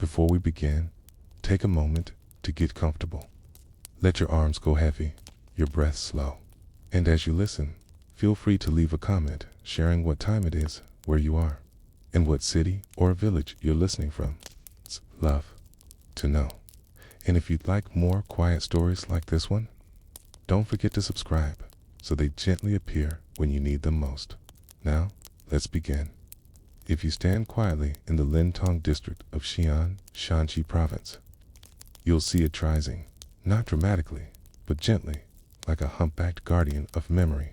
Before we begin, take a moment to get comfortable. Let your arms go heavy, your breath slow. And as you listen, feel free to leave a comment sharing what time it is, where you are, and what city or village you're listening from. It's love to know. And if you'd like more quiet stories like this one, don't forget to subscribe so they gently appear when you need them most. Now, let's begin. If you stand quietly in the Lintong district of Xi'an, Shanxi province, you'll see it rising, not dramatically, but gently, like a humpbacked guardian of memory.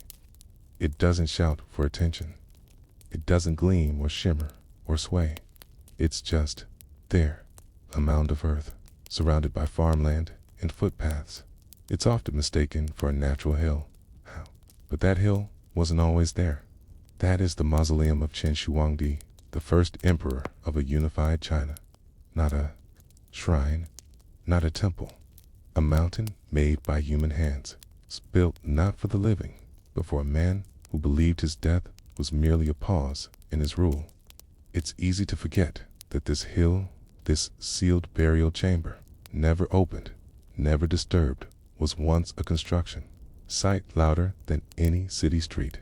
It doesn't shout for attention. It doesn't gleam or shimmer or sway. It's just there, a mound of earth, surrounded by farmland and footpaths. It's often mistaken for a natural hill. But that hill wasn't always there. That is the mausoleum of Qin Shi Huang, the first emperor of a unified China. Not a shrine, not a temple. A mountain made by human hands. It's built not for the living, but for a man who believed his death was merely a pause in his rule. It's easy to forget that this hill, this sealed burial chamber, never opened, never disturbed, was once a construction site louder than any city street.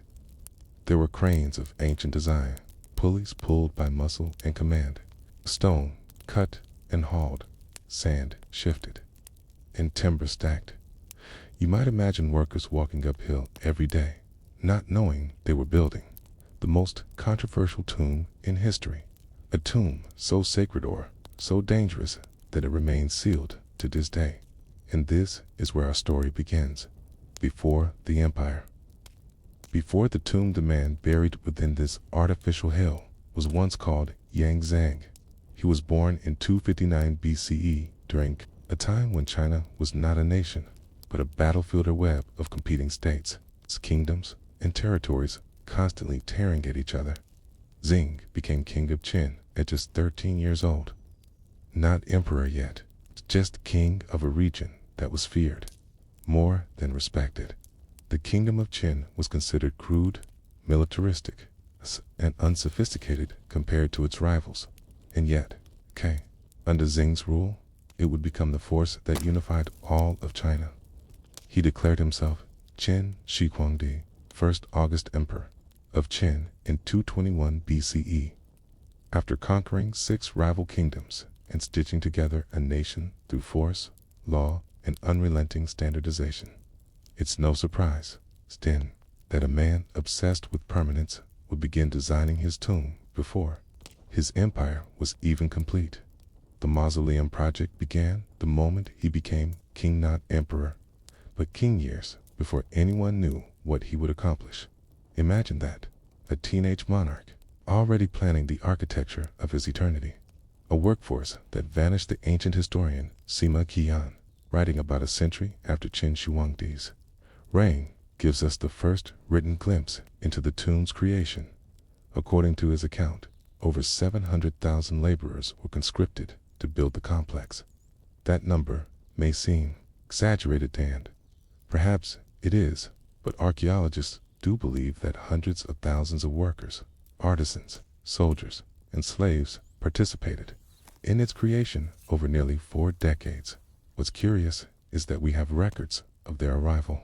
There were cranes of ancient design, pulleys pulled by muscle and command, stone cut and hauled, sand shifted, and timber stacked. You might imagine workers walking uphill every day, not knowing they were building the most controversial tomb in history, a tomb so sacred or so dangerous that it remains sealed to this day. And this is where our story begins. Before the empire. Before the tomb, the man buried within this artificial hill was once called Yang Zhang. He was born in 259 BCE during a time when China was not a nation, but a battlefield or web of competing states, its kingdoms and territories constantly tearing at each other. Zheng became king of Qin at just 13 years old. Not emperor yet, just king of a region that was feared more than respected. The kingdom of Qin was considered crude, militaristic, and unsophisticated compared to its rivals. And yet, under Zheng's rule, it would become the force that unified all of China. He declared himself Qin Shi Huang, first August emperor of Qin in 221 BCE. After conquering 6 rival kingdoms and stitching together a nation through force, law, and unrelenting standardization. It's no surprise, then, that a man obsessed with permanence would begin designing his tomb before his empire was even complete. The mausoleum project began the moment he became king, not emperor, but king, years before anyone knew what he would accomplish. Imagine that, a teenage monarch, already planning the architecture of his eternity. A workforce that vanished. The ancient historian Sima Qian, writing about a century after Qin Shi Huang's reign, gives us the first written glimpse into the tomb's creation. According to his account, over 700,000 laborers were conscripted to build the complex. That number may seem exaggerated, and perhaps it is, but archaeologists do believe that hundreds of thousands of workers, artisans, soldiers, and slaves participated in its creation over nearly 4 decades. What's curious is that we have records of their arrival.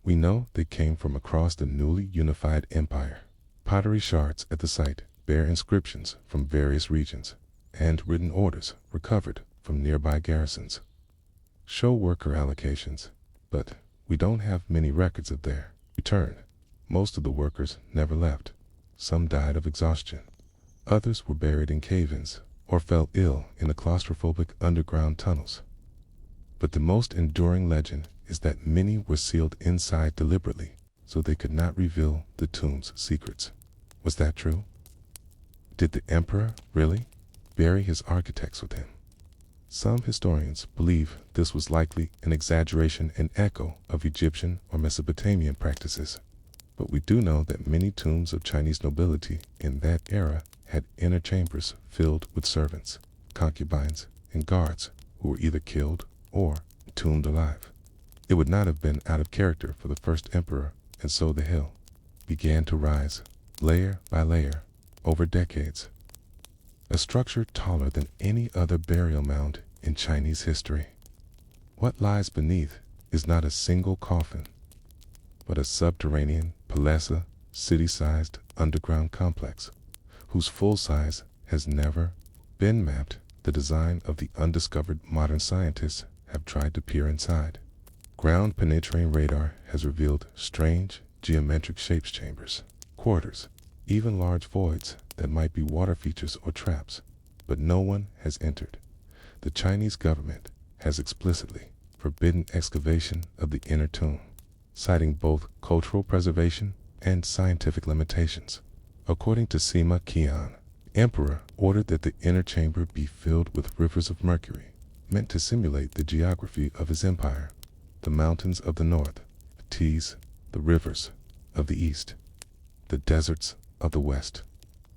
We know they came from across the newly unified empire. Pottery shards at the site bear inscriptions from various regions, and written orders recovered from nearby garrisons show worker allocations, but we don't have many records of their return. Most of the workers never left. Some died of exhaustion. Others were buried in cave-ins or fell ill in the claustrophobic underground tunnels. But the most enduring legend is that many were sealed inside deliberately so they could not reveal the tomb's secrets. Was that true? Did the emperor really bury his architects with him? Some historians believe this was likely an exaggeration and echo of Egyptian or Mesopotamian practices. But we do know that many tombs of Chinese nobility in that era had inner chambers filled with servants, concubines, and guards who were either killed or entombed alive. It would not have been out of character for the first emperor, and so the hill began to rise, layer by layer, over decades. a structure taller than any other burial mound in Chinese history. What lies beneath is not a single coffin, but a subterranean palesa, city-sized underground complex, whose full size has never been mapped. The design of the undiscovered modern scientists have tried to peer inside. Ground-penetrating radar has revealed strange, geometric shapes, chambers, quarters, even large voids that might be water features or traps, but no one has entered. The Chinese government has explicitly forbidden excavation of the inner tomb, citing both cultural preservation and scientific limitations. According to Sima Qian, the emperor ordered that the inner chamber be filled with rivers of mercury, meant to simulate the geography of his empire. The mountains of the north, the T's, the rivers of the east, the deserts of the west,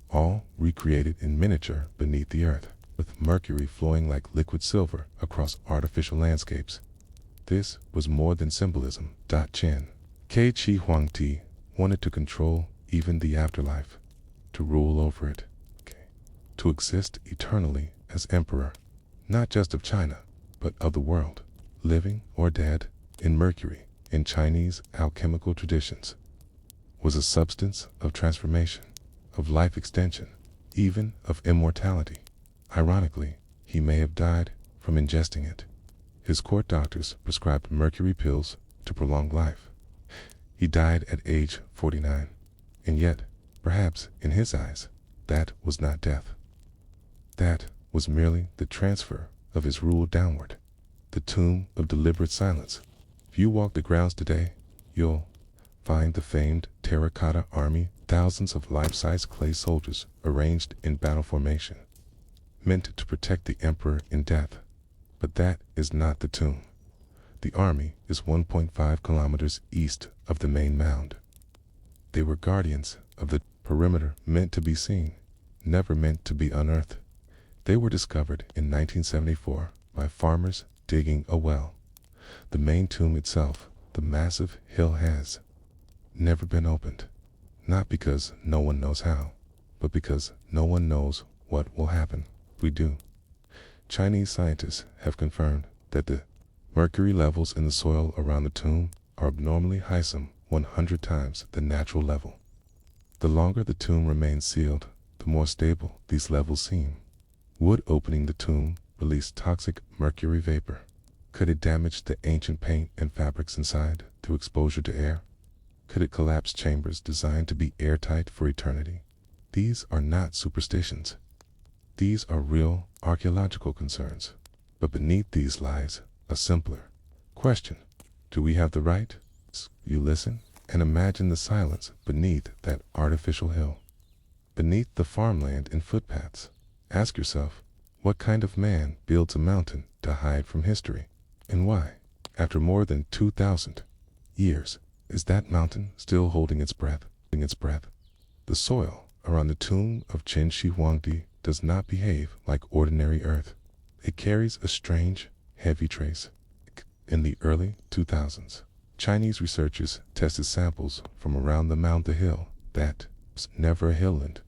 all recreated in miniature beneath the earth, with mercury flowing like liquid silver across artificial landscapes. This was more than symbolism. Qin Shi Huang wanted to control even the afterlife, to rule over it, to exist eternally as emperor, not just of China, but of the world, living or dead. In mercury, in Chinese alchemical traditions, was a substance of transformation, of life extension, even of immortality. Ironically, he may have died from ingesting it. His court doctors prescribed mercury pills to prolong life. He died at age 49, and yet, perhaps in his eyes, that was not death. That was merely the transfer of his rule downward, the tomb of deliberate silence. If you walk the grounds today, you'll find the famed terracotta army, thousands of life-size clay soldiers arranged in battle formation, meant to protect the emperor in death. But that is not the tomb. The army is 1.5 kilometers east of the main mound. They were guardians of the perimeter, meant to be seen, never meant to be unearthed. They were discovered in 1974 by farmers digging a well. The main tomb itself, the massive hill, has never been opened, not because no one knows how, but because no one knows what will happen if we do. Chinese scientists have confirmed that the mercury levels in the soil around the tomb are abnormally high, some 100 times the natural level. The longer the tomb remains sealed, the more stable these levels seem. Would opening the tomb release toxic mercury vapor? Could it damage the ancient paint and fabrics inside through exposure to air? Could it collapse chambers designed to be airtight for eternity? These are not superstitions. These are real archaeological concerns. But beneath these lies a simpler question. Do we have the right? You listen and imagine the silence beneath that artificial hill, beneath the farmland and footpaths. Ask yourself, what kind of man builds a mountain to hide from history? And why, after more than 2,000 years, is that mountain still holding its breath? The soil around the tomb of Qin Shi Huang does not behave like ordinary earth. It carries a strange, heavy trace. In the early 2000s, Chinese researchers tested samples from around the mound, the hill that was never a hillland.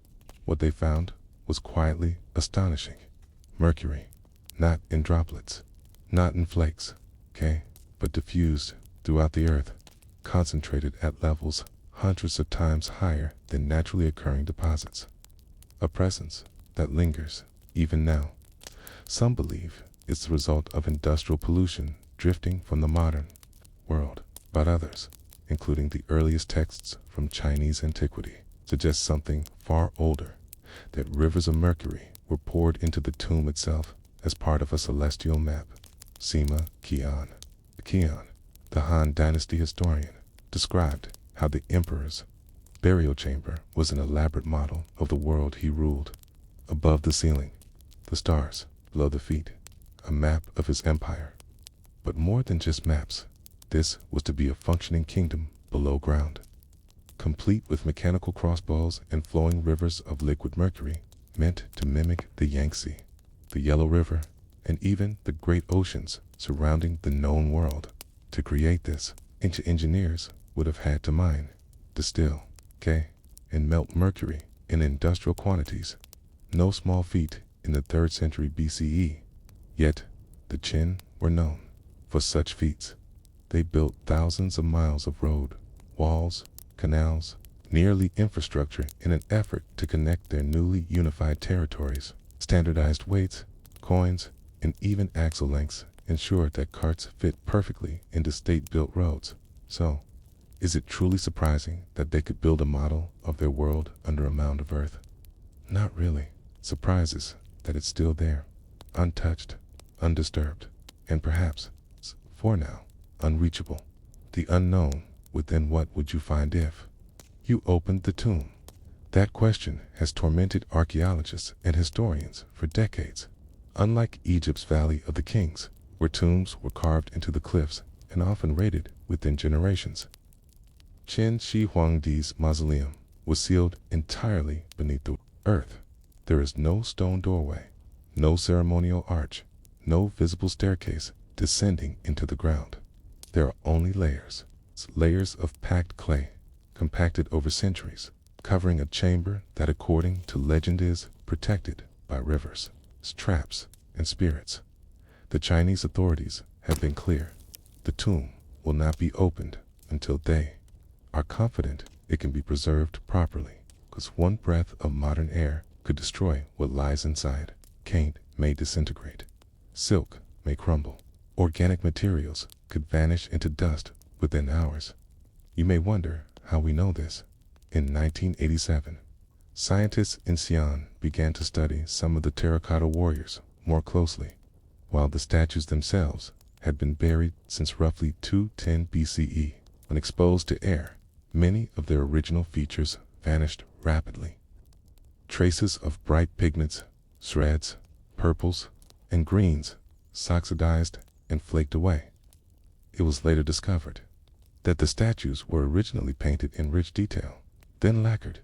What they found was quietly astonishing. Mercury, not in droplets, not in flakes, but diffused throughout the earth, concentrated at levels hundreds of times higher than naturally occurring deposits. A presence that lingers even now. Some believe it's the result of industrial pollution drifting from the modern world, but others, including the earliest texts from Chinese antiquity, suggest something far older, that rivers of mercury were poured into the tomb itself as part of a celestial map. Sima Qian, the Han Dynasty historian, described how the emperor's burial chamber was an elaborate model of the world he ruled. Above the ceiling, the stars; below the feet, a map of his empire. But more than just maps, this was to be a functioning kingdom below ground, complete with mechanical crossbows and flowing rivers of liquid mercury, meant to mimic the Yangtze, the Yellow River, and even the great oceans surrounding the known world. To create this, ancient engineers would have had to mine, distill, and melt mercury in industrial quantities, no small feat in the 3rd century BCE. Yet, the Qin were known for such feats. They built thousands of miles of road, walls, canals, nearly infrastructure in an effort to connect their newly unified territories. Standardized weights, coins, and even axle lengths ensured that carts fit perfectly into state-built roads. So, is it truly surprising that they could build a model of their world under a mound of earth? Not really. Surprises that it's still there, untouched, undisturbed, and perhaps, for now, unreachable. The unknown within. What would you find if you opened the tomb? That question has tormented archaeologists and historians for decades. Unlike Egypt's Valley of the Kings, where tombs were carved into the cliffs and often raided within generations, Qin Shi Huang's mausoleum was sealed entirely beneath the earth. There is no stone doorway, no ceremonial arch, no visible staircase descending into the ground. There are only layers of packed clay, compacted over centuries, covering a chamber that, according to legend, is protected by rivers, traps, and spirits. The Chinese authorities have been clear. The tomb will not be opened until they are confident it can be preserved properly, because one breath of modern air could destroy what lies inside. Cane may disintegrate, silk may crumble, organic materials could vanish into dust within hours. You may wonder how we know this. In 1987, scientists in Xi'an began to study some of the terracotta warriors more closely. While the statues themselves had been buried since roughly 210 BCE, when exposed to air, many of their original features vanished rapidly. Traces of bright pigments, reds, purples, and greens, oxidized and flaked away. It was later discovered that the statues were originally painted in rich detail, then lacquered.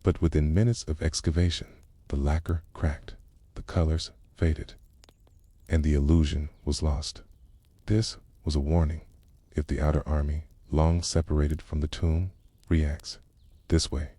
But within minutes of excavation, the lacquer cracked, the colors faded, and the illusion was lost. This was a warning. If the outer army, long separated from the tomb, reacts this way,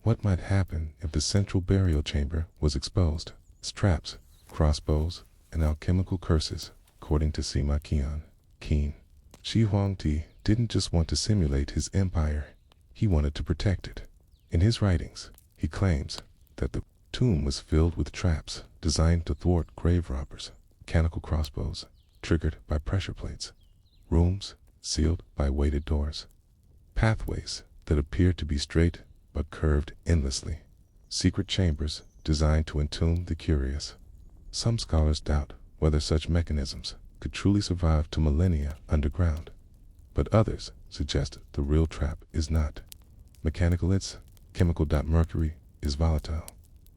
what might happen if the central burial chamber was exposed? Traps, crossbows, and alchemical curses, according to Sima Qian. Qin Shi Huang didn't just want to simulate his empire, he wanted to protect it. In his writings, he claims that the tomb was filled with traps designed to thwart grave robbers, mechanical crossbows triggered by pressure plates, rooms sealed by weighted doors, pathways that appeared to be straight but curved endlessly, secret chambers designed to entomb the curious. Some scholars doubt whether such mechanisms could truly survive to millennia underground, but others suggest the real trap is not mechanical. It's chemical. Mercury is volatile.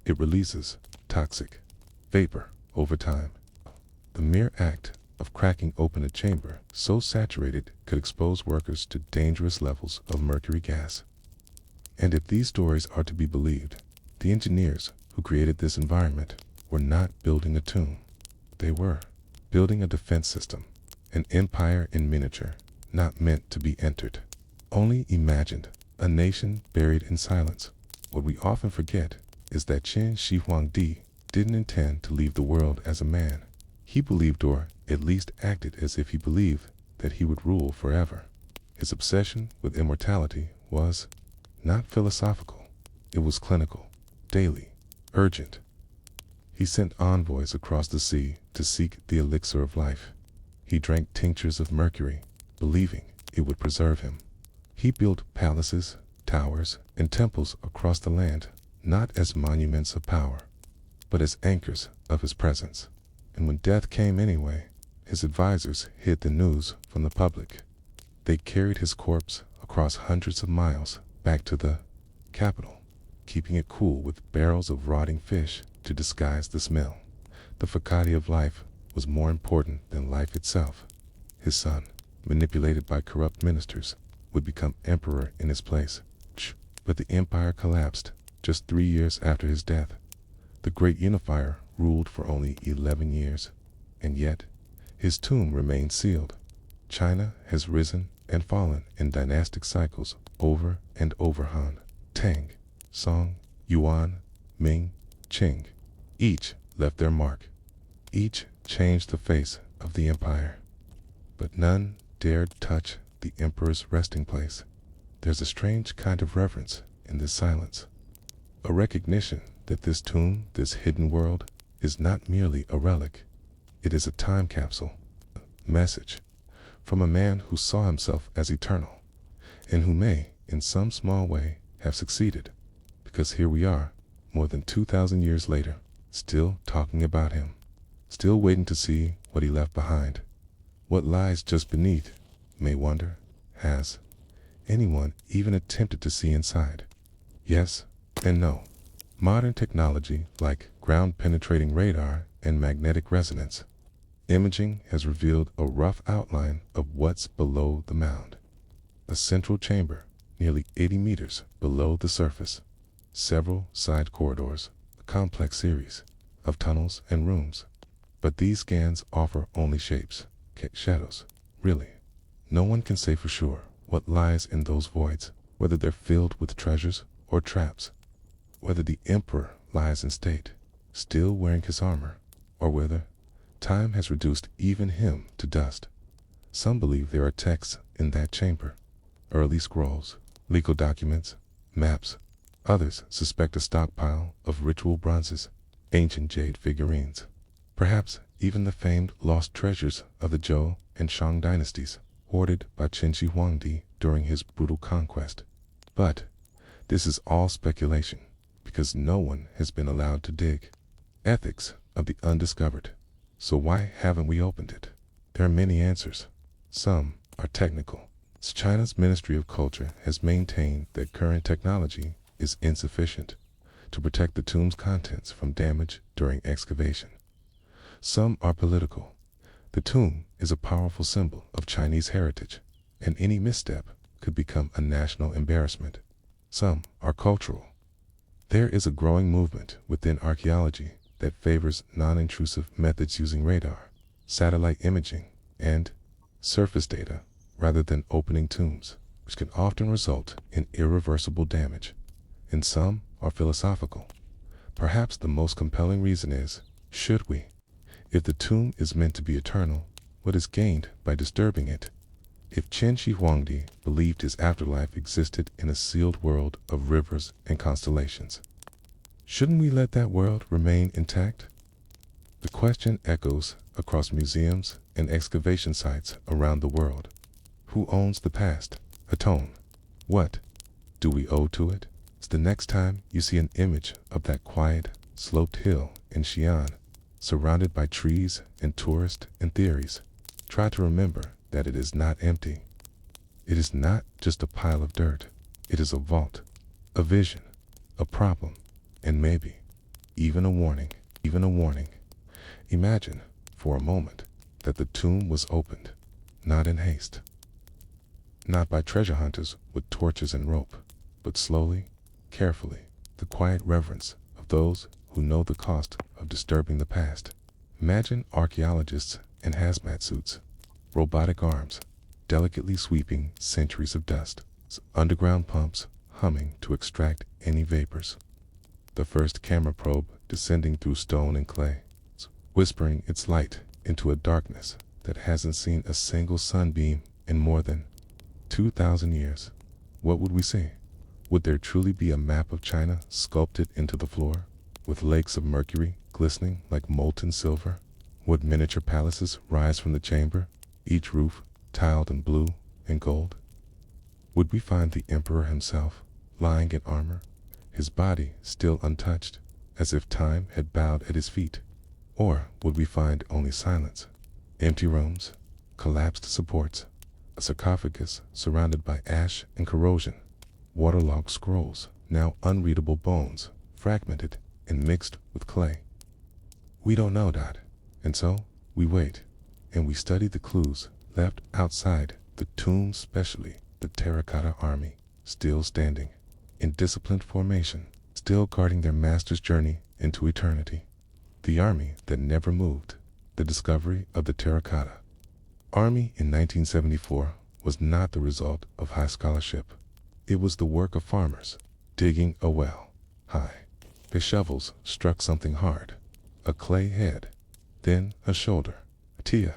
It releases toxic vapor over time. The mere act of cracking open a chamber so saturated could expose workers to dangerous levels of mercury gas. And if these stories are to be believed, the engineers who created this environment were not building a tomb. They were building a defense system, an empire in miniature, not meant to be entered, only imagined, a nation buried in silence. What we often forget is that Qin Shi Huang didn't intend to leave the world as a man. He believed, or at least acted as if he believed, that he would rule forever. His obsession with immortality was not philosophical, it was clinical, daily, urgent. He sent envoys across the sea to seek the elixir of life. He drank tinctures of mercury, believing it would preserve him. He built palaces, towers, and temples across the land, not as monuments of power, but as anchors of his presence. And when death came anyway, his advisors hid the news from the public. They carried his corpse across hundreds of miles back to the capital, keeping it cool with barrels of rotting fish to disguise the smell. The facade of life was more important than life itself. His son, manipulated by corrupt ministers, would become emperor in his place. But the empire collapsed just 3 years after his death. The great unifier ruled for only 11 years, and yet his tomb remained sealed. China has risen and fallen in dynastic cycles over and over. Han, Tang, Song, Yuan, Ming, Qing. Each left their mark. Each changed the face of the empire. But none dared touch the emperor's resting place. There's a strange kind of reverence in this silence. A recognition that this tomb, this hidden world, is not merely a relic. It is a time capsule, a message from a man who saw himself as eternal, and who may, in some small way, have succeeded, because here we are, more than 2,000 years later, still talking about him, still waiting to see what he left behind. What lies just beneath, may wonder, has anyone even attempted to see inside? Yes and no. Modern technology like ground-penetrating radar and magnetic resonance imaging has revealed a rough outline of what's below the mound. A central chamber, nearly 80 meters below the surface. Several side corridors, a complex series of tunnels and rooms. But these scans offer only shapes, shadows. Really, no one can say for sure what lies in those voids, whether they're filled with treasures or traps, whether the emperor lies in state, still wearing his armor, or whether time has reduced even him to dust. Some believe there are texts in that chamber, early scrolls, legal documents, maps. Others suspect a stockpile of ritual bronzes, ancient jade figurines, perhaps even the famed lost treasures of the Zhou and Shang dynasties, hoarded by Qin Shi Huang during his brutal conquest. But this is all speculation, because no one has been allowed to dig. Ethics of the undiscovered. So why haven't we opened it? There are many answers. Some are technical. China's Ministry of Culture has maintained that current technology is insufficient to protect the tomb's contents from damage during excavation. Some are political. The tomb is a powerful symbol of Chinese heritage, and any misstep could become a national embarrassment. Some are cultural. There is a growing movement within archaeology that favors non-intrusive methods using radar, satellite imaging, and surface data rather than opening tombs, which can often result in irreversible damage. And some are philosophical. Perhaps the most compelling reason is, should we? If the tomb is meant to be eternal, what is gained by disturbing it? If Qin Shi Huang believed his afterlife existed in a sealed world of rivers and constellations, shouldn't we let that world remain intact? The question echoes across museums and excavation sites around the world. Who owns the past? Atone. What do we owe to it? It's the next time you see an image of that quiet, sloped hill in Xi'an, surrounded by trees and tourists and theories, try to remember that it is not empty. It is not just a pile of dirt. It is a vault, a vision, a problem, and maybe even a warning. Imagine, for a moment, that the tomb was opened, not in haste, not by treasure hunters with torches and rope, but slowly, carefully, the quiet reverence of those who know the cost of disturbing the past. Imagine archaeologists in hazmat suits, robotic arms, delicately sweeping centuries of dust, underground pumps humming to extract any vapors. The first camera probe descending through stone and clay, whispering its light into a darkness that hasn't seen a single sunbeam in more than 2,000 years. What would we see? Would there truly be a map of China sculpted into the floor, with lakes of mercury glistening like molten silver? Would miniature palaces rise from the chamber, each roof tiled in blue and gold? Would we find the emperor himself, lying in armor, his body still untouched, as if time had bowed at his feet? Or would we find only silence, empty rooms, collapsed supports, a sarcophagus surrounded by ash and corrosion, waterlogged scrolls, now unreadable bones, fragmented and mixed with clay? We don't know, and so we wait, and we study the clues left outside the tomb, especially the terracotta army, still standing, in disciplined formation, still guarding their master's journey into eternity. The army that never moved, the discovery of the terracotta army in 1974 was not the result of high scholarship. It was the work of farmers, digging a well, high Their shovels struck something hard. A clay head, then a shoulder, a tia,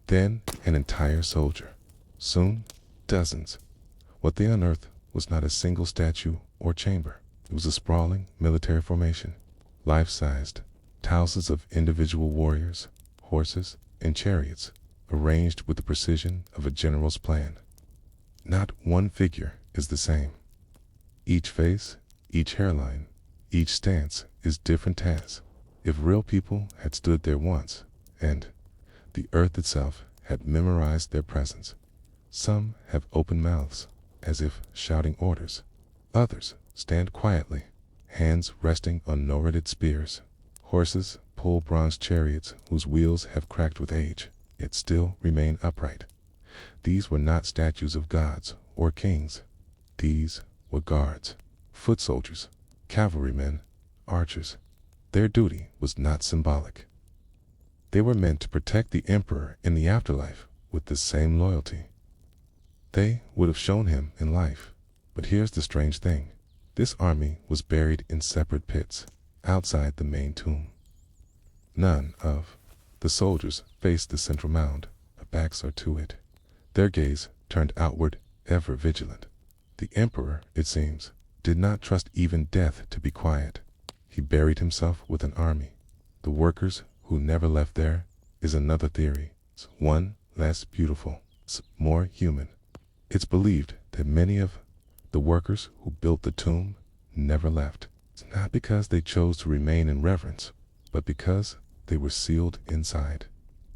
then an entire soldier. Soon, dozens. What they unearthed was not a single statue or chamber. It was a sprawling military formation, life-sized, thousands of individual warriors, horses, and chariots, arranged with the precision of a general's plan. Not one figure is the same. Each face, each hairline, each stance is different as if real people had stood there once, and the earth itself had memorized their presence. Some have open mouths, as if shouting orders. Others stand quietly, hands resting on no-redded spears. Horses pull bronze chariots whose wheels have cracked with age, yet still remain upright. These were not statues of gods or kings. These were guards, foot soldiers, cavalrymen, archers. Their duty was not symbolic. They were meant to protect the emperor in the afterlife with the same loyalty they would have shown him in life. But here's the strange thing. This army was buried in separate pits outside the main tomb. None of the soldiers faced the central mound. Their backs are to it, their gaze turned outward, ever vigilant. The emperor, it seems, did not trust even death to be quiet. He buried himself with an army. The workers who never left there is another theory. It's one less beautiful, it's more human. It's believed that many of the workers who built the tomb never left. It's not because they chose to remain in reverence, but because they were sealed inside.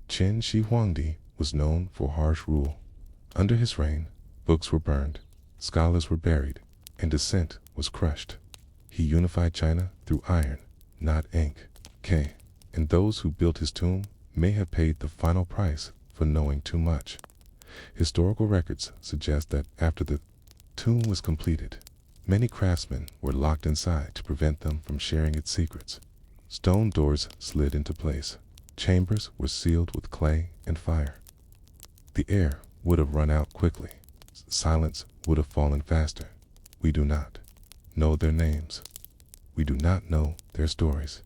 Qin Shi Huang was known for harsh rule. Under his reign, books were burned, scholars were buried, and dissent was crushed. He unified China through iron, not ink. And those who built his tomb may have paid the final price for knowing too much. Historical records suggest that after the tomb was completed, many craftsmen were locked inside to prevent them from sharing its secrets. Stone doors slid into place. Chambers were sealed with clay and fire. The air would have run out quickly. Silence would have fallen faster. We do not know their names. We do not know their stories.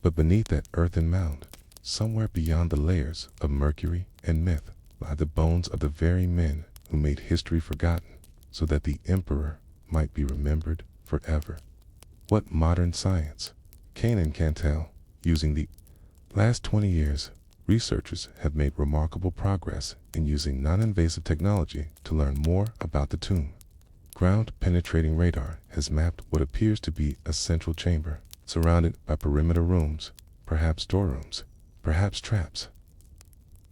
But beneath that earthen mound, somewhere beyond the layers of mercury and myth, lie the bones of the very men who made history forgotten so that the emperor might be remembered forever. What modern science Canaan can tell. Using the last 20 years, researchers have made remarkable progress in using non-invasive technology to learn more about the tomb. Ground-penetrating radar has mapped what appears to be a central chamber, surrounded by perimeter rooms, perhaps storerooms, perhaps traps.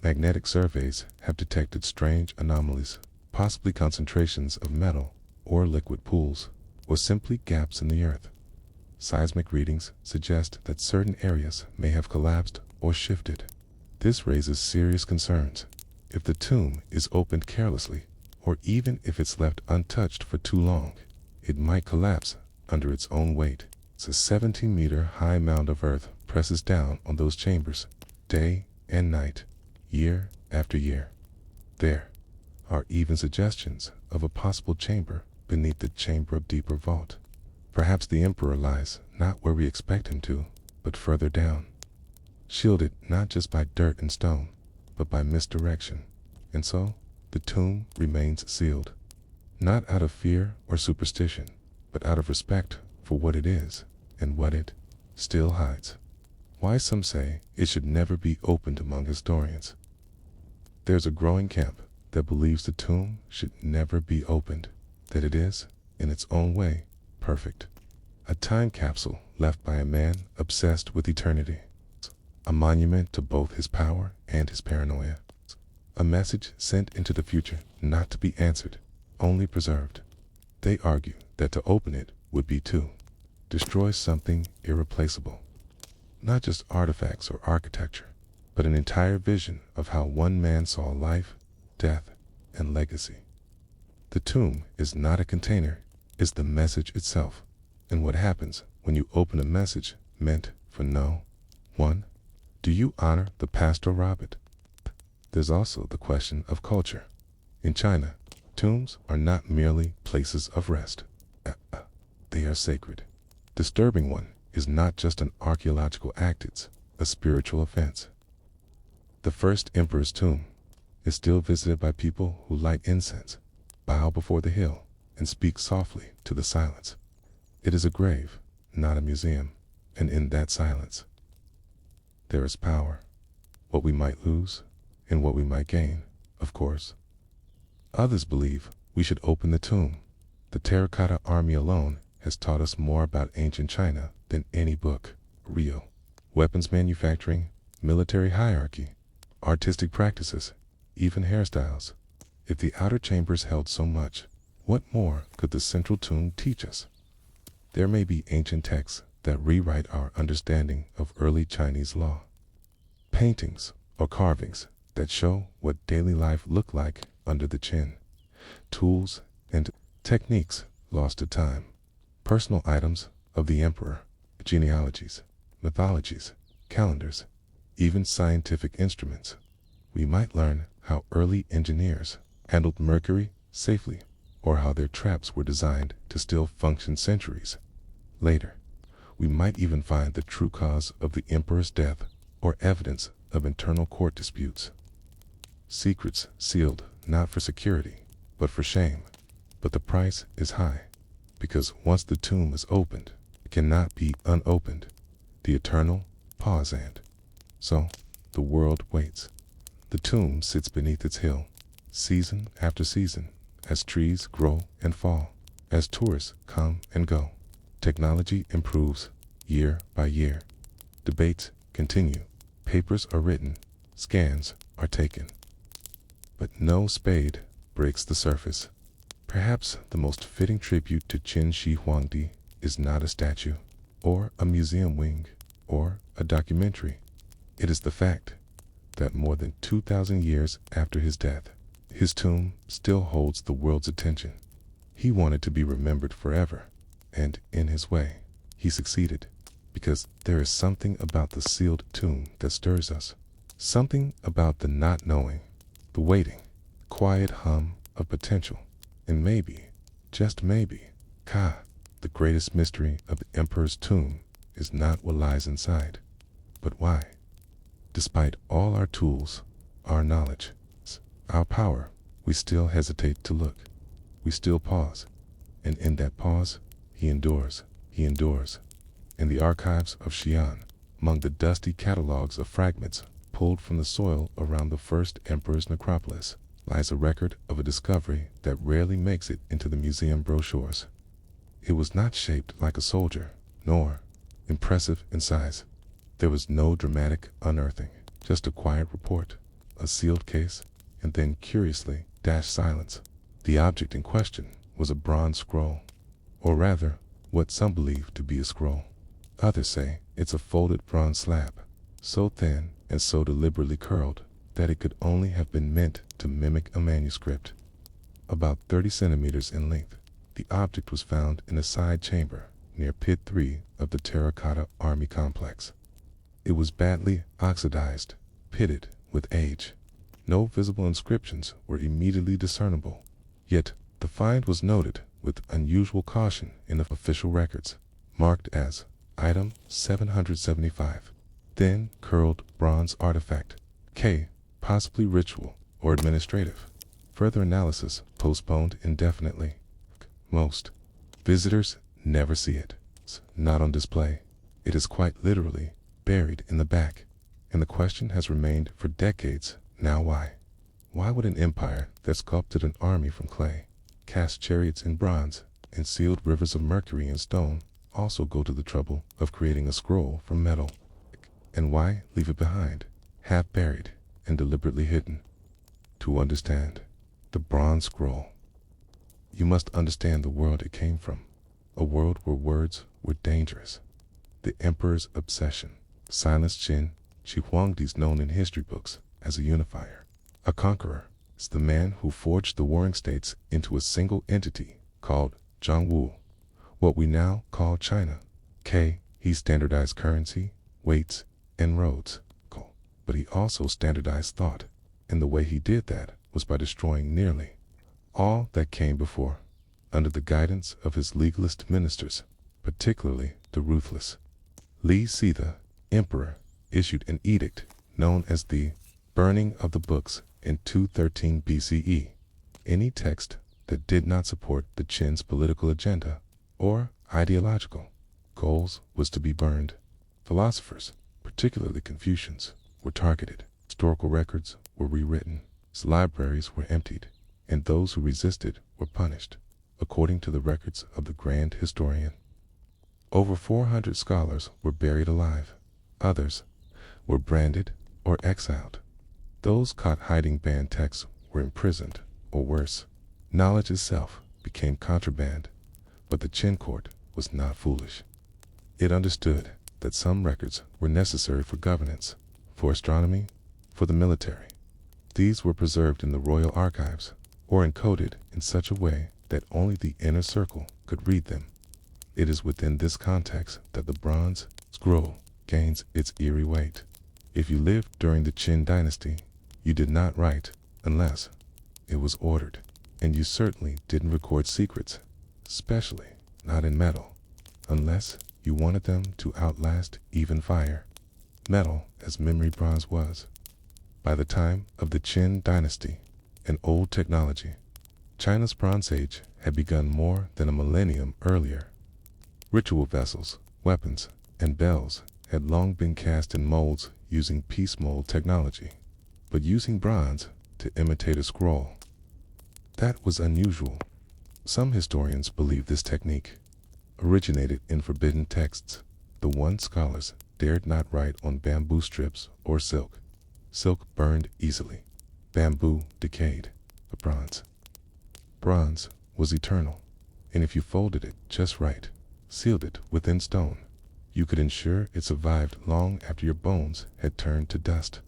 Magnetic surveys have detected strange anomalies, possibly concentrations of metal or liquid pools, or simply gaps in the earth. Seismic readings suggest that certain areas may have collapsed or shifted. This raises serious concerns. If the tomb is opened carelessly, or even if it's left untouched for too long, it might collapse under its own weight. It's a 17-meter high mound of earth presses down on those chambers, day and night, year after year. There are even suggestions of a possible chamber beneath the chamber of deeper vault. Perhaps the emperor lies not where we expect him to, but further down, shielded not just by dirt and stone, but by misdirection. And so, the tomb remains sealed, not out of fear or superstition, but out of respect for what it is and what it still hides. Why some say it should never be opened among historians. There's a growing camp that believes the tomb should never be opened, that it is, in its own way, perfect. A time capsule left by a man obsessed with eternity. A monument to both his power and his paranoia. A message sent into the future not to be answered, only preserved. They argue that to open it would be to destroy something irreplaceable. Not just artifacts or architecture, but an entire vision of how one man saw life, death, and legacy. The tomb is not a container, it's the message itself. And what happens when you open a message meant for no one? Do you honor the past or rob it? There's also the question of culture. In China, tombs are not merely places of rest. They are sacred. Disturbing one is not just an archaeological act, it's a spiritual offense. The first emperor's tomb is still visited by people who light incense, bow before the hill, and speak softly to the silence. It is a grave, not a museum, and in that silence, there is power. What we might lose, and what we might gain, of course. Others believe we should open the tomb. The terracotta army alone has taught us more about ancient China than any book. Rio. Weapons manufacturing, military hierarchy, artistic practices, even hairstyles. If the outer chambers held so much, what more could the central tomb teach us? There may be ancient texts that rewrite our understanding of early Chinese law. Paintings or carvings that show what daily life looked like under the Qin. Tools and techniques lost to time. Personal items of the emperor, genealogies, mythologies, calendars, even scientific instruments. We might learn how early engineers handled mercury safely, or how their traps were designed to still function centuries later. We might even find the true cause of the emperor's death or evidence of internal court disputes. Secrets sealed not for security, but for shame. But the price is high, because once the tomb is opened, it cannot be unopened. The eternal pause and so the world waits. The tomb sits beneath its hill, season after season, as trees grow and fall, as tourists come and go. Technology improves year by year. Debates continue. Papers are written. Scans are taken. But no spade breaks the surface. Perhaps the most fitting tribute to Qin Shi Huang is not a statue, or a museum wing, or a documentary. It is the fact that more than 2,000 years after his death, his tomb still holds the world's attention. He wanted to be remembered forever, and in his way, he succeeded, because there is something about the sealed tomb that stirs us. Something about the not knowing, the waiting, quiet hum of potential, and maybe, just maybe, the greatest mystery of the emperor's tomb is not what lies inside, but why. Despite all our tools, our knowledge, our power, we still hesitate to look. We still pause, and in that pause, he endures. In the archives of Xi'an, among the dusty catalogs of fragments pulled from the soil around the first emperor's necropolis, lies a record of a discovery that rarely makes it into the museum brochures. It was not shaped like a soldier, nor impressive in size. There was no dramatic unearthing, just a quiet report, a sealed case, and then curiously dashed silence. The object in question was a bronze scroll, or rather, what some believe to be a scroll. Others say it's a folded bronze slab, so thin and so deliberately curled that it could only have been meant to mimic a manuscript. About 30 centimeters in length, the object was found in a side chamber near Pit 3 of the terracotta army complex. It was badly oxidized, pitted with age. No visible inscriptions were immediately discernible, yet the find was noted with unusual caution in the official records, marked as Item 775. Thin, curled bronze artifact, K, possibly ritual or administrative. Further analysis postponed indefinitely. Most visitors never see it. It's not on display. It is quite literally buried in the back, and the question has remained for decades now why. Why would an empire that sculpted an army from clay, cast chariots in bronze, and sealed rivers of mercury in stone also go to the trouble of creating a scroll from metal? And why leave it behind, half buried and deliberately hidden? To understand the bronze scroll, you must understand the world it came from, a world where words were dangerous. The emperor's obsession silenced Qin Shi Huang, known in history books as a unifier, a conqueror. It's the man who forged the warring states into a single entity called Zhongwu, what we now call China. He standardized currency, weights, and roads. But he also standardized thought, and the way he did that was by destroying nearly all that came before, under the guidance of his legalist ministers, particularly the ruthless Li Si, the emperor, issued an edict known as the burning of the books in 213 BCE. Any text that did not support the Qin's political agenda or ideological goals was to be burned. Philosophers, particularly Confucians, were targeted. Historical records were rewritten, libraries were emptied, and those who resisted were punished, according to the records of the grand historian. Over 400 scholars were buried alive. Others were branded or exiled. Those caught hiding banned texts were imprisoned, or worse. Knowledge itself became contraband, but the Qin court was not foolish. It understood that some records were necessary for governance, for astronomy, for the military. These were preserved in the royal archives, or encoded in such a way that only the inner circle could read them. It is within this context that the bronze scroll gains its eerie weight. If you lived during the Qin dynasty, you did not write unless it was ordered, and you certainly didn't record secrets, especially not in metal, unless you wanted them to outlast even fire. Metal, as memory bronze was. By the time of the Qin dynasty, an old technology, China's Bronze Age had begun more than a millennium earlier. Ritual vessels, weapons, and bells had long been cast in molds using piece mold technology, but using bronze to imitate a scroll. That was unusual. Some historians believe this technique originated in forbidden texts, the ones scholars dared not write on bamboo strips or silk. Silk burned easily. Bamboo decayed. But bronze was eternal, and if you folded it just right, sealed it within stone, you could ensure it survived long after your bones had turned to dust.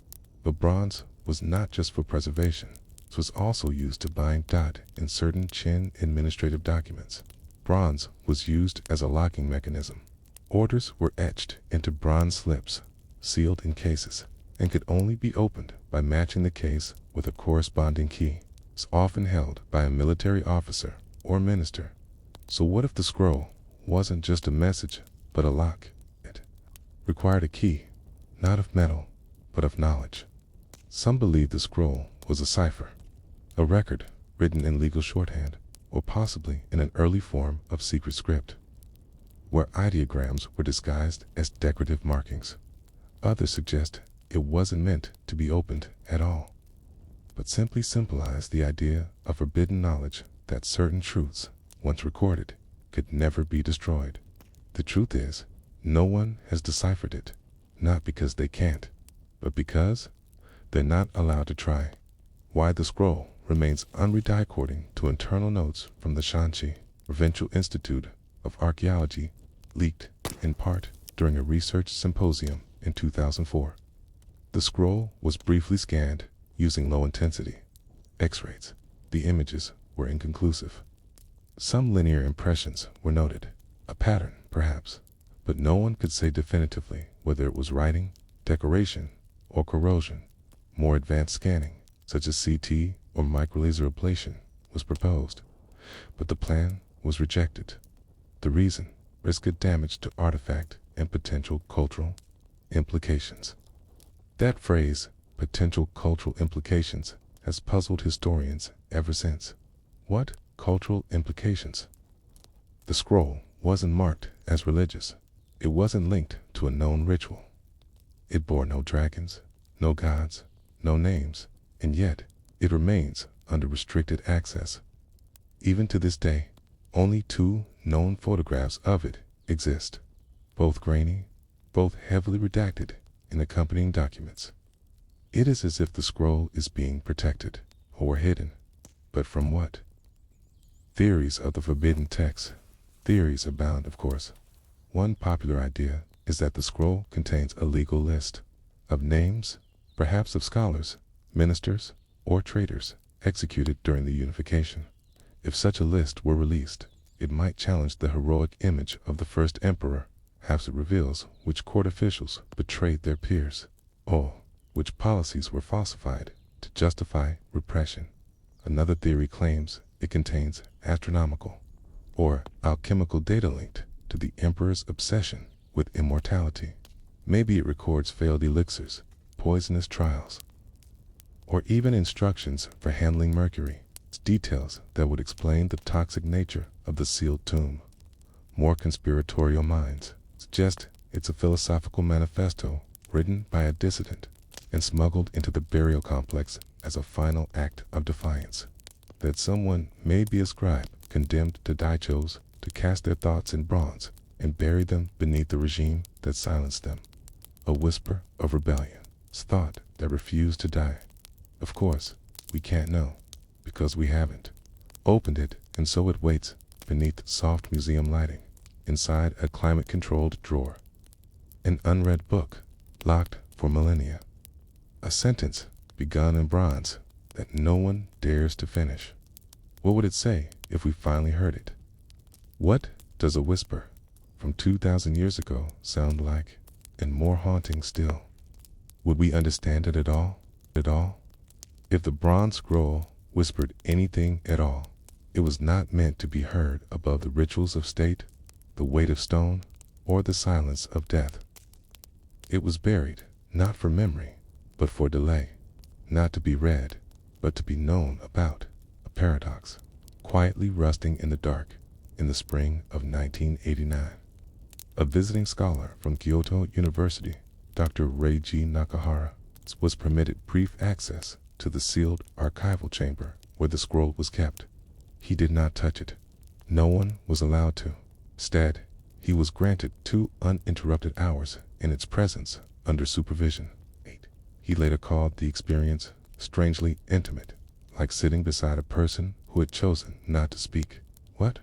But bronze was not just for preservation. It was also used to bind dot in certain Qin administrative documents. Bronze was used as a locking mechanism. Orders were etched into bronze slips, sealed in cases, and could only be opened by matching the case with a corresponding key. It's often held by a military officer or minister. So what if the scroll wasn't just a message, but a lock? It required a key, not of metal, but of knowledge. Some believe the scroll was a cipher, a record written in legal shorthand, or possibly in an early form of secret script, where ideograms were disguised as decorative markings. Others suggest it wasn't meant to be opened at all, but simply symbolized the idea of forbidden knowledge that certain truths, once recorded, could never be destroyed. The truth is, no one has deciphered it, not because they can't, but because they're not allowed to try. Why the scroll remains unread according to internal notes from the Shanxi Provincial Institute of Archaeology, leaked in part during a research symposium in 2004. The scroll was briefly scanned using low-intensity X-rays. The images were inconclusive. Some linear impressions were noted, a pattern perhaps, but no one could say definitively whether it was writing, decoration, or corrosion. More advanced scanning, such as CT or microlaser ablation, was proposed, but the plan was rejected. The reason: risked damage to artifact and potential cultural implications. That phrase, potential cultural implications, has puzzled historians ever since. What cultural implications? The scroll wasn't marked as religious. It wasn't linked to a known ritual. It bore no dragons, no gods, no names, and yet it remains under restricted access. Even to this day, only 2 known photographs of it exist, both grainy, both heavily redacted in accompanying documents. It is as if the scroll is being protected or hidden, but from what? Theories of the forbidden text. Theories abound, of course. One popular idea is that the scroll contains a legal list of names, perhaps of scholars, ministers, or traitors executed during the unification. If such a list were released, it might challenge the heroic image of the first emperor. Perhaps it reveals which court officials betrayed their peers, or which policies were falsified to justify repression. Another theory claims it contains astronomical or alchemical data linked to the emperor's obsession with immortality. Maybe it records failed elixirs, poisonous trials, or even instructions for handling mercury. It's details that would explain the toxic nature of the sealed tomb. More conspiratorial minds suggest it's a philosophical manifesto written by a dissident and smuggled into the burial complex as a final act of defiance. That someone may be a scribe condemned to die chose to cast their thoughts in bronze and bury them beneath the regime that silenced them. A whisper of rebellion, thought that refused to die. Of course, we can't know, because we haven't opened it, and so it waits beneath soft museum lighting, inside a climate-controlled drawer. An unread book, locked for millennia. A sentence begun in bronze that no one dares to finish. What would it say if we finally heard it? What does a whisper from 2,000 years ago sound like, and more haunting still? Would we understand it at all? If the bronze scroll whispered anything at all, it was not meant to be heard above the rituals of state, the weight of stone, or the silence of death. It was buried, not for memory, but for delay. Not to be read, but to be known about. A paradox, quietly rusting in the dark in the spring of 1989. A visiting scholar from Kyoto University, Dr. Reiji Nakahara, was permitted brief access to the sealed archival chamber where the scroll was kept. He did not touch it. No one was allowed to. Instead, he was granted 2 uninterrupted hours in its presence under supervision. He later called the experience strangely intimate, like sitting beside a person who had chosen not to speak. What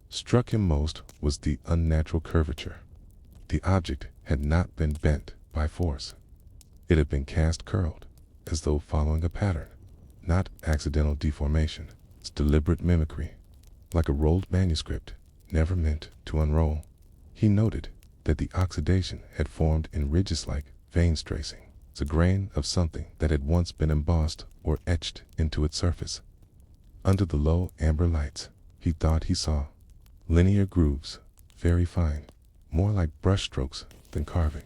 struck him most was the unnatural curvature. The object had not been bent by force. It had been cast curled, as though following a pattern, not accidental deformation. It's deliberate mimicry, like a rolled manuscript, never meant to unroll. He noted that the oxidation had formed in ridges like veins tracing. It's a grain of something that had once been embossed or etched into its surface. Under the low amber lights, he thought he saw linear grooves, very fine, more like brushstrokes than carving.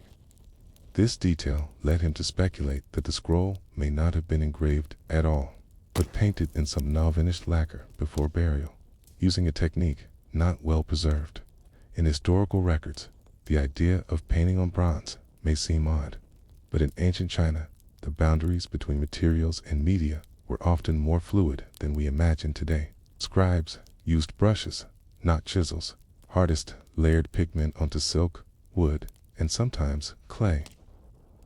This detail led him to speculate that the scroll may not have been engraved at all, but painted in some now-vanished lacquer before burial, using a technique not well preserved. In historical records, the idea of painting on bronze may seem odd, but in ancient China, the boundaries between materials and media were often more fluid than we imagine today. Scribes used brushes, not chisels. Artists layered pigment onto silk, wood, and sometimes clay.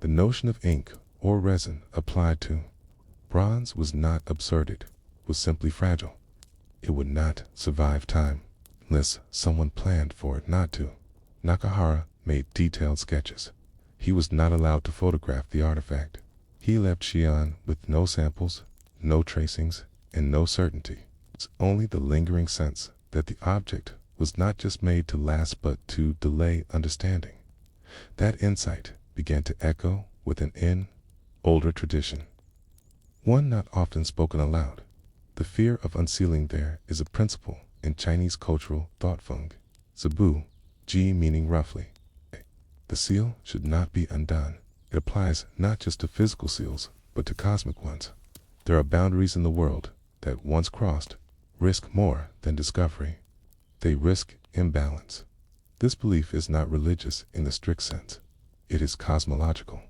The notion of ink or resin applied to bronze was not absurded, was simply fragile. It would not survive time, unless someone planned for it not to. Nakahara made detailed sketches. He was not allowed to photograph the artifact. He left Xi'an with no samples, no tracings, and no certainty. It's only the lingering sense that the object was not just made to last but to delay understanding. That insight began to echo within an older tradition, one not often spoken aloud. The fear of unsealing there is a principle in Chinese cultural thought feng. Zibu, ji meaning roughly. The seal should not be undone. It applies not just to physical seals, but to cosmic ones. There are boundaries in the world that, once crossed, risk more than discovery. They risk imbalance. This belief is not religious in the strict sense. It is cosmological,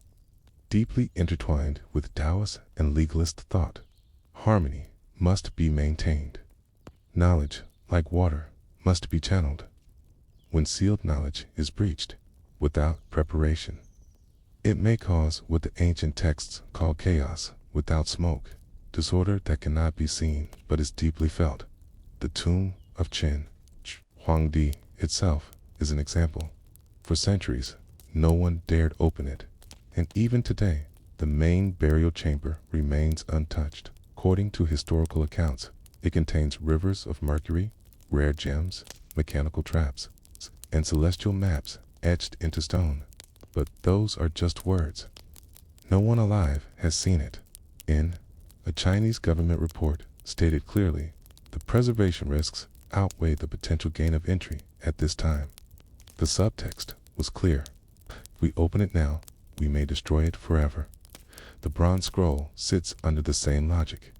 deeply intertwined with Taoist and legalist thought. Harmony must be maintained. Knowledge, like water, must be channeled. When sealed knowledge is breached, without preparation, it may cause what the ancient texts call chaos without smoke, disorder that cannot be seen but is deeply felt. The tomb of Qin Shi Huang itself is an example. For centuries, no one dared open it, and even today, the main burial chamber remains untouched. According to historical accounts, it contains rivers of mercury, rare gems, mechanical traps, and celestial maps etched into stone. But those are just words. No one alive has seen it. In a Chinese government report stated clearly, the preservation risks outweigh the potential gain of entry at this time. The subtext was clear. If we open it now, we may destroy it forever. The bronze scroll sits under the same logic,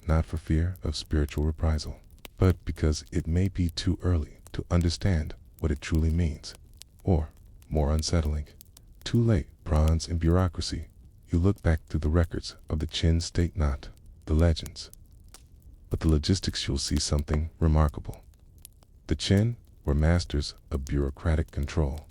not for fear of spiritual reprisal, but because it may be too early to understand what it truly means. Or, more unsettling, too late. Bronze and bureaucracy. You look back through the records of the Qin state, not the legends, but the logistics. You'll see something remarkable. The Qin were masters of bureaucratic control.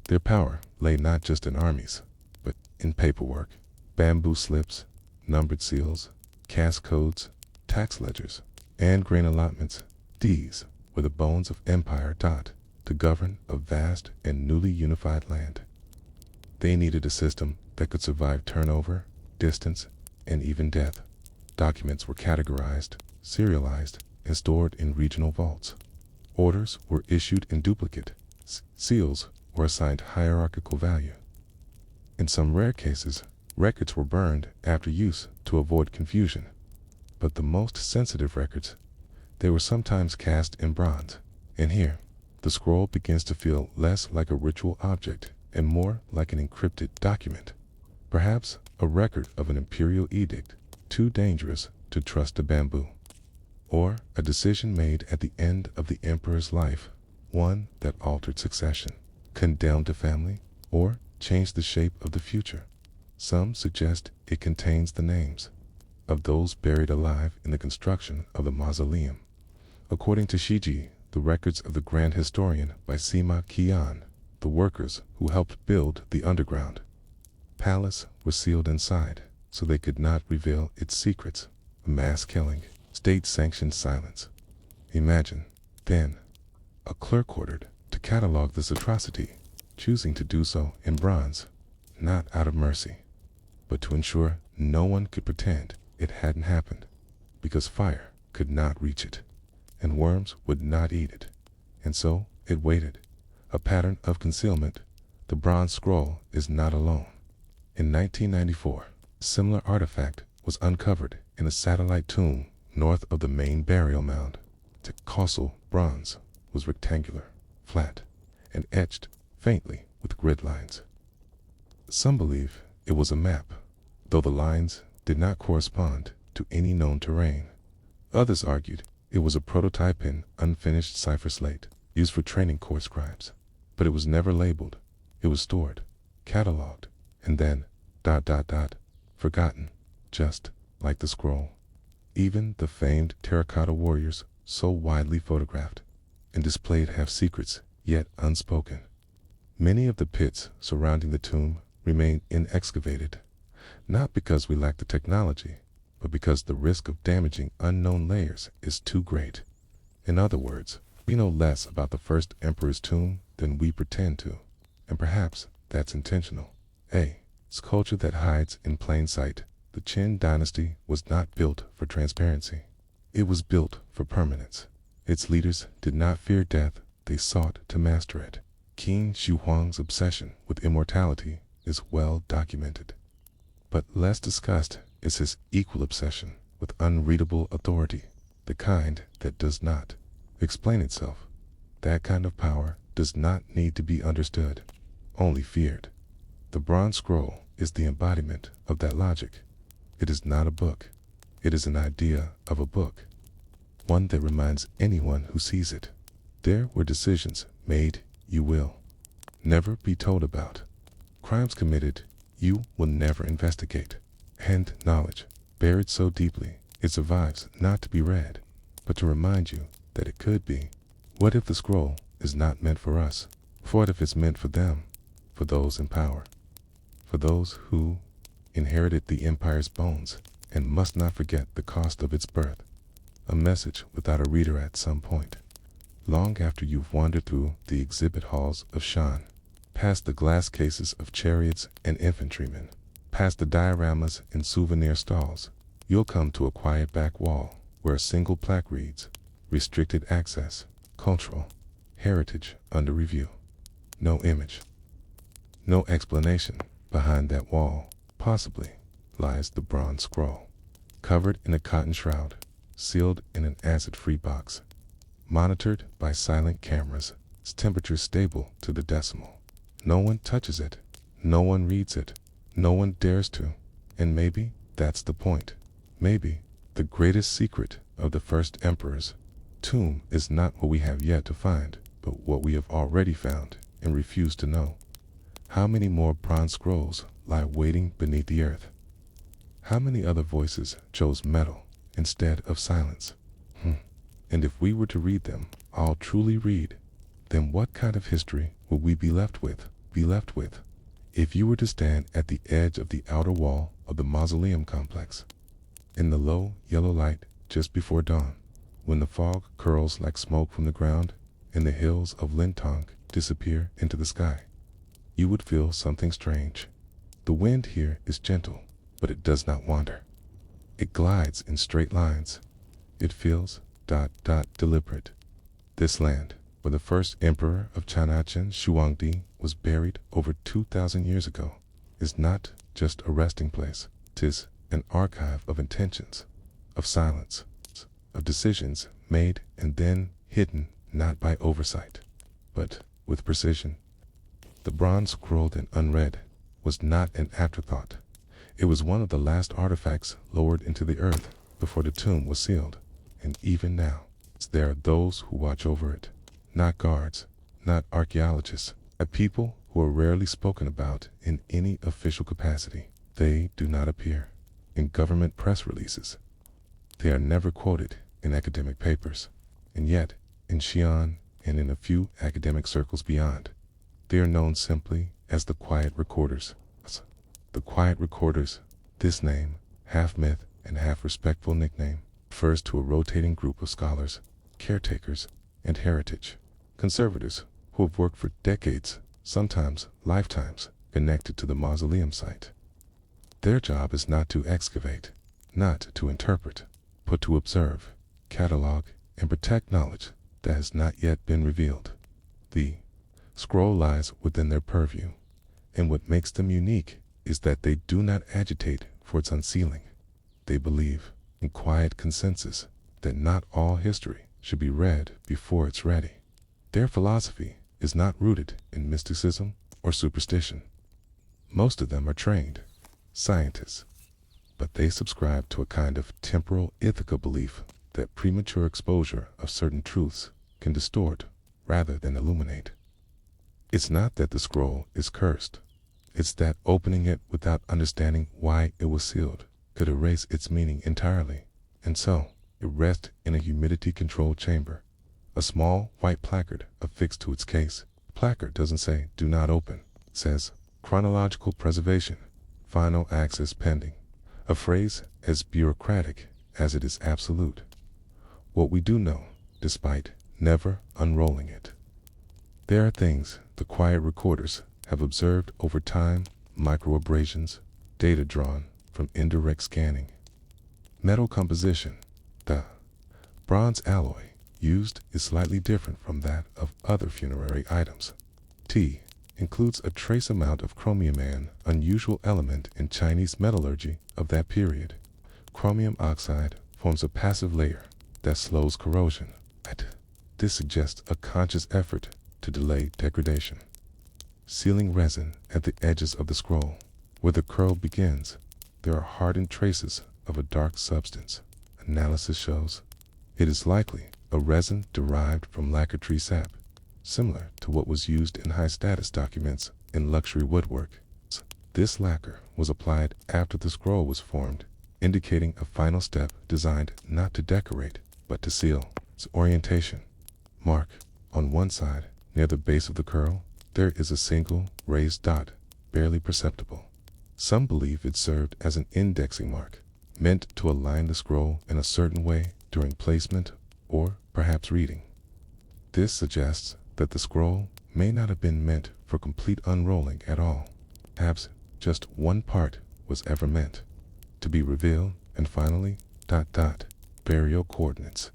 Their power lay not just in armies, but in paperwork, bamboo slips, numbered seals, caste codes, tax ledgers, and grain allotments. These were the bones of empire. To govern a vast and newly unified land, they needed a system that could survive turnover, distance, and even death. Documents were categorized, serialized, and stored in regional vaults. Orders were issued in duplicate. Seals were assigned hierarchical value. In some rare cases, records were burned after use to avoid confusion. But the most sensitive records, they were sometimes cast in bronze. And here, the scroll begins to feel less like a ritual object and more like an encrypted document. Perhaps a record of an imperial edict, too dangerous to trust to bamboo. Or a decision made at the end of the emperor's life, one that altered succession, condemned a family, or changed the shape of the future. Some suggest it contains the names of those buried alive in the construction of the mausoleum. According to Shiji, the records of the Grand Historian by Sima Qian, the workers who helped build the underground palace were sealed inside, so they could not reveal its secrets. Mass killing, state-sanctioned silence. Imagine, then, a clerk ordered to catalog this atrocity, choosing to do so in bronze, not out of mercy, but to ensure no one could pretend it hadn't happened, because fire could not reach it, and worms would not eat it, and so it waited. A pattern of concealment. The bronze scroll is not alone. In 1994, a similar artifact was uncovered in a satellite tomb north of the main burial mound. The colossal bronze was rectangular, flat, and etched faintly with grid lines. Some believe it was a map, though the lines did not correspond to any known terrain. Others argued it was a prototype in unfinished cipher slate used for training court scribes. But it was never labeled. It was stored, cataloged, and then, forgotten, just like the scroll. Even the famed terracotta warriors, so widely photographed and displayed, have secrets yet unspoken. Many of the pits surrounding the tomb remain inexcavated, not because we lack the technology, but because the risk of damaging unknown layers is too great. In other words, we know less about the first emperor's tomb than we pretend to, and perhaps that's intentional. It's culture that hides in plain sight. The Qin dynasty was not built for transparency. It was built for permanence. Its leaders did not fear death, they sought to master it. Qin Shi Huang's obsession with immortality is well documented. But less discussed is his equal obsession with unreadable authority, the kind that does not explain itself. That kind of power does not need to be understood, only feared. The bronze scroll is the embodiment of that logic. It is not a book. It is an idea of a book, one that reminds anyone who sees it. There were decisions made you will never be told about, crimes committed you will never investigate, and knowledge buried so deeply it survives not to be read, but to remind you that it could be. What if the scroll is not meant for us? What if it's meant for them, for those in power, for those who inherited the empire's bones and must not forget the cost of its birth? A message without a reader at some point, long after you've wandered through the exhibit halls of Shan, past the glass cases of chariots and infantrymen, past the dioramas and souvenir stalls, you'll come to a quiet back wall where a single plaque reads, "Restricted access, cultural heritage under review." No image, no explanation. Behind that wall, possibly, lies the bronze scroll, covered in a cotton shroud, sealed in an acid-free box, monitored by silent cameras its temperature stable to the decimal. No one touches it, no one reads it, no one dares to, and maybe that's the point. Maybe the greatest secret of the first emperor's tomb is not what we have yet to find, but what we have already found and refuse to know. How many more bronze scrolls lie waiting beneath the earth? How many other voices chose metal instead of silence? And if we were to read them, all truly read, then what kind of history would we be left with? If you were to stand at the edge of the outer wall of the mausoleum complex, in the low yellow light just before dawn, when the fog curls like smoke from the ground and the hills of Lintong disappear into the sky, you would feel something strange. The wind here is gentle, but it does not wander. It glides in straight lines. It feels deliberate. This land, where the first emperor of China, Qin Shi Huang was buried over 2,000 years ago, is not just a resting place. 'Tis an archive of intentions, of silence, of decisions made and then hidden not by oversight, but with precision. The bronze scrolled and unread was not an afterthought. It was one of the last artifacts lowered into the earth before the tomb was sealed. And even now, there are those who watch over it. Not guards, not archaeologists, a people who are rarely spoken about in any official capacity. They do not appear in government press releases. They are never quoted in academic papers. And yet, in Xi'an and in a few academic circles beyond, they are known simply as the Quiet Recorders. The Quiet Recorders, this name, half myth and half respectful nickname, refers to a rotating group of scholars, caretakers, and heritage conservators who have worked for decades, sometimes lifetimes, connected to the mausoleum site. Their job is not to excavate, not to interpret, but to observe, catalog, and protect knowledge that has not yet been revealed. The scroll lies within their purview, and what makes them unique is that they do not agitate for its unsealing. They believe, in quiet consensus, that not all history should be read before it's ready. Their philosophy is not rooted in mysticism or superstition. Most of them are trained scientists, but they subscribe to a kind of temporal ethical belief that premature exposure of certain truths can distort rather than illuminate. It's not that the scroll is cursed. It's that opening it without understanding why it was sealed could erase its meaning entirely. And so, it rests in a humidity-controlled chamber, a small white placard affixed to its case. The placard doesn't say, "Do not open." It says, "Chronological preservation, final access pending," a phrase as bureaucratic as it is absolute. What we do know, despite never unrolling it. There are things the Quiet Recorders have observed over time, microabrasions, data drawn from indirect scanning. Metal composition. The bronze alloy used is slightly different from that of other funerary items. T includes a trace amount of chromium, an unusual element in Chinese metallurgy of that period. Chromium oxide forms a passive layer that slows corrosion. This suggests a conscious effort to delay degradation. Sealing resin at the edges of the scroll. Where the curl begins, there are hardened traces of a dark substance. Analysis shows it is likely a resin derived from lacquer tree sap, similar to what was used in high-status documents in luxury woodwork. This lacquer was applied after the scroll was formed, indicating a final step designed not to decorate, but to seal. Its orientation. Mark. On one side, near the base of the curl, there is a single raised dot, barely perceptible. Some believe it served as an indexing mark, meant to align the scroll in a certain way during placement or perhaps reading. This suggests that the scroll may not have been meant for complete unrolling at all. Perhaps just one part was ever meant to be revealed, and finally, burial coordinates.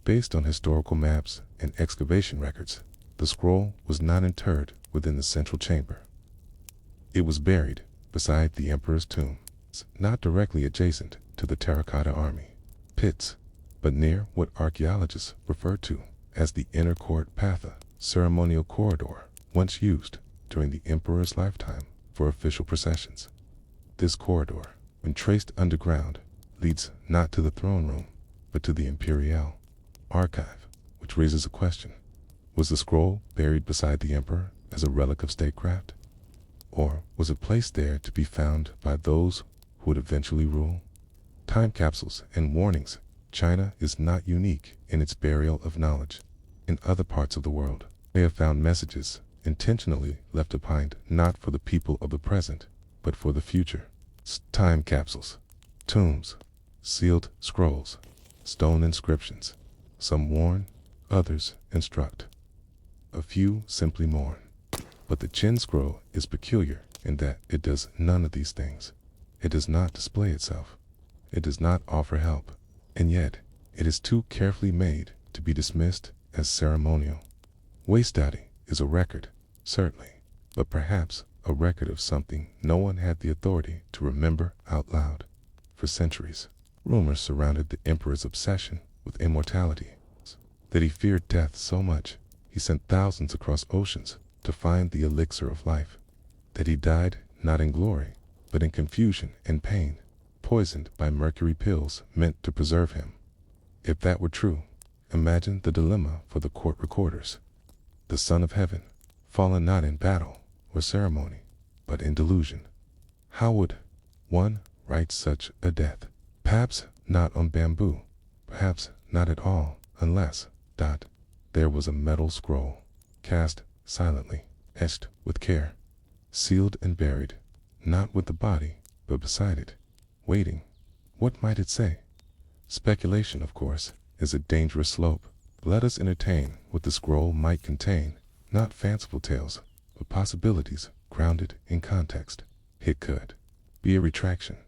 Based on historical maps and excavation records, the scroll was not interred within the central chamber. It was buried beside the emperor's tomb, not directly adjacent to the terracotta army pits, but near what archaeologists refer to as the inner court patha, ceremonial corridor once used during the emperor's lifetime for official processions. This corridor, when traced underground, leads not to the throne room, but to the imperial archive, which raises a question. Was the scroll buried beside the emperor as a relic of statecraft? Or was it placed there to be found by those who would eventually rule? Time capsules and warnings. China is not unique in its burial of knowledge. In other parts of the world, they have found messages intentionally left behind not for the people of the present, but for the future. Time capsules, tombs, sealed scrolls, stone inscriptions. Some warn, others instruct. A few simply mourn. But the Qin scroll is peculiar in that it does none of these things. It does not display itself. It does not offer help. And yet, it is too carefully made to be dismissed as ceremonial. Waistati is a record, certainly, but perhaps a record of something no one had the authority to remember out loud. For centuries, rumors surrounded the emperor's obsession with immortality, that he feared death so much he sent thousands across oceans to find the elixir of life, that he died not in glory, but in confusion and pain, poisoned by mercury pills meant to preserve him. If that were true, imagine the dilemma for the court recorders. The Son of Heaven, fallen not in battle or ceremony, but in delusion. How would one write such a death? Perhaps not on bamboo, perhaps not at all, unless, there was a metal scroll, cast silently, etched with care, sealed and buried, not with the body, but beside it, waiting. What might it say? Speculation, of course, is a dangerous slope. Let us entertain what the scroll might contain, not fanciful tales, but possibilities grounded in context. It could be a retraction,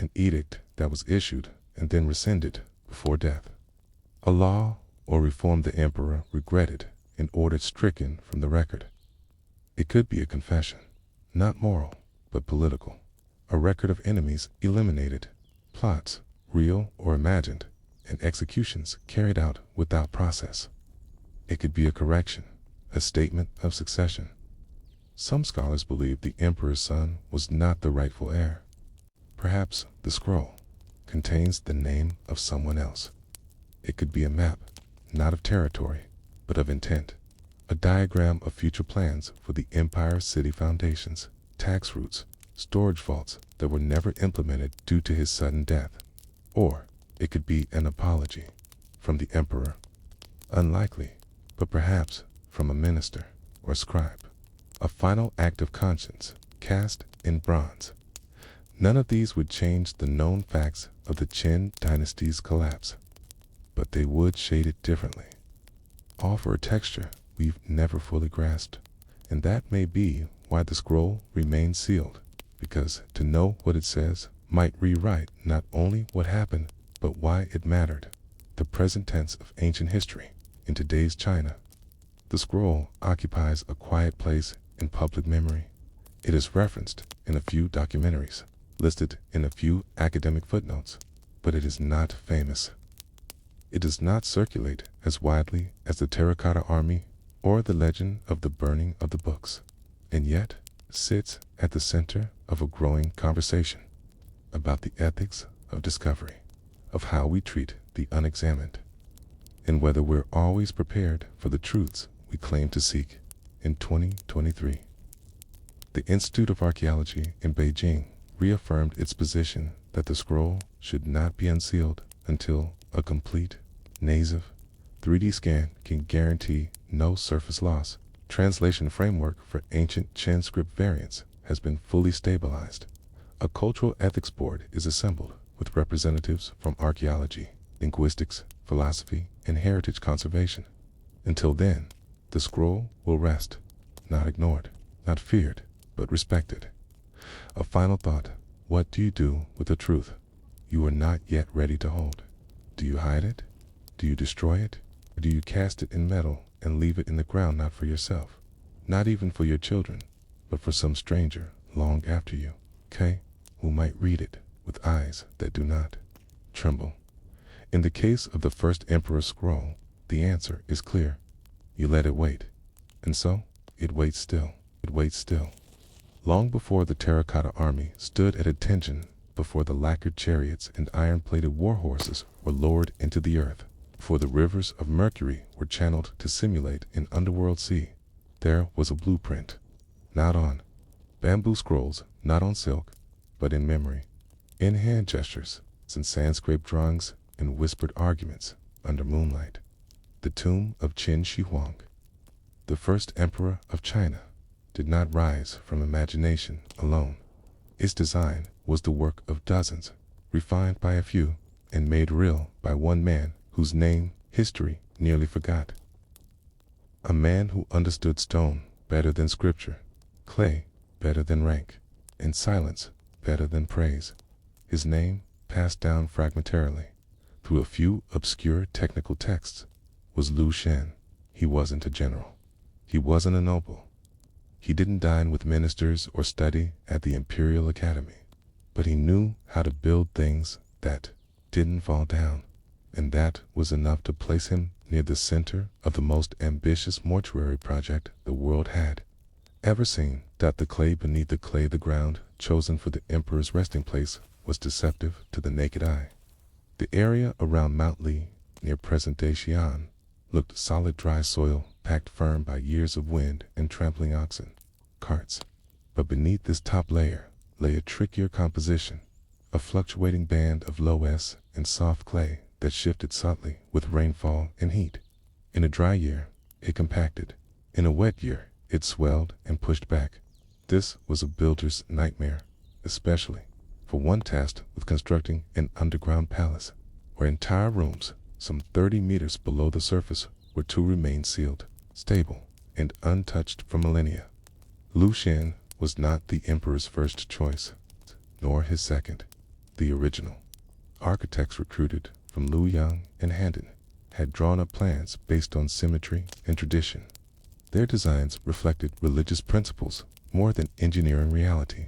an edict that was issued and then rescinded before death. A law or reform the emperor regretted and ordered stricken from the record. It could be a confession, not moral, but political. A record of enemies eliminated, plots, real or imagined, and executions carried out without process. It could be a correction, a statement of succession. Some scholars believe the emperor's son was not the rightful heir. Perhaps the scroll contains the name of someone else. It could be a map, not of territory, but of intent. A diagram of future plans for the empire's city foundations, tax routes, storage vaults that were never implemented due to his sudden death. Or it could be an apology from the emperor. Unlikely, but perhaps from a minister or scribe. A final act of conscience, cast in bronze. None of these would change the known facts of the Qin dynasty's collapse, but they would shade it differently, offer a texture we've never fully grasped. And that may be why the scroll remains sealed, because to know what it says might rewrite not only what happened, but why it mattered. The present tense of ancient history in today's China. The scroll occupies a quiet place in public memory. It is referenced in a few documentaries, listed in a few academic footnotes, but it is not famous. It does not circulate as widely as the Terracotta Army or the legend of the burning of the books, and yet sits at the center of a growing conversation about the ethics of discovery, of how we treat the unexamined, and whether we're always prepared for the truths we claim to seek. In 2023, the Institute of Archaeology in Beijing reaffirmed its position that the scroll should not be unsealed until a complete, native, 3D scan can guarantee no surface loss. Translation framework for ancient Qin script variants has been fully stabilized. A cultural ethics board is assembled with representatives from archaeology, linguistics, philosophy, and heritage conservation. Until then, the scroll will rest, not ignored, not feared, but respected. A final thought: what do you do with the truth you are not yet ready to hold? Do you hide it? Do you destroy it? Or do you cast it in metal and leave it in the ground, not for yourself, not even for your children, but for some stranger long after you, who might read it with eyes that do not tremble? In the case of the first emperor's scroll, the answer is clear. You let it wait. And so, it waits still. It waits still. Long before the terracotta army stood at attention, before the lacquered chariots and iron-plated war horses were lowered into the earth, before the rivers of mercury were channeled to simulate an underworld sea, there was a blueprint. Not on bamboo scrolls, not on silk, but in memory, in hand gestures, in sand-scraped drawings, and whispered arguments under moonlight. The tomb of Qin Shi Huang, the first emperor of China, did not rise from imagination alone. Its design was the work of dozens, refined by a few, and made real by one man whose name history nearly forgot. A man who understood stone better than scripture, clay better than rank, and silence better than praise. His name, passed down fragmentarily through a few obscure technical texts, was Lu Xun. He wasn't a general. He wasn't a noble. He didn't dine with ministers or study at the Imperial Academy, but he knew how to build things that didn't fall down, and that was enough to place him near the center of the most ambitious mortuary project the world had ever seen. The clay beneath the clay, the ground chosen for the emperor's resting place, was deceptive to the naked eye. The area around Mount Li, near present-day Xi'an, looked solid dry soil packed firm by years of wind and trampling oxen, carts. But beneath this top layer lay a trickier composition, a fluctuating band of loess and soft clay that shifted subtly with rainfall and heat. In a dry year, it compacted. In a wet year, it swelled and pushed back. This was a builder's nightmare, especially for one tasked with constructing an underground palace, where entire rooms, some 30 meters below the surface, were to remain sealed, stable, and untouched for millennia. Lu Xun was not the emperor's first choice, nor his second. The original architects recruited from Luoyang and Handan had drawn up plans based on symmetry and tradition. Their designs reflected religious principles more than engineering reality.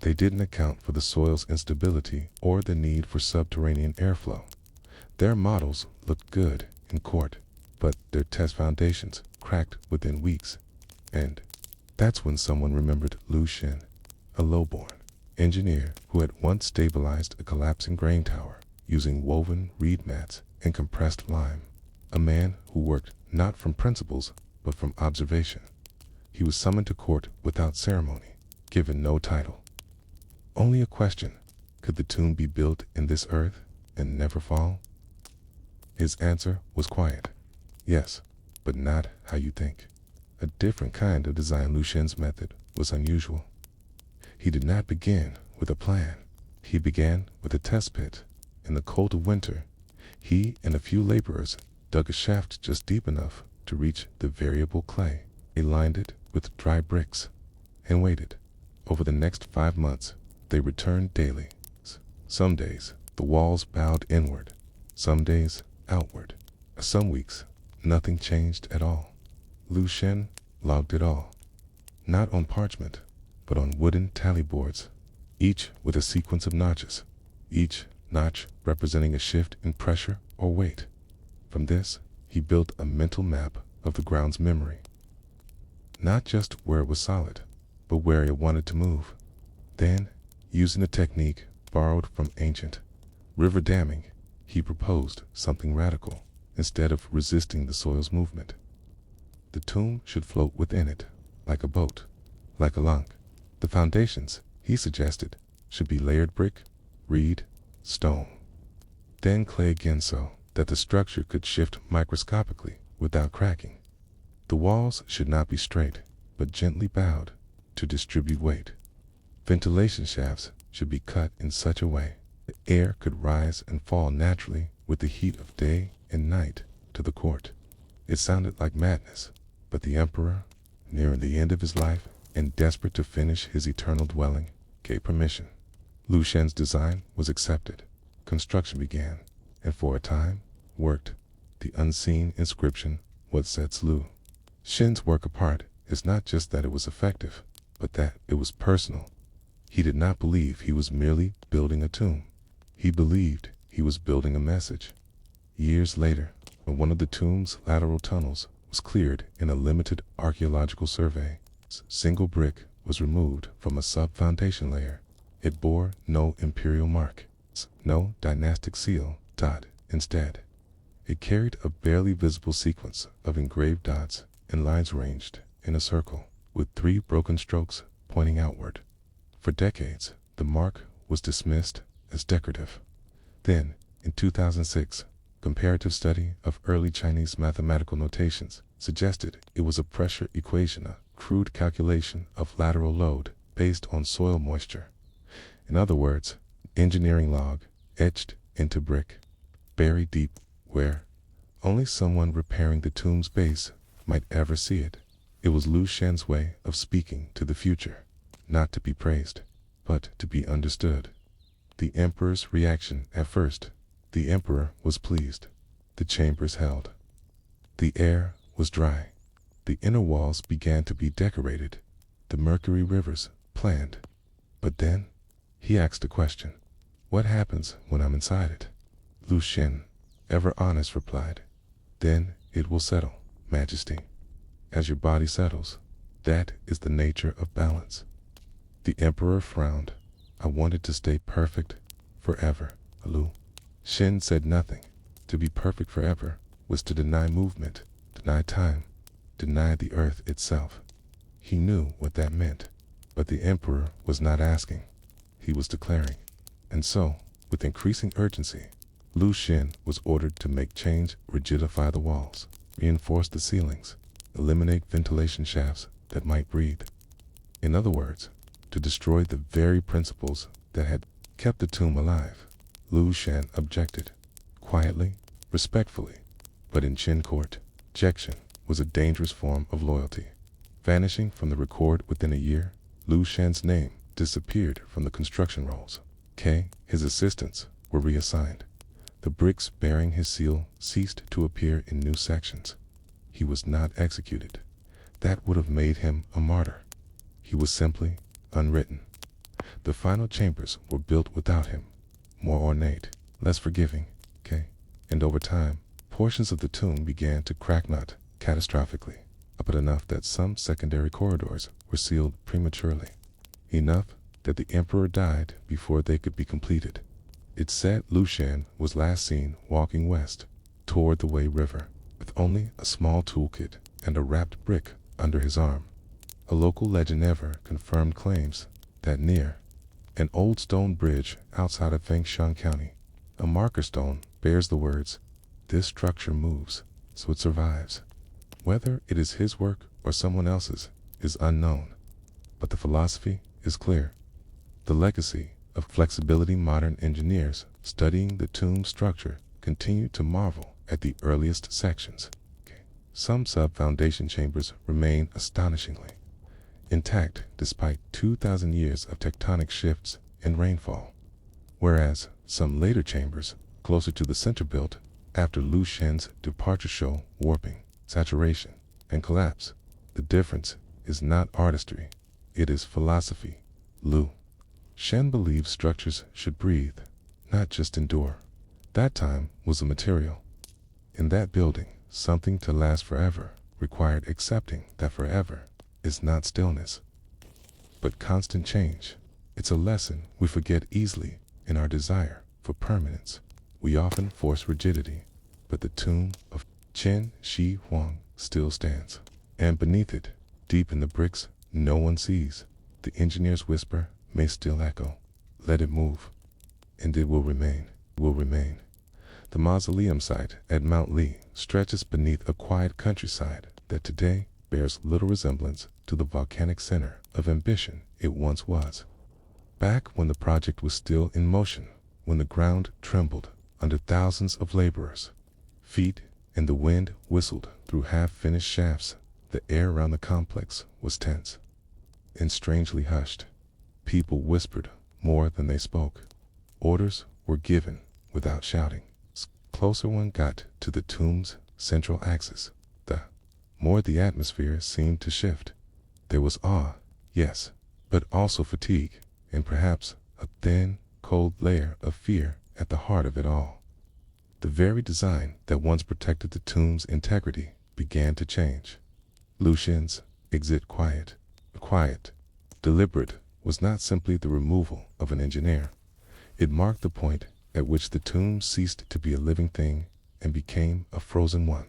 They didn't account for the soil's instability or the need for subterranean airflow. Their models looked good in court, but their test foundations cracked within weeks. And that's when someone remembered Lu Xun, a lowborn engineer who had once stabilized a collapsing grain tower using woven reed mats and compressed lime. A man who worked not from principles, but from observation. He was summoned to court without ceremony, given no title. Only a question: could the tomb be built in this earth and never fall? His answer was quiet. Yes, but not how you think. A different kind of design. Lu Xun's method was unusual. He did not begin with a plan. He began with a test pit. In the cold of winter, he and a few laborers dug a shaft just deep enough to reach the variable clay. They lined it with dry bricks and waited. Over the next 5 months, they returned daily. Some days, the walls bowed inward. Some days, outward. Some weeks, nothing changed at all. Lu Xun logged it all. Not on parchment, but on wooden tally boards, each with a sequence of notches, each notch representing a shift in pressure or weight. From this, he built a mental map of the ground's memory. Not just where it was solid, but where it wanted to move. Then, using a technique borrowed from ancient river damming, he proposed something radical. Instead of resisting the soil's movement, the tomb should float within it, like a boat, like a lunk. The foundations, he suggested, should be layered brick, reed, stone, then clay again, so that the structure could shift microscopically without cracking. The walls should not be straight, but gently bowed to distribute weight. Ventilation shafts should be cut in such a way that air could rise and fall naturally with the heat of day and night to the court. It sounded like madness, but the emperor, nearing the end of his life and desperate to finish his eternal dwelling, gave permission. Lu Xun's design was accepted. Construction began, and for a time worked. The unseen inscription, what sets Lu Xun's work apart, is not just that it was effective, but that it was personal. He did not believe he was merely building a tomb. He believed he was building a message. Years later, when one of the tomb's lateral tunnels was cleared in a limited archaeological survey. Single brick was removed from a sub-foundation layer. It bore no imperial mark, no dynastic seal. Instead, it carried a barely visible sequence of engraved dots and lines arranged in a circle, with 3 broken strokes pointing outward. For decades, the mark was dismissed as decorative. Then, in 2006, comparative study of early Chinese mathematical notations suggested it was a pressure equation, a crude calculation of lateral load based on soil moisture. In other words, engineering log etched into brick, buried deep where only someone repairing the tomb's base might ever see it. It was Lu Shen's way of speaking to the future, not to be praised, but to be understood. The emperor's reaction at first. The emperor was pleased. The chambers held. The air was dry. The inner walls began to be decorated. The mercury rivers planned. But then, he asked a question. What happens when I'm inside it? Lu Shen, ever honest, replied. Then it will settle, Majesty. As your body settles, that is the nature of balance. The emperor frowned. I wanted to stay perfect forever, Lu Shen said nothing. To be perfect forever was to deny movement, deny time, deny the earth itself. He knew what that meant, but the emperor was not asking. He was declaring. And so, with increasing urgency, Lu Shen was ordered to make change, rigidify the walls, reinforce the ceilings, eliminate ventilation shafts that might breathe. In other words, to destroy the very principles that had kept the tomb alive. Lu Shen objected, quietly, respectfully, but in Qin court, objection was a dangerous form of loyalty. Vanishing from the record within a year, Lu Shen's name disappeared from the construction rolls. His assistants were reassigned. The bricks bearing his seal ceased to appear in new sections. He was not executed. That would have made him a martyr. He was simply unwritten. The final chambers were built without him, more ornate, less forgiving, and over time, portions of the tomb began to crack, not catastrophically, but enough that some secondary corridors were sealed prematurely. Enough that the emperor died before they could be completed. It's said Lu Shen was last seen walking west, toward the Wei River, with only a small toolkit and a wrapped brick under his arm. A local legend ever confirmed claims that near an old stone bridge outside of Fengshan County, a marker stone bears the words, "This structure moves, so it survives." Whether it is his work or someone else's is unknown, but the philosophy is clear. The legacy of flexibility. Modern engineers studying the tomb structure continue to marvel at the earliest sections. Some sub-foundation chambers remain astonishingly intact despite 2,000 years of tectonic shifts and rainfall, whereas some later chambers closer to the center built after Lu Shen's departure show warping, saturation, and collapse. The difference is not artistry, it is philosophy. Lu Shen believes structures should breathe, not just endure. That time was a material. In that building, something to last forever required accepting that forever is not stillness, but constant change. It's a lesson we forget easily in our desire for permanence. We often force rigidity, but the tomb of Qin Shi Huang still stands. And beneath it, deep in the bricks no one sees, the engineer's whisper may still echo. Let it move, and it will remain, The mausoleum site at Mount Li stretches beneath a quiet countryside that today bears little resemblance to the volcanic center of ambition it once was. Back when the project was still in motion, when the ground trembled under thousands of laborers' feet and the wind whistled through half-finished shafts, the air around the complex was tense and strangely hushed. People whispered more than they spoke. Orders were given without shouting. Closer one got to the tomb's central axis, the more the atmosphere seemed to shift. There was awe, yes, but also fatigue, and perhaps a thin, cold layer of fear at the heart of it all. The very design that once protected the tomb's integrity began to change. Lu Xin's exit quiet, deliberate, was not simply the removal of an engineer. It marked the point at which the tomb ceased to be a living thing and became a frozen one.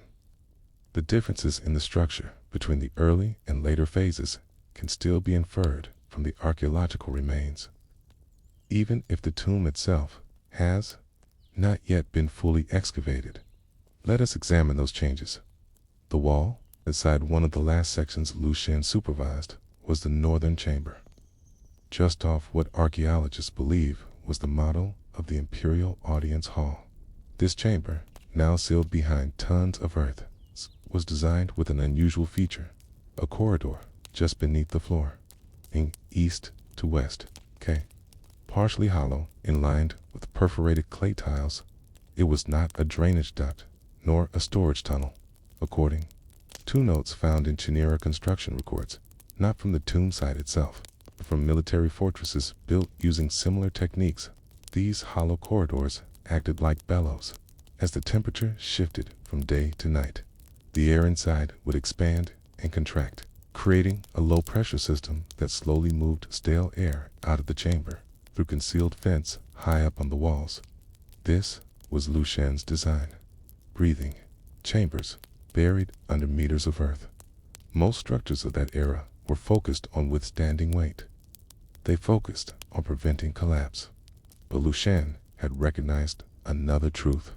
The differences in the structure between the early and later phases can still be inferred from the archaeological remains, even if the tomb itself has not yet been fully excavated. Let us examine those changes. The wall, inside one of the last sections Lu Xin supervised, was the northern chamber, just off what archaeologists believe was the model of the Imperial Audience Hall. This chamber, now sealed behind tons of earth, was designed with an unusual feature, a corridor just beneath the floor, in east to west, partially hollow and lined with perforated clay tiles. It was not a drainage duct, nor a storage tunnel, according to notes found in Qin construction records, not from the tomb site itself, but from military fortresses built using similar techniques. These hollow corridors acted like bellows. As the temperature shifted from day to night, the air inside would expand and contract, creating a low-pressure system that slowly moved stale air out of the chamber through concealed vents high up on the walls. This was Lu Xin's design. Breathing chambers buried under meters of earth. Most structures of that era were focused on withstanding weight. They focused on preventing collapse. But Lu Xin had recognized another truth,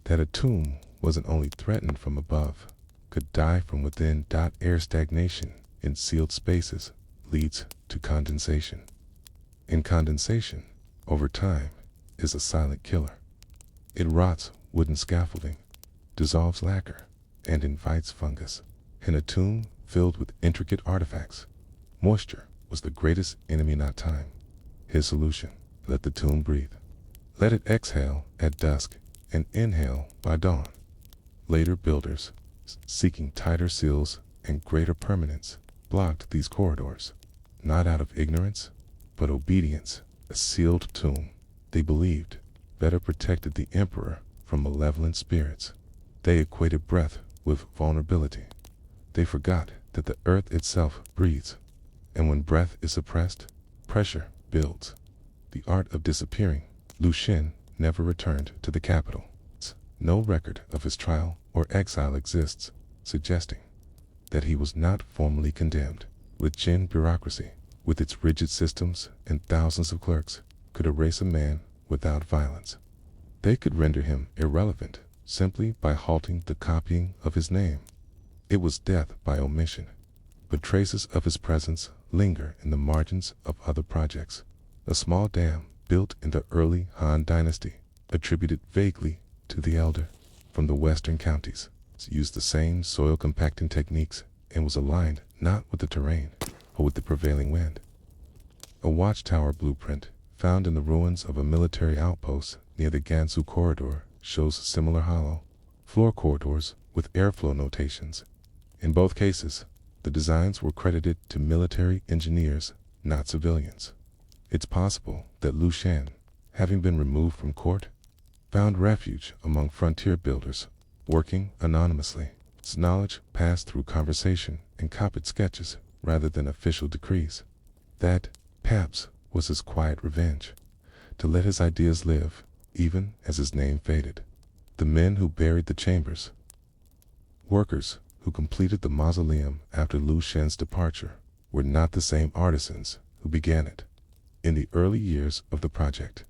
that a tomb wasn't only threatened from above, could die from within. Air stagnation in sealed spaces leads to condensation. And condensation, over time, is a silent killer. It rots wooden scaffolding, dissolves lacquer, and invites fungus. In a tomb filled with intricate artifacts, moisture was the greatest enemy, not time. His solution: let the tomb breathe. Let it exhale at dusk and inhale by dawn. Later builders, seeking tighter seals and greater permanence, blocked these corridors, not out of ignorance, but obedience. A sealed tomb, they believed, better protected the emperor from malevolent spirits. They equated breath with vulnerability. They forgot that the earth itself breathes, and when breath is suppressed, pressure builds. The art of disappearing. Lu Xin never returned to the capital. No record of his trial or exile exists, suggesting that he was not formally condemned. With Qin bureaucracy, with its rigid systems and thousands of clerks, could erase a man without violence. They could render him irrelevant simply by halting the copying of his name. It was death by omission, but traces of his presence linger in the margins of other projects. A small dam built in the early Han Dynasty, attributed vaguely to the elder, from the western counties, used the same soil compacting techniques and was aligned not with the terrain, but with the prevailing wind. A watchtower blueprint found in the ruins of a military outpost near the Gansu corridor shows similar hollow floor corridors with airflow notations. In both cases, the designs were credited to military engineers, not civilians. It's possible that Lu Xin, having been removed from court, found refuge among frontier builders, working anonymously. His knowledge passed through conversation and copied sketches rather than official decrees. That, perhaps, was his quiet revenge, to let his ideas live, even as his name faded. The men who buried the chambers, workers who completed the mausoleum after Lu Xin's departure, were not the same artisans who began it. In the early years of the project,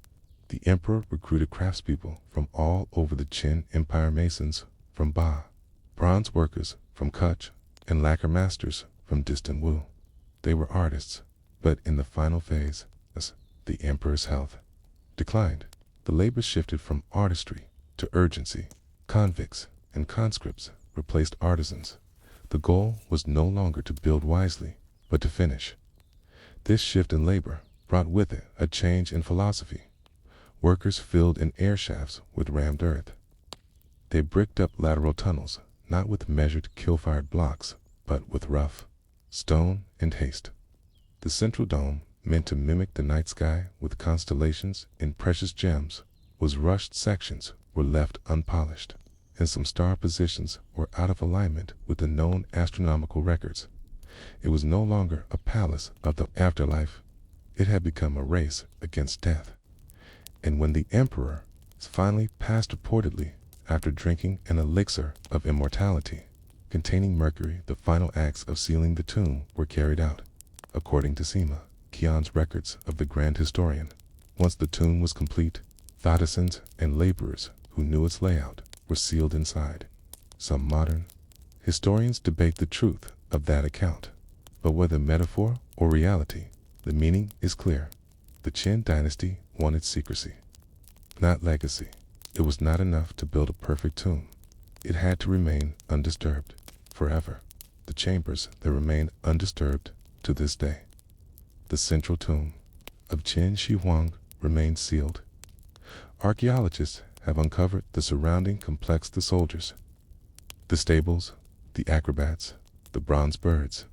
the emperor recruited craftspeople from all over the Qin Empire, masons from Ba, bronze workers from Kutch, and lacquer masters from distant Wu. They were artists, but in the final phase, as the emperor's health declined, the labor shifted from artistry to urgency. Convicts and conscripts replaced artisans. The goal was no longer to build wisely, but to finish. This shift in labor brought with it a change in philosophy. Workers filled in air shafts with rammed earth. They bricked up lateral tunnels, not with measured kill-fired blocks, but with rough stone and haste. The central dome, meant to mimic the night sky with constellations and precious gems, was rushed. Sections were left unpolished. and some star positions were out of alignment with the known astronomical records. It was no longer a palace of the afterlife. It had become a race against death. And when the emperor finally passed reportedly after drinking an elixir of immortality containing mercury, the final acts of sealing the tomb were carried out, according to Sima Qian's records of the grand historian. Once the tomb was complete, artisans and laborers who knew its layout were sealed inside. Some modern historians debate the truth of that account, but whether metaphor or reality, the meaning is clear. The Qin dynasty wanted secrecy, not legacy. It was not enough to build a perfect tomb. It had to remain undisturbed forever. The chambers that remain undisturbed to this day. The central tomb of Qin Shi Huang remains sealed. Archaeologists have uncovered the surrounding complex: the soldiers, the stables, the acrobats, the bronze birds.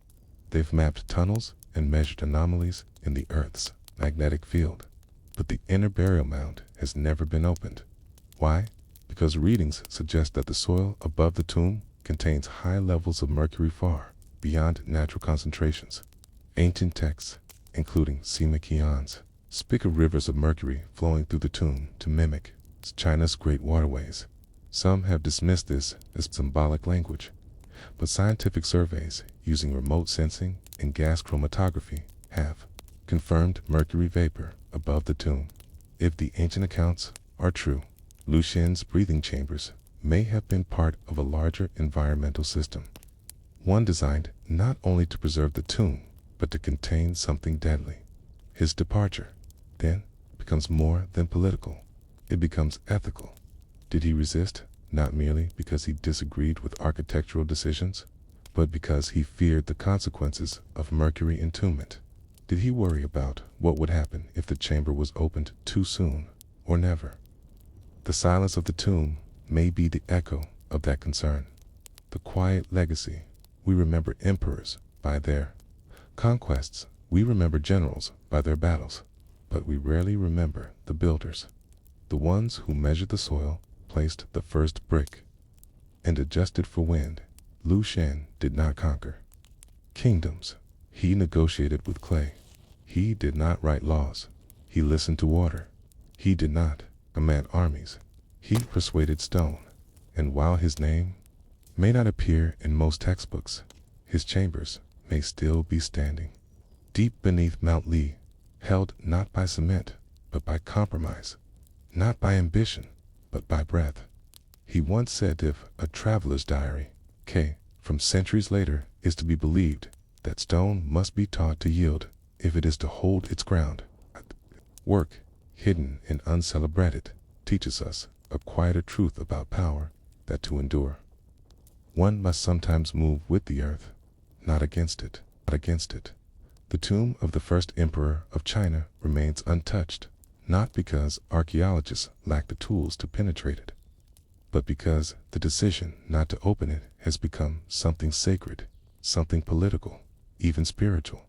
They've mapped tunnels and measured anomalies in the Earth's magnetic field. But the inner burial mound has never been opened. Why? Because readings suggest that the soil above the tomb contains high levels of mercury far beyond natural concentrations. Ancient texts, including Sima Qian's, speak of rivers of mercury flowing through the tomb to mimic China's great waterways. Some have dismissed this as symbolic language, but scientific surveys using remote sensing and gas chromatography have confirmed mercury vapor above the tomb. If the ancient accounts are true, Lu Xin's breathing chambers may have been part of a larger environmental system, one designed not only to preserve the tomb, but to contain something deadly. His departure, then, becomes more than political. It becomes ethical. Did he resist, not merely because he disagreed with architectural decisions, but because he feared the consequences of mercury entombment? Did he worry about what would happen if the chamber was opened too soon or never? The silence of the tomb may be the echo of that concern. The quiet legacy. We remember emperors by their conquests. We remember generals by their battles. But we rarely remember the builders, the ones who measured the soil, placed the first brick, and adjusted for wind. Lu Xun did not conquer kingdoms. He negotiated with clay. He did not write laws. He listened to water. He did not command armies. He persuaded stone. And while his name may not appear in most textbooks, his chambers may still be standing deep beneath Mount Li, held not by cement, but by compromise, not by ambition, but by breath. He once said, if a traveler's diary, from centuries later, is to be believed, that stone must be taught to yield if it is to hold its ground. Work, hidden and uncelebrated, teaches us a quieter truth about power, that to endure, one must sometimes move with the earth, not against it, but against it. The tomb of the first emperor of China remains untouched, not because archaeologists lack the tools to penetrate it, but because the decision not to open it has become something sacred, something political, even spiritual.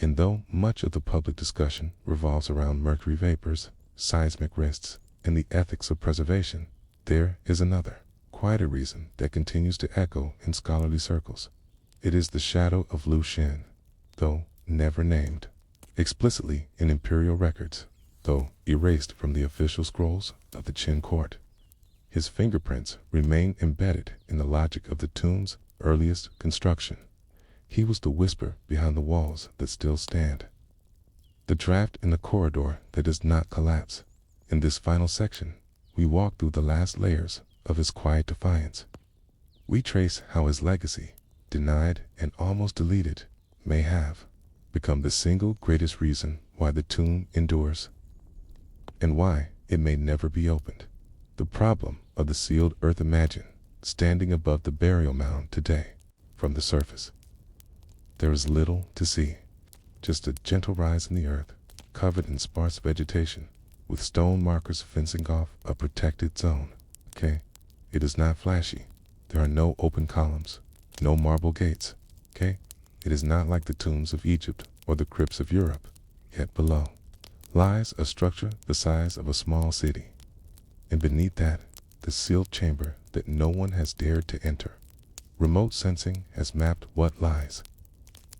And though much of the public discussion revolves around mercury vapors, seismic risks, and the ethics of preservation, there is another, quieter reason that continues to echo in scholarly circles. It is the shadow of Lu Xun, though never named explicitly in imperial records, though erased from the official scrolls of the Qin court. His fingerprints remain embedded in the logic of the tomb's earliest construction. He was the whisper behind the walls that still stand, the draft in the corridor that does not collapse. In this final section, we walk through the last layers of his quiet defiance. We trace how his legacy, denied and almost deleted, may have become the single greatest reason why the tomb endures, and why it may never be opened. The problem of the sealed earth. Imagine standing above the burial mound today. From the surface, there is little to see, just a gentle rise in the earth, covered in sparse vegetation, with stone markers fencing off a protected zone. It is not flashy. There are no open columns, no marble gates. It is not like the tombs of Egypt or the crypts of Europe. Yet below lies a structure the size of a small city. And beneath that, the sealed chamber that no one has dared to enter. Remote sensing has mapped what lies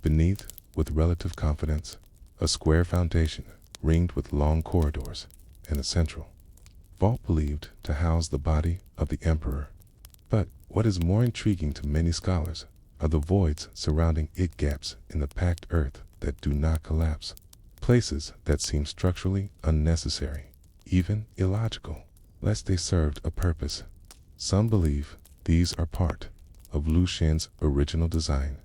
beneath with relative confidence, a square foundation ringed with long corridors, and a central vault believed to house the body of the emperor. But what is more intriguing to many scholars are the voids surrounding it, gaps in the packed earth that do not collapse, places that seem structurally unnecessary, even illogical, lest they served a purpose. Some believe these are part of Lu Xun's original design,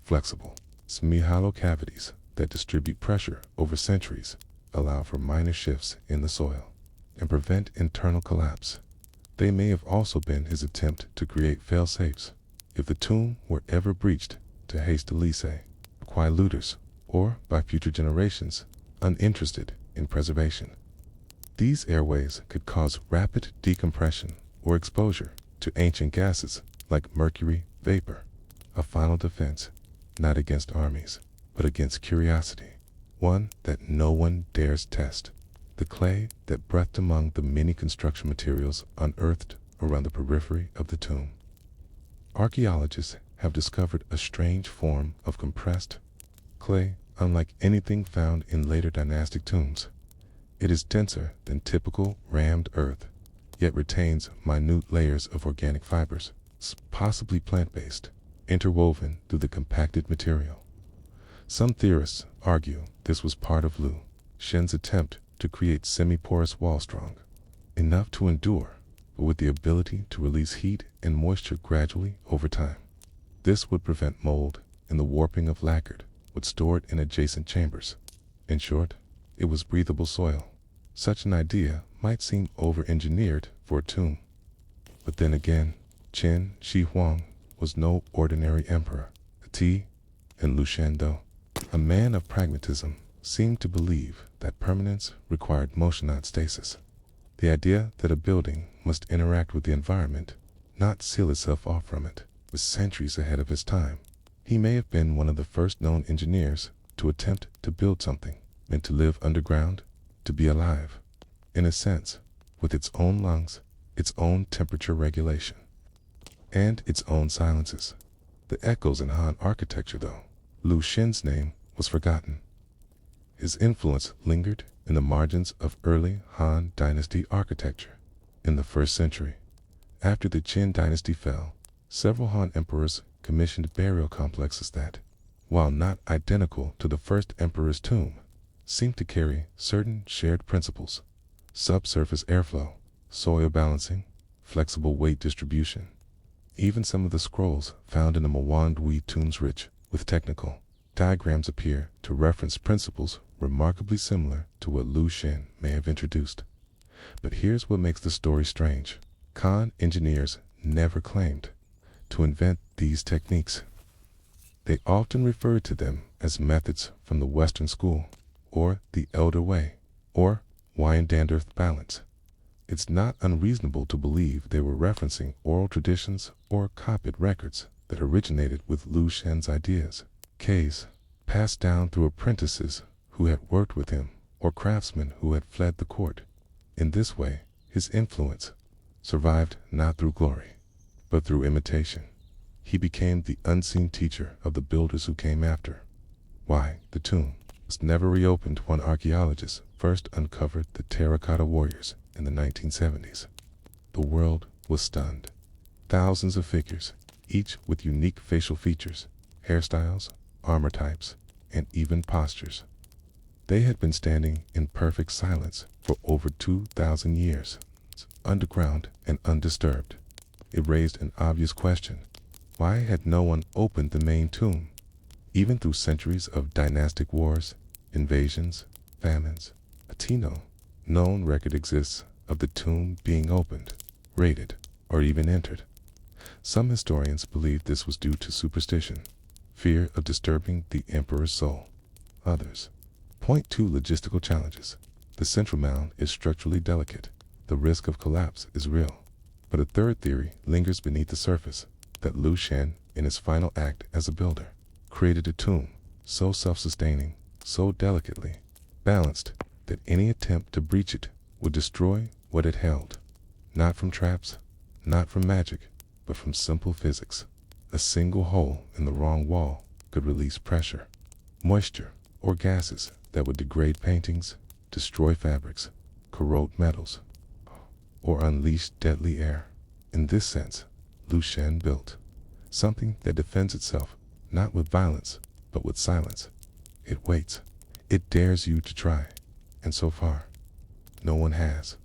flexible, semi-hollow cavities that distribute pressure over centuries, allow for minor shifts in the soil, and prevent internal collapse. They may have also been his attempt to create fail-safes if the tomb were ever breached, to hastily say, by looters or by future generations uninterested in preservation. These airways could cause rapid decompression or exposure to ancient gases like mercury vapor, a final defense not against armies, but against curiosity, one that no one dares test. The clay that breathed among the many construction materials unearthed around the periphery of the tomb. Archaeologists have discovered a strange form of compressed clay unlike anything found in later dynastic tombs. It is denser than typical rammed earth, yet retains minute layers of organic fibers, possibly plant-based, interwoven through the compacted material. Some theorists argue this was part of Lu Xun's attempt to create semi-porous wall strong, enough to endure, but with the ability to release heat and moisture gradually over time. This would prevent mold and the warping of lacquered wood stored in adjacent chambers. In short, it was breathable soil. Such an idea might seem over-engineered for a tomb. But then again, Qin Shi Huang was no ordinary emperor. And Lu Xun, though a man of pragmatism, seemed to believe that permanence required motion, not stasis. The idea that a building must interact with the environment, not seal itself off from it, was centuries ahead of his time. He may have been one of the first known engineers to attempt to build something meant to live underground, to be alive, in a sense, with its own lungs, its own temperature regulation, and its own silences. The echoes in Han architecture, though, Lu Xun's name was forgotten. His influence lingered in the margins of early Han Dynasty architecture. In the 1st century, after the Qin Dynasty fell, several Han emperors commissioned burial complexes that, while not identical to the first emperor's tomb, seemed to carry certain shared principles: subsurface airflow, soil balancing, flexible weight distribution. Even some of the scrolls found in the Mawandui tombs, rich with technical diagrams, appear to reference principles remarkably similar to what Lu Xun may have introduced. But here's what makes the story strange. Han engineers never claimed to invent these techniques. They often referred to them as methods from the Western school, or the Elder Way, or Wyandanderth balance. It's not unreasonable to believe they were referencing oral traditions or copied records that originated with Lu Xun's ideas, Ks passed down through apprentices who had worked with him, or craftsmen who had fled the court. In this way, his influence survived not through glory, but through imitation. He became the unseen teacher of the builders who came after. Why the tomb was never reopened. One archaeologist first uncovered the terracotta warriors in the 1970s. The world was stunned. Thousands of figures, each with unique facial features, hairstyles, armor types, and even postures. They had been standing in perfect silence for over 2,000 years, underground and undisturbed. It raised an obvious question. Why had no one opened the main tomb? Even through centuries of dynastic wars, invasions, famines, no known record exists of the tomb being opened, raided, or even entered. Some historians believe this was due to superstition, fear of disturbing the emperor's soul. Others point to logistical challenges. The central mound is structurally delicate. The risk of collapse is real. But a third theory lingers beneath the surface, that Lu Xun, in his final act as a builder, created a tomb so self-sustaining, so delicately balanced, that any attempt to breach it would destroy what it held, not from traps, not from magic, but from simple physics. A single hole in the wrong wall could release pressure, moisture, or gases that would degrade paintings, destroy fabrics, corrode metals, or unleash deadly air. In this sense, Lu Shen built something that defends itself not with violence, but with silence. It waits. It dares you to try. And so far, no one has.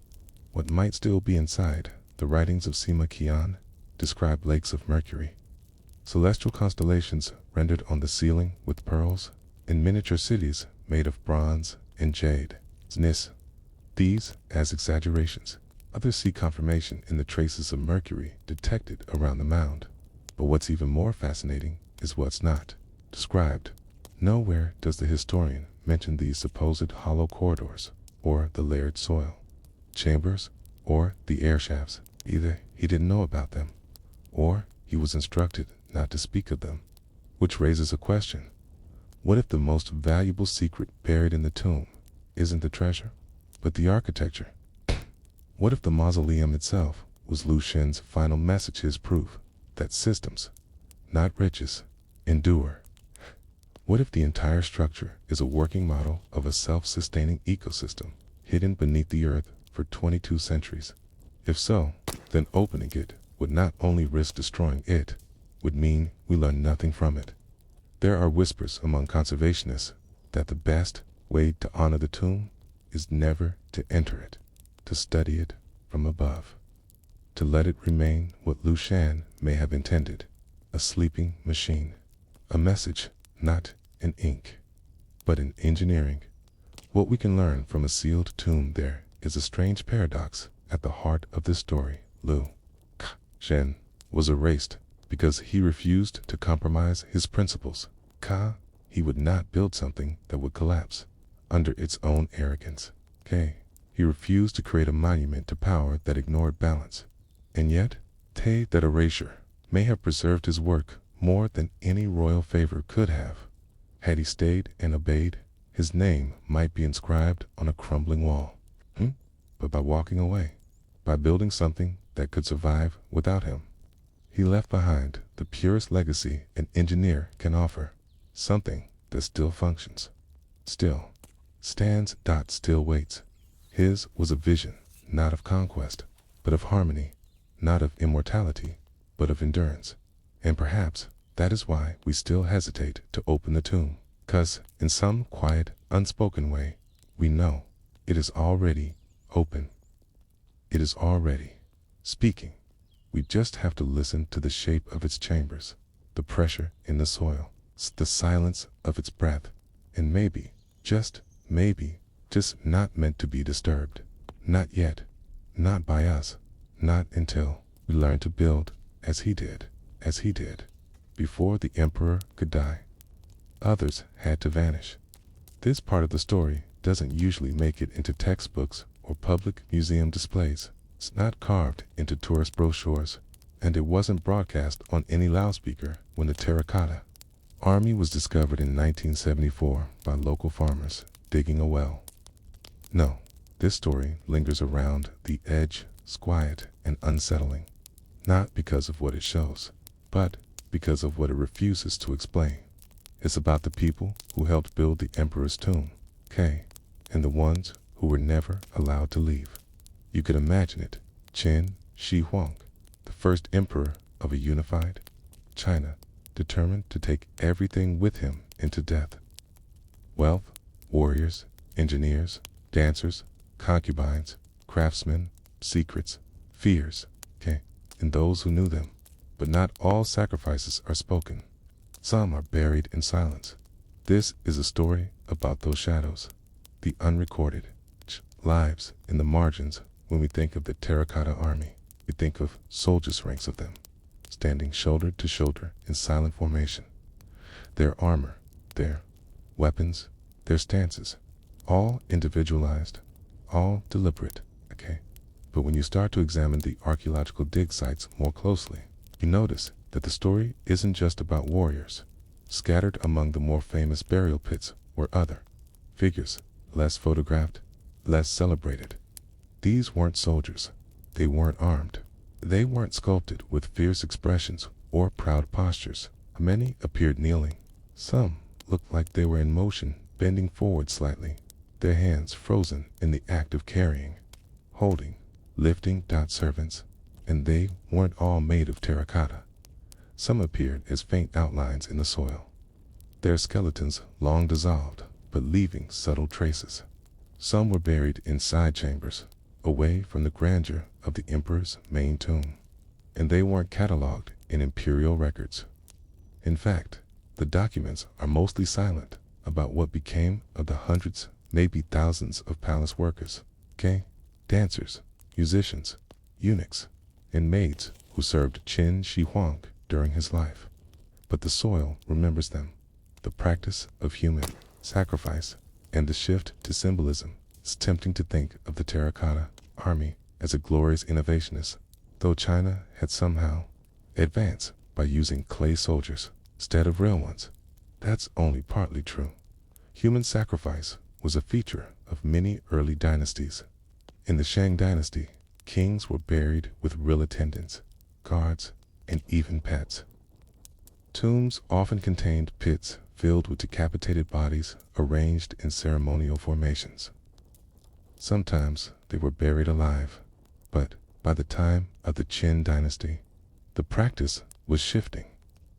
What might still be inside the writings of Sima Qian describe lakes of mercury, celestial constellations rendered on the ceiling with pearls, and miniature cities made of bronze and jade. These as exaggerations. Others see confirmation in the traces of mercury detected around the mound. But what's even more fascinating is what's not described. Nowhere does the historian mention these supposed hollow corridors, or the layered soil chambers, or the air shafts. Either he didn't know about them, or he was instructed not to speak of them. Which raises a question. What if the most valuable secret buried in the tomb isn't the treasure, but the architecture? What if the mausoleum itself was Lu Shen's final message, his proof that systems, not riches, endure? What if the entire structure is a working model of a self-sustaining ecosystem hidden beneath the earth for 22 centuries? If so, then opening it would not only risk destroying it, would mean we learn nothing from it. There are whispers among conservationists that the best way to honor the tomb is never to enter it, to study it from above, to let it remain what Lu Shan may have intended, a sleeping machine, a message not in ink, but in engineering. What we can learn from a sealed tomb there is a strange paradox at the heart of this story. Lu Shen was erased because he refused to compromise his principles. He would not build something that would collapse under its own arrogance. He refused to create a monument to power that ignored balance. And yet, that erasure may have preserved his work more than any royal favor could have. Had he stayed and obeyed, his name might be inscribed on a crumbling wall. But by walking away, by building something that could survive without him, he left behind the purest legacy an engineer can offer, something that still functions, still stands, still waits. His was a vision, not of conquest, but of harmony, not of immortality, but of endurance. And perhaps that is why we still hesitate to open the tomb, 'cause in some quiet, unspoken way, we know it is already open. It is already speaking. We just have to listen to the shape of its chambers, the pressure in the soil, the silence of its breath, and maybe, just maybe, just not meant to be disturbed. Not yet. Not by us. Not until we learn to build as he did. Before the emperor could die, others had to vanish. This part of the story doesn't usually make it into textbooks or public museum displays. It's not carved into tourist brochures, and it wasn't broadcast on any loudspeaker when the terracotta army was discovered in 1974 by local farmers digging a well. No, this story lingers around the edge, quiet and unsettling, not because of what it shows, but because of what it refuses to explain. It's about the people who helped build the emperor's tomb, and the ones who were never allowed to leave. You could imagine it. Qin Shi Huang, the first emperor of a unified China, determined to take everything with him into death. Wealth, warriors, engineers, dancers, concubines, craftsmen, secrets, fears, and those who knew them. But not all sacrifices are spoken. Some are buried in silence. This is a story about those shadows, the unrecorded lives in the margins. When we think of the terracotta army, we think of soldiers' ranks of them, standing shoulder to shoulder in silent formation. Their armor, their weapons, their stances, all individualized, all deliberate, But when you start to examine the archaeological dig sites more closely, you notice that the story isn't just about warriors. Scattered among the more famous burial pits were other figures, less photographed, less celebrated. These weren't soldiers. They weren't armed. They weren't sculpted with fierce expressions or proud postures. Many appeared kneeling. Some looked like they were in motion, bending forward slightly, their hands frozen in the act of carrying, holding, lifting servants, and they weren't all made of terracotta. Some appeared as faint outlines in the soil, their skeletons long dissolved, but leaving subtle traces. Some were buried in side chambers, away from the grandeur of the emperor's main tomb, and they weren't cataloged in imperial records. In fact, the documents are mostly silent about what became of the hundreds, maybe thousands of palace workers, dancers, musicians, eunuchs, and maids who served Qin Shi Huang during his life. But the soil remembers them. The practice of human sacrifice and the shift to symbolism. It's tempting to think of the terracotta army as a glorious innovationist, though China had somehow advanced by using clay soldiers instead of real ones. That's only partly true. Human sacrifice was a feature of many early dynasties. In the Shang dynasty, kings were buried with real attendants, guards, and even pets. Tombs often contained pits filled with decapitated bodies arranged in ceremonial formations. Sometimes they were buried alive, but by the time of the Qin dynasty, the practice was shifting.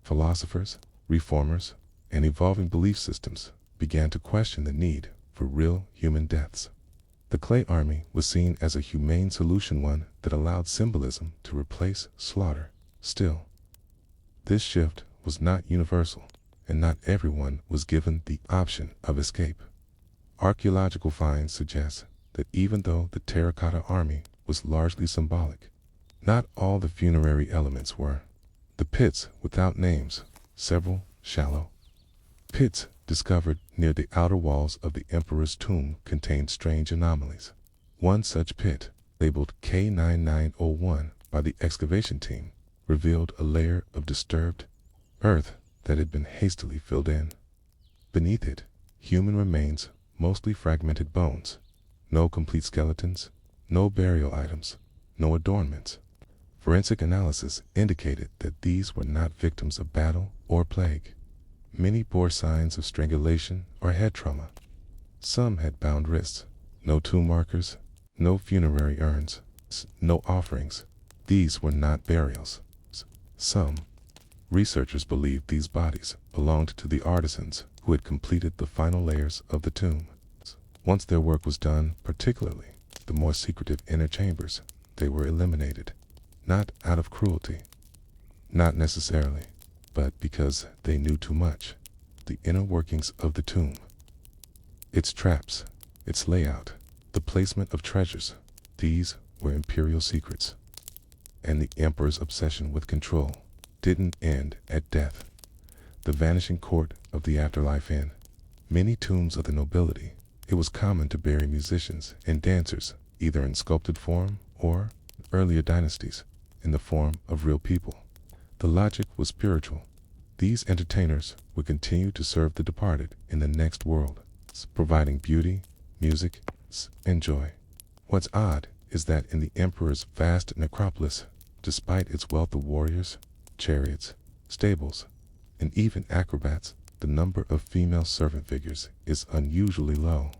Philosophers, reformers, and evolving belief systems began to question the need for real human deaths. The clay army was seen as a humane solution, one that allowed symbolism to replace slaughter. Still, this shift was not universal, and not everyone was given the option of escape. Archaeological finds suggest that even though the terracotta army was largely symbolic, not all the funerary elements were. The pits without names, several shallow pits discovered near the outer walls of the emperor's tomb, contained strange anomalies. One such pit, labeled K9901 by the excavation team, revealed a layer of disturbed earth that had been hastily filled in. Beneath it, human remains, mostly fragmented bones. No complete skeletons, no burial items, no adornments. Forensic analysis indicated that these were not victims of battle or plague. Many bore signs of strangulation or head trauma. Some had bound wrists, no tomb markers, no funerary urns, no offerings. These were not burials. Some researchers believed these bodies belonged to the artisans who had completed the final layers of the tomb. Once their work was done, particularly the more secretive inner chambers, they were eliminated. Not out of cruelty, not necessarily, but because they knew too much. The inner workings of the tomb, its traps, its layout, the placement of treasures, these were imperial secrets. And the emperor's obsession with control didn't end at death. The vanishing court of the afterlife. In many tombs of the nobility, it was common to bury musicians and dancers, either in sculpted form or, earlier dynasties, in the form of real people. The logic was spiritual. These entertainers would continue to serve the departed in the next world, providing beauty, music, and joy. What's odd is that in the emperor's vast necropolis, despite its wealth of warriors, chariots, stables, and even acrobats, the number of female servant figures is unusually low.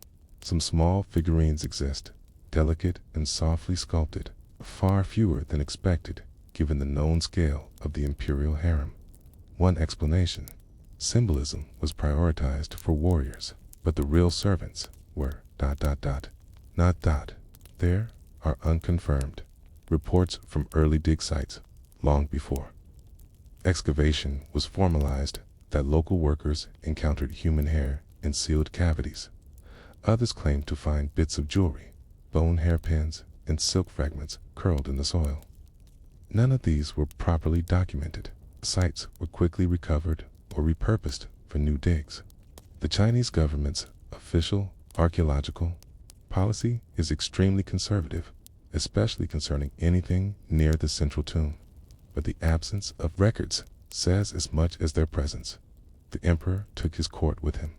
Some small figurines exist, delicate and softly sculpted, far fewer than expected given the known scale of the imperial harem. One explanation: symbolism was prioritized for warriors, but the real servants were ... There are unconfirmed reports from early dig sites long before excavation was formalized that local workers encountered human hair in sealed cavities. Others claimed to find bits of jewelry, bone hairpins, and silk fragments curled in the soil. None of these were properly documented. Sites were quickly recovered or repurposed for new digs. The Chinese government's official archaeological policy is extremely conservative, especially concerning anything near the central tomb. But the absence of records says as much as their presence. The emperor took his court with him,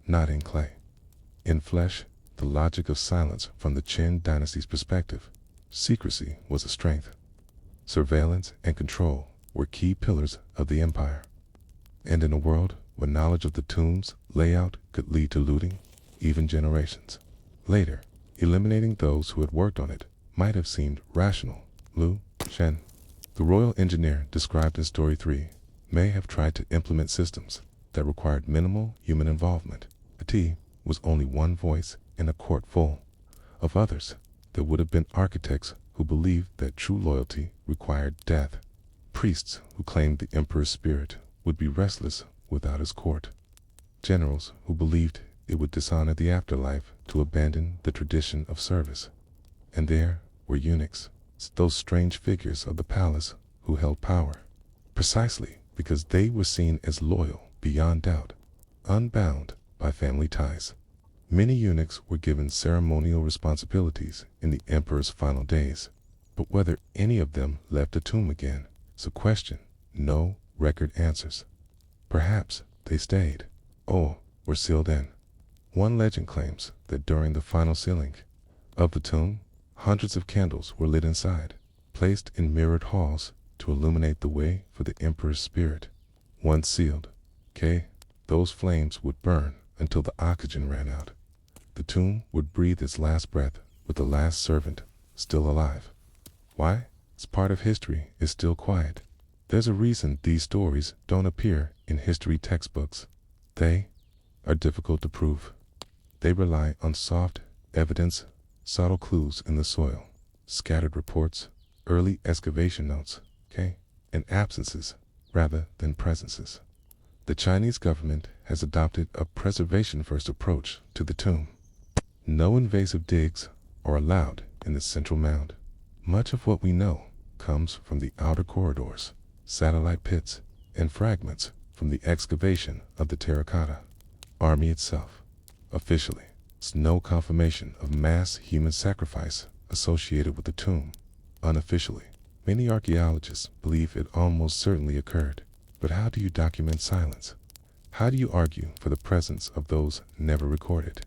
not in clay. In flesh, the logic of silence from the Qin dynasty's perspective. Secrecy was a strength. surveillance, and control were key pillars of the empire. And in a world where knowledge of the tomb's layout could lead to looting, even generations later, eliminating those who had worked on it might have seemed rational. Lu Shen, the royal engineer described in Story 3, may have tried to implement systems that required minimal human involvement. He was only one voice in a court full of others. There would have been architects who believed that true loyalty required death, priests who claimed the emperor's spirit would be restless without his court, generals who believed it would dishonor the afterlife to abandon the tradition of service. And there were eunuchs, those strange figures of the palace who held power, precisely because they were seen as loyal beyond doubt, unbound by family ties. Many eunuchs were given ceremonial responsibilities in the emperor's final days, but whether any of them left the tomb again is a question no record answers. Perhaps they stayed, or were sealed in. One legend claims that during the final sealing of the tomb, hundreds of candles were lit inside, placed in mirrored halls to illuminate the way for the emperor's spirit. Once sealed, those flames would burn until the oxygen ran out. The tomb would breathe its last breath with the last servant still alive. Why? This part of history is still quiet. There's a reason these stories don't appear in history textbooks. They are difficult to prove. They rely on soft evidence, subtle clues in the soil, scattered reports, early excavation notes, and absences rather than presences. The Chinese government has adopted a preservation-first approach to the tomb. No invasive digs are allowed in the central mound. Much of what we know comes from the outer corridors, satellite pits, and fragments from the excavation of the terracotta army itself. Officially, there's no confirmation of mass human sacrifice associated with the tomb. Unofficially, many archaeologists believe it almost certainly occurred. But how do you document silence? How do you argue for the presence of those never recorded?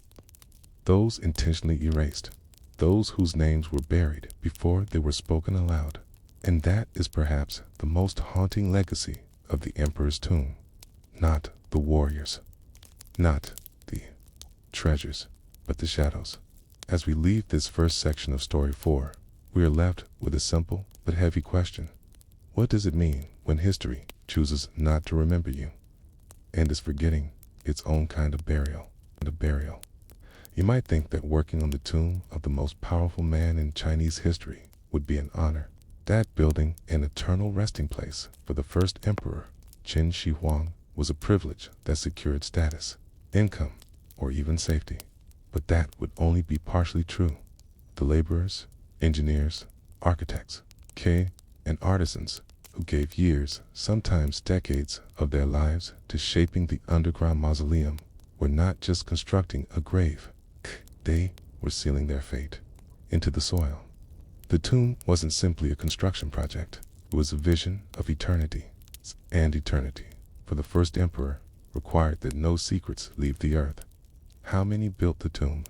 Those intentionally erased, those whose names were buried before they were spoken aloud. And that is perhaps the most haunting legacy of the emperor's tomb. Not the warriors, not the treasures, but the shadows. As we leave this first section of Story 4, we are left with a simple but heavy question. What does it mean when history chooses not to remember you and is forgetting its own kind of burial? You might think that working on the tomb of the most powerful man in Chinese history would be an honor. That building an eternal resting place for the first emperor, Qin Shi Huang, was a privilege that secured status, income, or even safety. But that would only be partially true. The laborers, engineers, architects, and artisans who gave years, sometimes decades, of their lives to shaping the underground mausoleum were not just constructing a grave. They were sealing their fate into the soil. The tomb wasn't simply a construction project. It was a vision of eternity. And eternity, for the first emperor, required that no secrets leave the earth. How many built the tomb?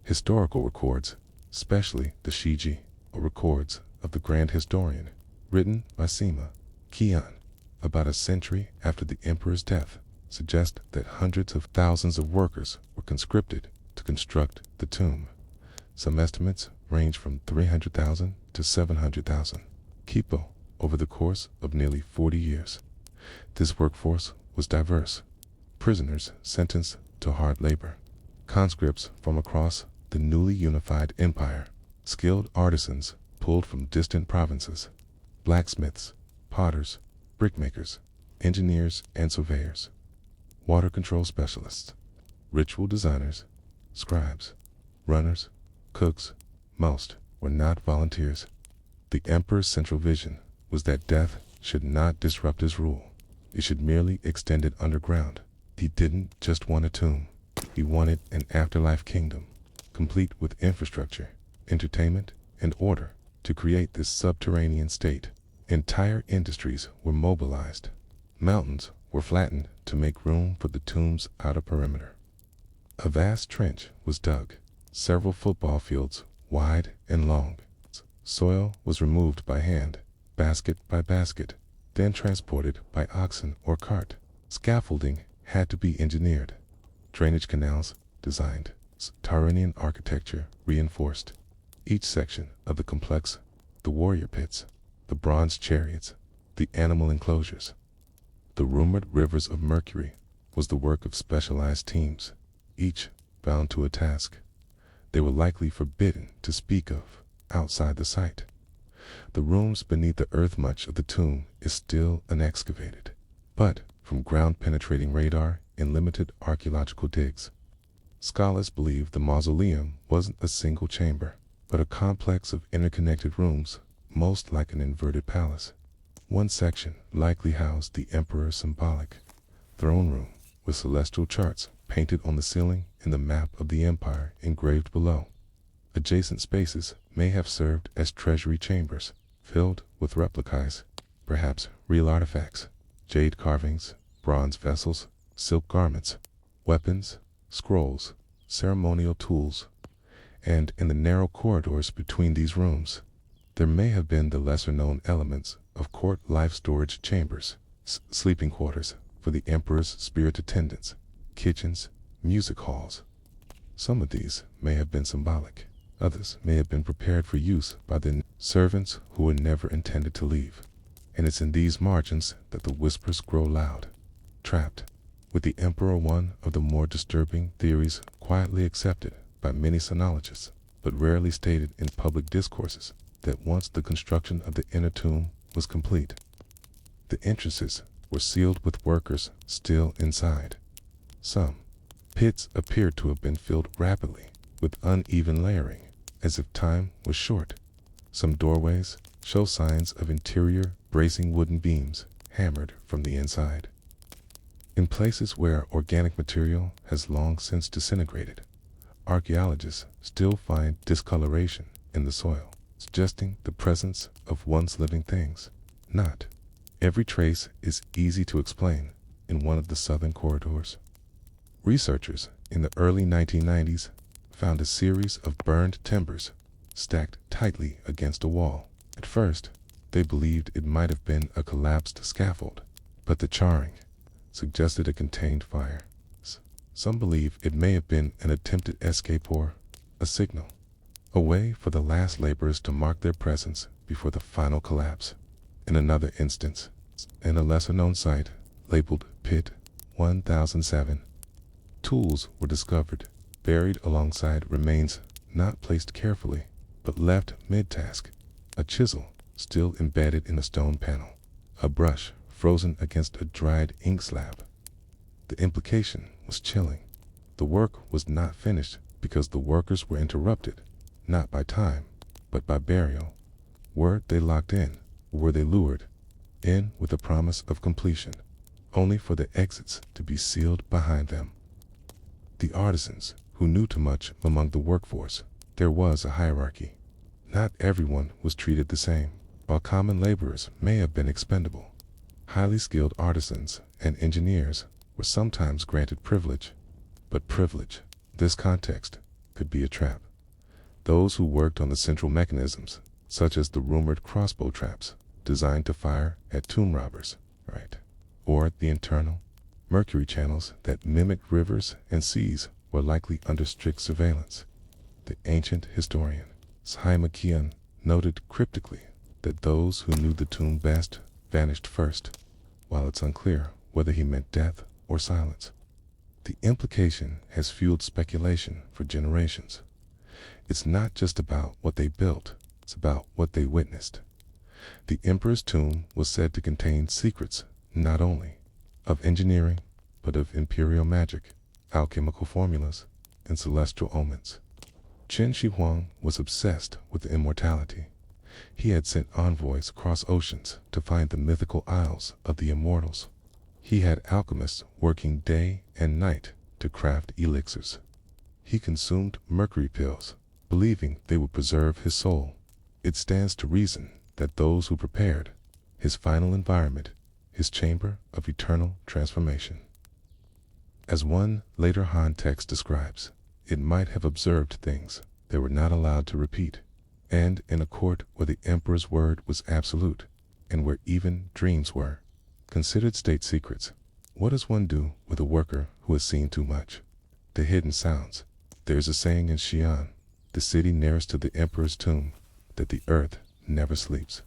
Historical records, especially the Shiji, or records of the Grand Historian, written by Sima Qian about a century after the emperor's death, suggest that hundreds of thousands of workers were conscripted to construct the tomb. Some estimates range from 300,000 to 700,000 Kipo over the course of nearly 40 years. This workforce was diverse. Prisoners sentenced to hard labor, conscripts from across the newly unified empire, skilled artisans pulled from distant provinces, blacksmiths, potters, brickmakers, engineers and surveyors, water control specialists, ritual designers, scribes, runners, cooks. Most were not volunteers. The emperor's central vision was that death should not disrupt his rule. It should merely extend it underground. He didn't just want a tomb. He wanted an afterlife kingdom, complete with infrastructure, entertainment, and order. To create this subterranean state, entire industries were mobilized. Mountains were flattened to make room for the tomb's outer perimeter. A vast trench was dug, several football fields wide and long. Soil was removed by hand, basket by basket, then transported by oxen or cart. Scaffolding had to be engineered, drainage canals designed, Turanian architecture reinforced. Each section of the complex, the warrior pits, the bronze chariots, the animal enclosures, the rumored rivers of mercury, was the work of specialized teams, each bound to a task. They were likely forbidden to speak of outside the site. The rooms beneath the earth, much of the tomb is still unexcavated, but from ground-penetrating radar and limited archaeological digs, scholars believe the mausoleum wasn't a single chamber, but a complex of interconnected rooms, most like an inverted palace. One section likely housed the emperor's symbolic throne room, with celestial charts painted on the ceiling and the map of the empire engraved below. Adjacent spaces may have served as treasury chambers, filled with replicas, perhaps real artifacts, jade carvings, bronze vessels, silk garments, weapons, scrolls, ceremonial tools. And in the narrow corridors between these rooms, there may have been the lesser-known elements of court life storage chambers, sleeping quarters for the emperor's spirit attendants, kitchens, music halls. Some of these may have been symbolic. Others may have been prepared for use by the servants who were never intended to leave. And it's in these margins that the whispers grow loud. Trapped with the emperor, one of the more disturbing theories quietly accepted by many sinologists, but rarely stated in public discourses, that once the construction of the inner tomb was complete, the entrances were sealed with workers still inside. Some pits appeared to have been filled rapidly with uneven layering, as if time was short. Some doorways show signs of interior bracing wooden beams hammered from the inside. In places where organic material has long since disintegrated, archaeologists still find discoloration in the soil, suggesting the presence of once living things. Not every trace is easy to explain in one of the southern corridors. Researchers in the early 1990s found a series of burned timbers stacked tightly against a wall. At first, they believed it might have been a collapsed scaffold, but the charring suggested it contained fire. Some believe it may have been an attempted escape or a signal, a way for the last laborers to mark their presence before the final collapse. In another instance, in a lesser-known site labeled Pit 1007, tools were discovered buried alongside remains not placed carefully, but left mid-task. A chisel still embedded in a stone panel, a brush frozen against a dried ink slab. The implication was chilling. The work was not finished because the workers were interrupted, not by time, but by burial. Were they locked in, or were they lured in with the promise of completion, only for the exits to be sealed behind them? The artisans who knew too much among the workforce. There was a hierarchy. Not everyone was treated the same. While common laborers may have been expendable, highly skilled artisans and engineers were sometimes granted privilege. But privilege, this context, could be a trap. Those who worked on the central mechanisms, such as the rumored crossbow traps designed to fire at tomb robbers, or the internal mercury channels that mimicked rivers and seas, were likely under strict surveillance. The ancient historian Qin noted cryptically that those who knew the tomb best vanished first, while it's unclear whether he meant death or silence. The implication has fueled speculation for generations. It's not just about what they built, it's about what they witnessed. The emperor's tomb was said to contain secrets not only of engineering, but of imperial magic, alchemical formulas, and celestial omens. Qin Shi Huang was obsessed with immortality. He had sent envoys across oceans to find the mythical isles of the immortals. He had alchemists working day and night to craft elixirs. He consumed mercury pills, believing they would preserve his soul. It stands to reason that those who prepared his final environment, his chamber of eternal transformation. As one later Han text describes, it might have observed things they were not allowed to repeat, and in a court where the emperor's word was absolute, and where even dreams were considered state secrets. What does one do with a worker who has seen too much? The hidden sounds. There's a saying in Xi'an, the city nearest to the emperor's tomb, that the earth never sleeps.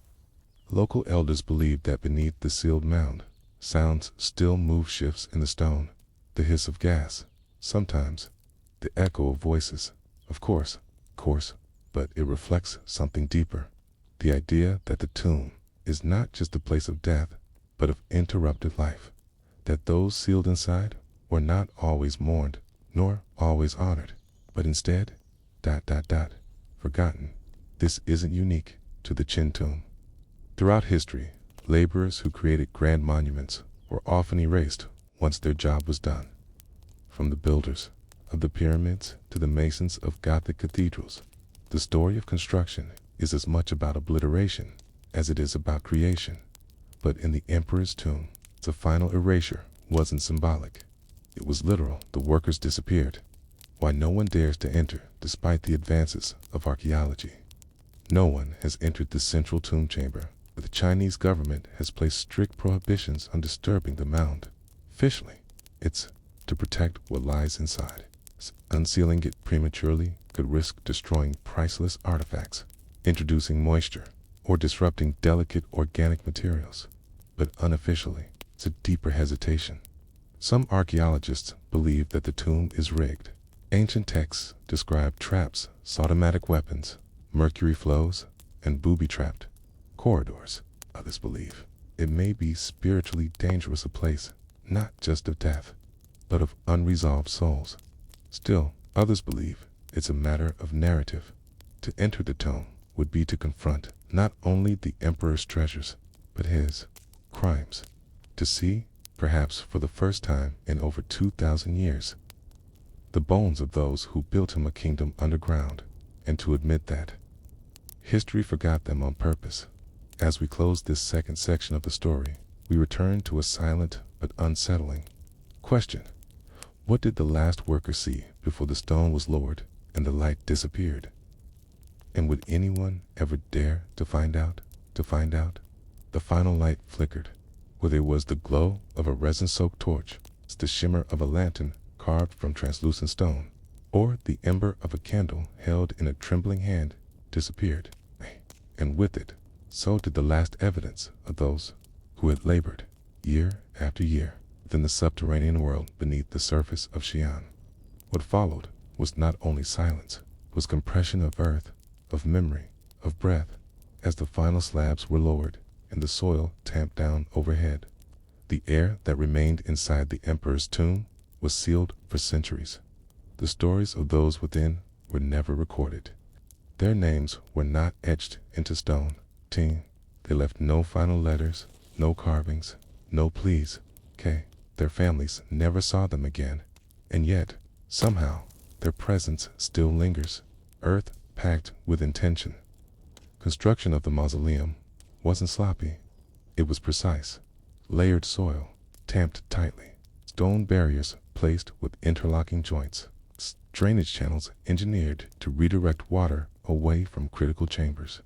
Local elders believe that beneath the sealed mound, sounds still move shifts in the stone, the hiss of gas, sometimes the echo of voices. Of course, but it reflects something deeper. The idea that the tomb is not just a place of death, but of interrupted life. That those sealed inside were not always mourned, nor always honored, but instead, forgotten. This isn't unique to the Qin tomb. Throughout history, laborers who created grand monuments were often erased once their job was done. From the builders of the pyramids to the masons of Gothic cathedrals, the story of construction is as much about obliteration as it is about creation. But in the emperor's tomb, the final erasure wasn't symbolic. It was literal. The workers disappeared. Why no one dares to enter despite the advances of archaeology. No one has entered the central tomb chamber. The Chinese government has placed strict prohibitions on disturbing the mound. Officially, it's to protect what lies inside. Unsealing it prematurely could risk destroying priceless artifacts, introducing moisture, or disrupting delicate organic materials. But unofficially, it's a deeper hesitation. Some archaeologists believe that the tomb is rigged. Ancient texts describe traps, automatic weapons, mercury flows, and booby-trapped corridors. Others believe it may be spiritually dangerous a place, not just of death, but of unresolved souls. Still, others believe it's a matter of narrative. To enter the tomb would be to confront not only the emperor's treasures, but his crimes. To see, perhaps for the first time in over 2,000 years, the bones of those who built him a kingdom underground, and to admit that history forgot them on purpose. As we close this second section of the story, we return to a silent but unsettling question. What did the last worker see before the stone was lowered and the light disappeared? And would anyone ever dare to find out? The final light flickered. Whether it was the glow of a resin-soaked torch, the shimmer of a lantern carved from translucent stone, or the ember of a candle held in a trembling hand, disappeared. And with it, so did the last evidence of those who had labored, year after year, within the subterranean world beneath the surface of Xi'an. What followed was not only silence, it was compression of earth, of memory, of breath, as the final slabs were lowered and the soil tamped down overhead. The air that remained inside the emperor's tomb was sealed for centuries. The stories of those within were never recorded. Their names were not etched into stone. They left no final letters, no carvings, no pleas. Their families never saw them again. And yet, somehow, their presence still lingers, earth packed with intention. Construction of the mausoleum wasn't sloppy. It was precise. Layered soil, tamped tightly. Stone barriers placed with interlocking joints. Drainage channels engineered to redirect water away from critical chambers.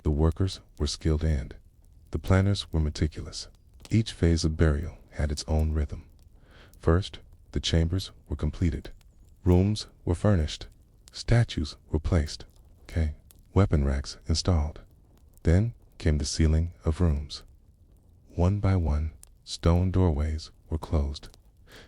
The workers were skilled and the planners were meticulous. Each phase of burial had its own rhythm. First, the chambers were completed. Rooms were furnished. Statues were placed. Weapon racks installed. Then came the sealing of rooms. One by one, stone doorways were closed.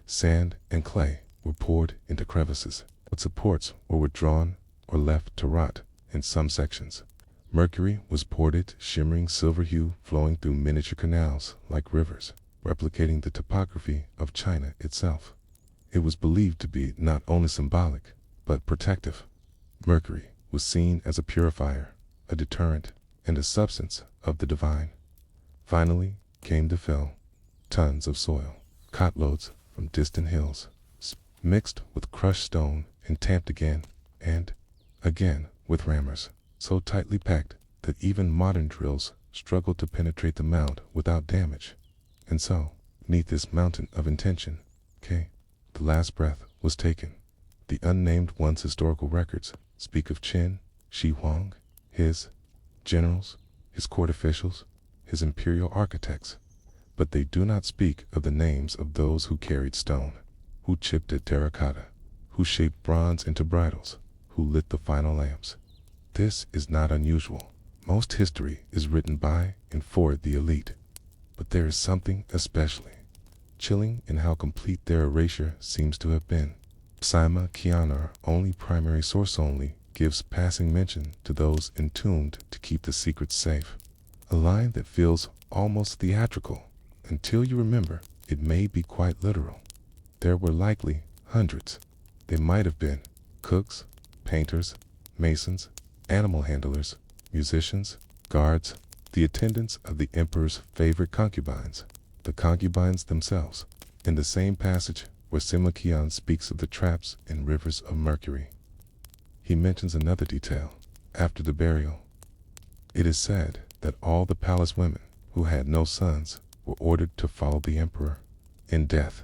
Sand and clay were poured into crevices, but supports were withdrawn or left to rot in some sections. Mercury was poured it, shimmering silver hue flowing through miniature canals like rivers, replicating the topography of China itself. It was believed to be not only symbolic, but protective. Mercury was seen as a purifier, a deterrent, and a substance of the divine. Finally came to fill. Tons of soil, cartloads from distant hills, mixed with crushed stone and tamped again and again with rammers, so tightly packed that even modern drills struggled to penetrate the mound without damage. And so, beneath this mountain of intention, the last breath was taken. The unnamed one's historical records speak of Qin Shi Huang, his generals, his court officials, his imperial architects, but they do not speak of the names of those who carried stone, who chipped at terracotta, who shaped bronze into bridles, who lit the final lamps. This is not unusual. Most history is written by and for the elite, but there is something especially chilling in how complete their erasure seems to have been. Sima Qian, only primary source only, gives passing mention to those entombed to keep the secrets safe. A line that feels almost theatrical until you remember it may be quite literal. There were likely hundreds. They might have been cooks, painters, masons, animal handlers, musicians, guards, the attendants of the emperor's favorite concubines, the concubines themselves. In the same passage where Sima Qian speaks of the traps and rivers of mercury, he mentions another detail. After the burial, it is said that all the palace women who had no sons were ordered to follow the emperor in death.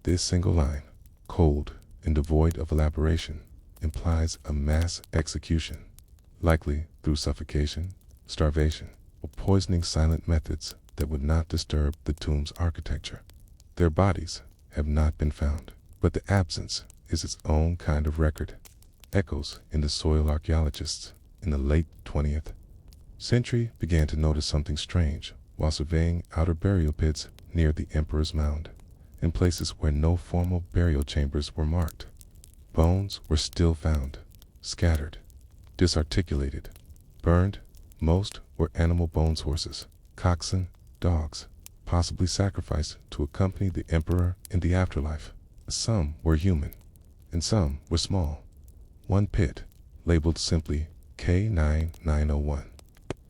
This single line, cold and devoid of elaboration, implies a mass execution, likely through suffocation, starvation, or poisoning, silent methods that would not disturb the tomb's architecture. Their bodies have not been found, but the absence is its own kind of record. Echoes in the soil archaeologists in the late 20th century began to notice something strange while surveying outer burial pits near the emperor's mound, in places where no formal burial chambers were marked. Bones were still found, scattered, disarticulated, burned. Most were animal bones, horses, coxswain, dogs, possibly sacrificed to accompany the emperor in the afterlife. Some were human, and some were small. One pit, labeled simply K9901,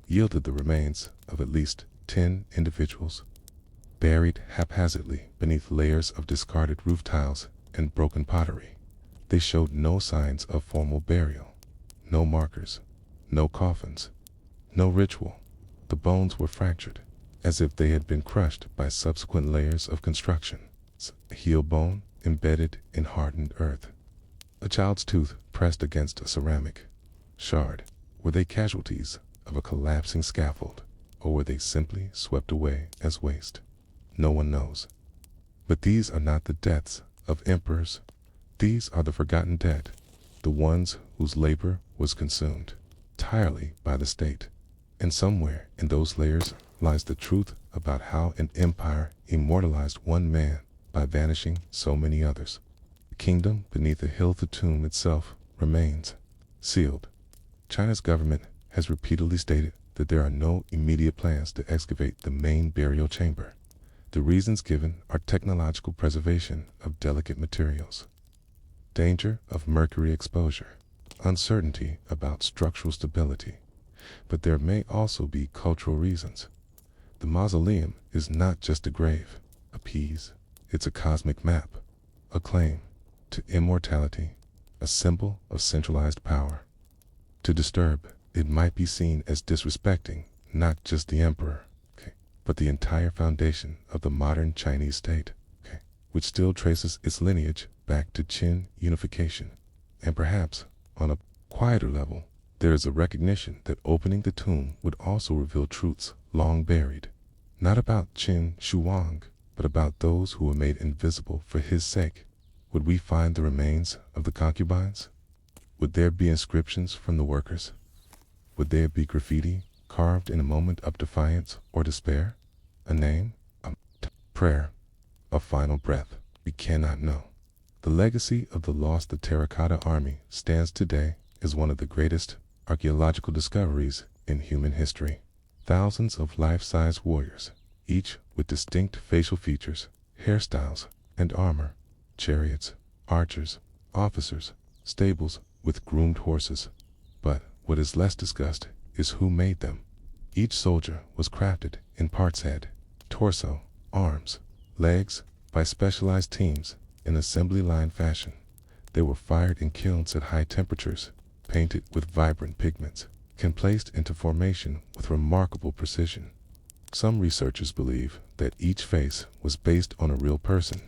yielded the remains of at least 10 individuals, buried haphazardly beneath layers of discarded roof tiles and broken pottery. They showed no signs of formal burial, no markers, no coffins, no ritual. The bones were fractured, as if they had been crushed by subsequent layers of construction. A heel bone embedded in hardened earth. A child's tooth pressed against a ceramic shard. Were they casualties of a collapsing scaffold, or were they simply swept away as waste? No one knows. But these are not the deaths of emperors. These are the forgotten dead, the ones whose labor was consumed entirely by the state. And somewhere in those layers lies the truth about how an empire immortalized one man by vanishing so many others. The kingdom beneath the hill, the tomb itself, remains sealed. China's government has repeatedly stated that there are no immediate plans to excavate the main burial chamber. The reasons given are technological preservation of delicate materials, danger of mercury exposure, uncertainty about structural stability. But there may also be cultural reasons. The mausoleum is not just a grave, a piece. It's a cosmic map, a claim to immortality, a symbol of centralized power. To disturb it might be seen as disrespecting not just the emperor, but the entire foundation of the modern Chinese state, which still traces its lineage back to Qin unification. And perhaps, on a quieter level, there is a recognition that opening the tomb would also reveal truths long buried, not about Qin Shi Huang, but about those who were made invisible for his sake. Would we find the remains of the concubines? Would there be inscriptions from the workers? Would there be graffiti carved in a moment of defiance or despair? A name, a prayer, a final breath? We cannot know. The legacy of the lost terracotta army stands today as one of the greatest archaeological discoveries in human history. Thousands of life-size warriors, each with distinct facial features, hairstyles, and armor, chariots, archers, officers, stables with groomed horses. But what is less discussed is who made them. Each soldier was crafted in parts: head, torso, arms, legs, by specialized teams in assembly line fashion. They were fired in kilns at high temperatures, painted with vibrant pigments, and placed into formation with remarkable precision. Some researchers believe that each face was based on a real person.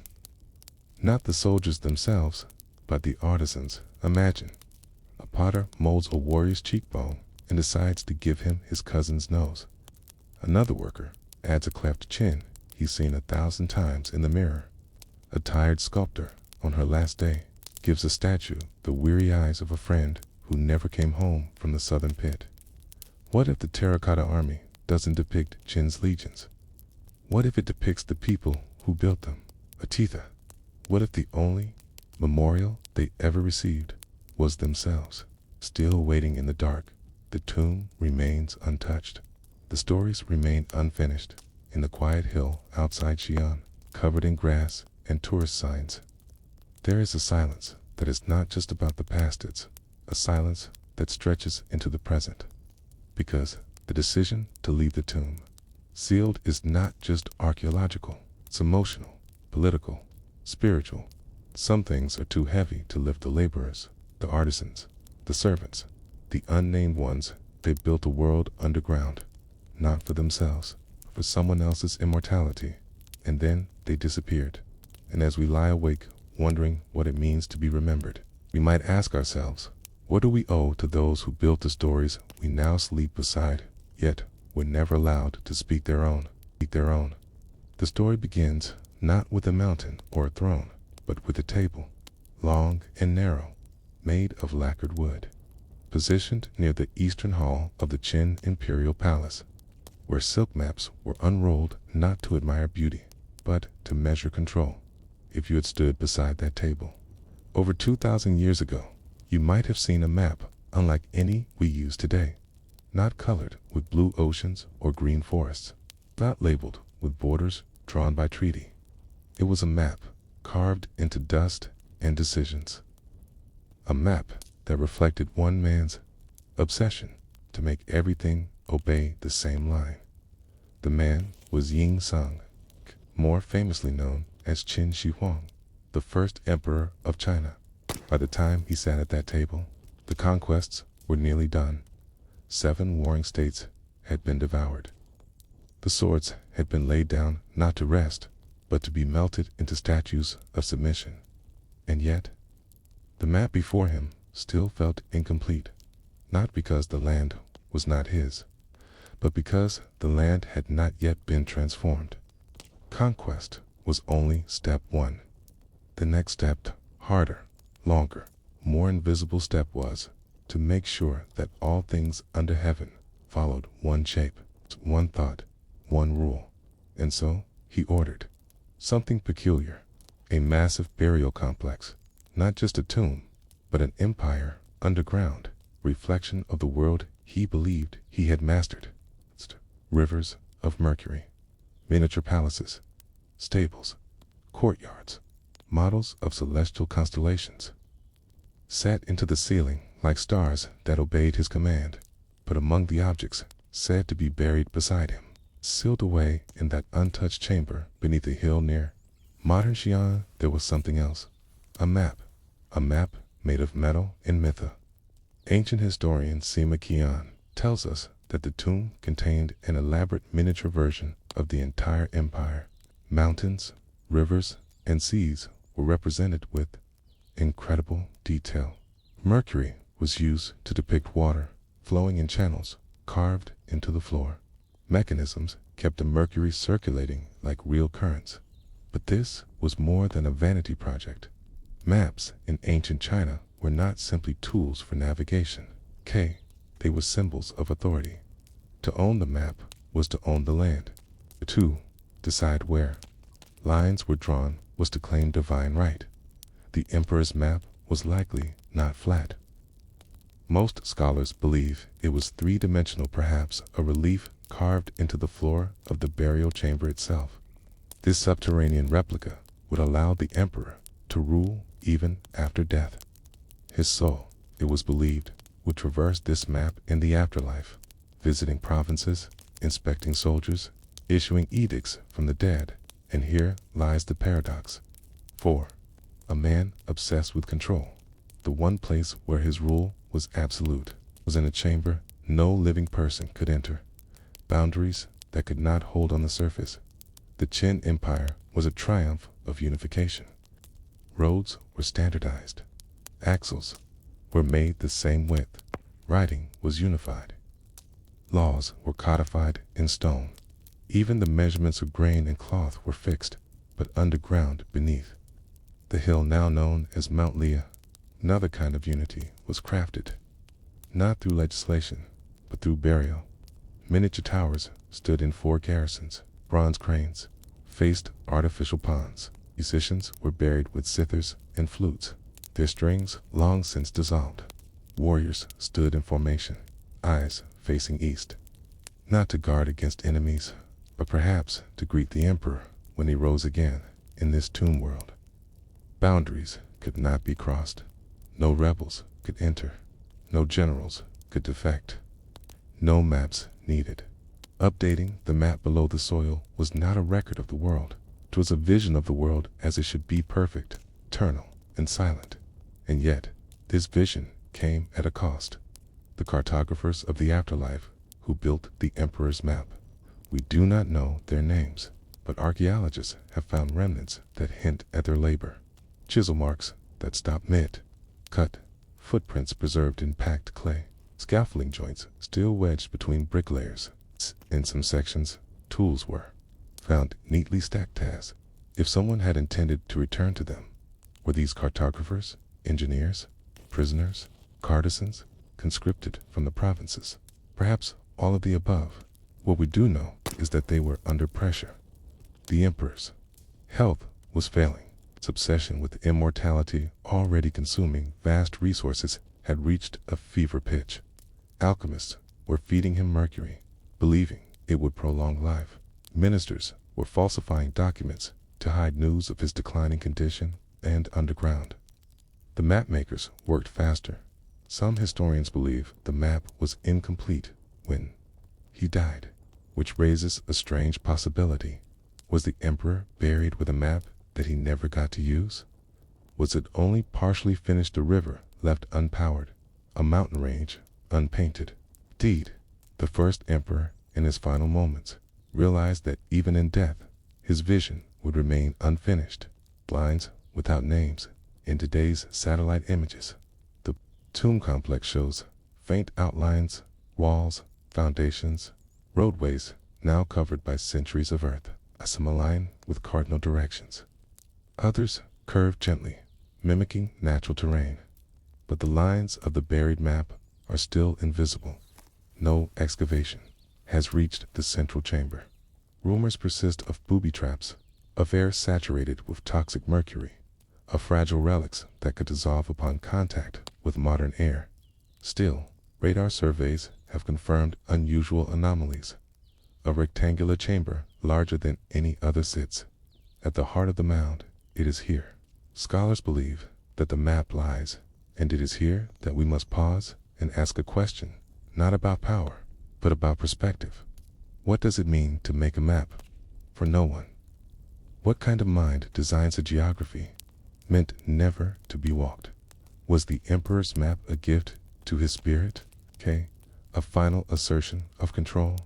Not the soldiers themselves, but the artisans. Imagine, a potter molds a warrior's cheekbone and decides to give him his cousin's nose. Another worker adds a cleft chin he's seen 1,000 times in the mirror. A tired sculptor, on her last day, gives a statue the weary eyes of a friend who never came home from the southern pit. What if the terracotta army doesn't depict Qin's legions? What if it depicts the people who built them? Atitha. What if the only memorial they ever received was themselves? Still waiting in the dark, the tomb remains untouched. The stories remain unfinished in the quiet hill outside Xi'an, covered in grass and tourist signs. There is a silence that is not just about the past, it's a silence that stretches into the present. Because the decision to leave the tomb sealed is not just archaeological, it's emotional, political, spiritual. Some things are too heavy to lift the laborers, the artisans, the servants, the unnamed ones. They built a world underground, not for themselves, for someone else's immortality, and then they disappeared. And as we lie awake, wondering what it means to be remembered, we might ask ourselves, what do we owe to those who built the stories we now sleep beside, yet were never allowed to speak their own? The story begins not with a mountain or a throne, but with a table, long and narrow, made of lacquered wood, positioned near the eastern hall of the Qin Imperial Palace, where silk maps were unrolled not to admire beauty, but to measure control. If you had stood beside that table over 2,000 years ago, you might have seen a map unlike any we use today, not colored with blue oceans or green forests, not labeled with borders drawn by treaty. It was a map carved into dust and decisions. A map that reflected one man's obsession to make everything obey the same line. The man was Ying Sung, more famously known as Qin Shi Huang, the first emperor of China. By the time he sat at that table, the conquests were nearly done. 7 warring states had been devoured. The swords had been laid down not to rest, but to be melted into statues of submission. And yet, the map before him still felt incomplete, not because the land was not his, but because the land had not yet been transformed. Conquest was only step 1. The next step, harder, longer, more invisible step, was to make sure that all things under heaven followed one shape, one thought, one rule. And so he ordered something peculiar, a massive burial complex, not just a tomb, but an empire underground, reflection of the world he believed he had mastered. Rivers of mercury, miniature palaces, stables, courtyards, models of celestial constellations, set into the ceiling like stars that obeyed his command. But among the objects said to be buried beside him, sealed away in that untouched chamber beneath a hill near modern Xi'an, there was something else. A map made of metal and mitha. Ancient historian Sima Qian tells us that the tomb contained an elaborate miniature version of the entire empire. Mountains, rivers, and seas were represented with incredible detail. Mercury was used to depict water flowing in channels carved into the floor. Mechanisms kept the mercury circulating like real currents. But this was more than a vanity project. Maps in ancient China were not simply tools for navigation. They were symbols of authority. To own the map was to own the land. To decide where lines were drawn was to claim divine right. The emperor's map was likely not flat. Most scholars believe it was 3-dimensional, perhaps a relief carved into the floor of the burial chamber itself. This subterranean replica would allow the emperor to rule even after death. His soul, it was believed, would traverse this map in the afterlife, visiting provinces, inspecting soldiers, issuing edicts from the dead. And here lies the paradox. For a man obsessed with control, the one place where his rule was absolute was in a chamber no living person could enter, boundaries that could not hold on the surface. The Qin Empire was a triumph of unification. Roads were standardized. Axles were made the same width. Writing was unified. Laws were codified in stone. Even the measurements of grain and cloth were fixed, but underground beneath. The hill now known as Mount Leah, another kind of unity, was crafted, not through legislation, but through burial. Miniature towers stood in 4 garrisons. Bronze cranes faced artificial ponds. Musicians were buried with cithars and flutes, their strings long since dissolved. Warriors stood in formation, eyes facing east, not to guard against enemies, but perhaps to greet the emperor when he rose again in this tomb world. Boundaries could not be crossed. No rebels could enter. No generals could defect. No maps needed. Updating the map below the soil was not a record of the world. It was a vision of the world as it should be, perfect, eternal, and silent. And yet, this vision came at a cost. The cartographers of the afterlife who built the emperor's map. We do not know their names, but archaeologists have found remnants that hint at their labor. Chisel marks that stop mid-cut, footprints preserved in packed clay, scaffolding joints still wedged between brick layers. In some sections, tools were found neatly stacked as if someone had intended to return to them. Were these cartographers, engineers, prisoners, artisans, conscripted from the provinces? Perhaps all of the above. What we do know is that they were under pressure. The emperor's health was failing. Its obsession with immortality, already consuming vast resources, had reached a fever pitch. Alchemists were feeding him mercury, believing it would prolong life. Ministers were falsifying documents to hide news of his declining condition, and underground, the map makers worked faster. Some historians believe the map was incomplete when he died, which raises a strange possibility. Was the emperor buried with a map that he never got to use? Was it only partially finished, a river left unpowered, a mountain range unpainted? Indeed, the first emperor, in his final moments, realized that even in death, his vision would remain unfinished. Lines without names. In today's satellite images, the tomb complex shows faint outlines, walls, foundations, roadways now covered by centuries of earth. Some align with cardinal directions. Others curve gently, mimicking natural terrain. But the lines of the buried map are still invisible. No excavation has reached the central chamber. Rumors persist of booby traps, of air saturated with toxic mercury, of fragile relics that could dissolve upon contact with modern air. Still, radar surveys have confirmed unusual anomalies. A rectangular chamber larger than any other sits at the heart of the mound. It is here scholars believe that the map lies, and it is here that we must pause and ask a question, not about power, but about perspective. What does it mean to make a map for no one? What kind of mind designs a geography meant never to be walked? Was the emperor's map a gift to his spirit? A final assertion of control?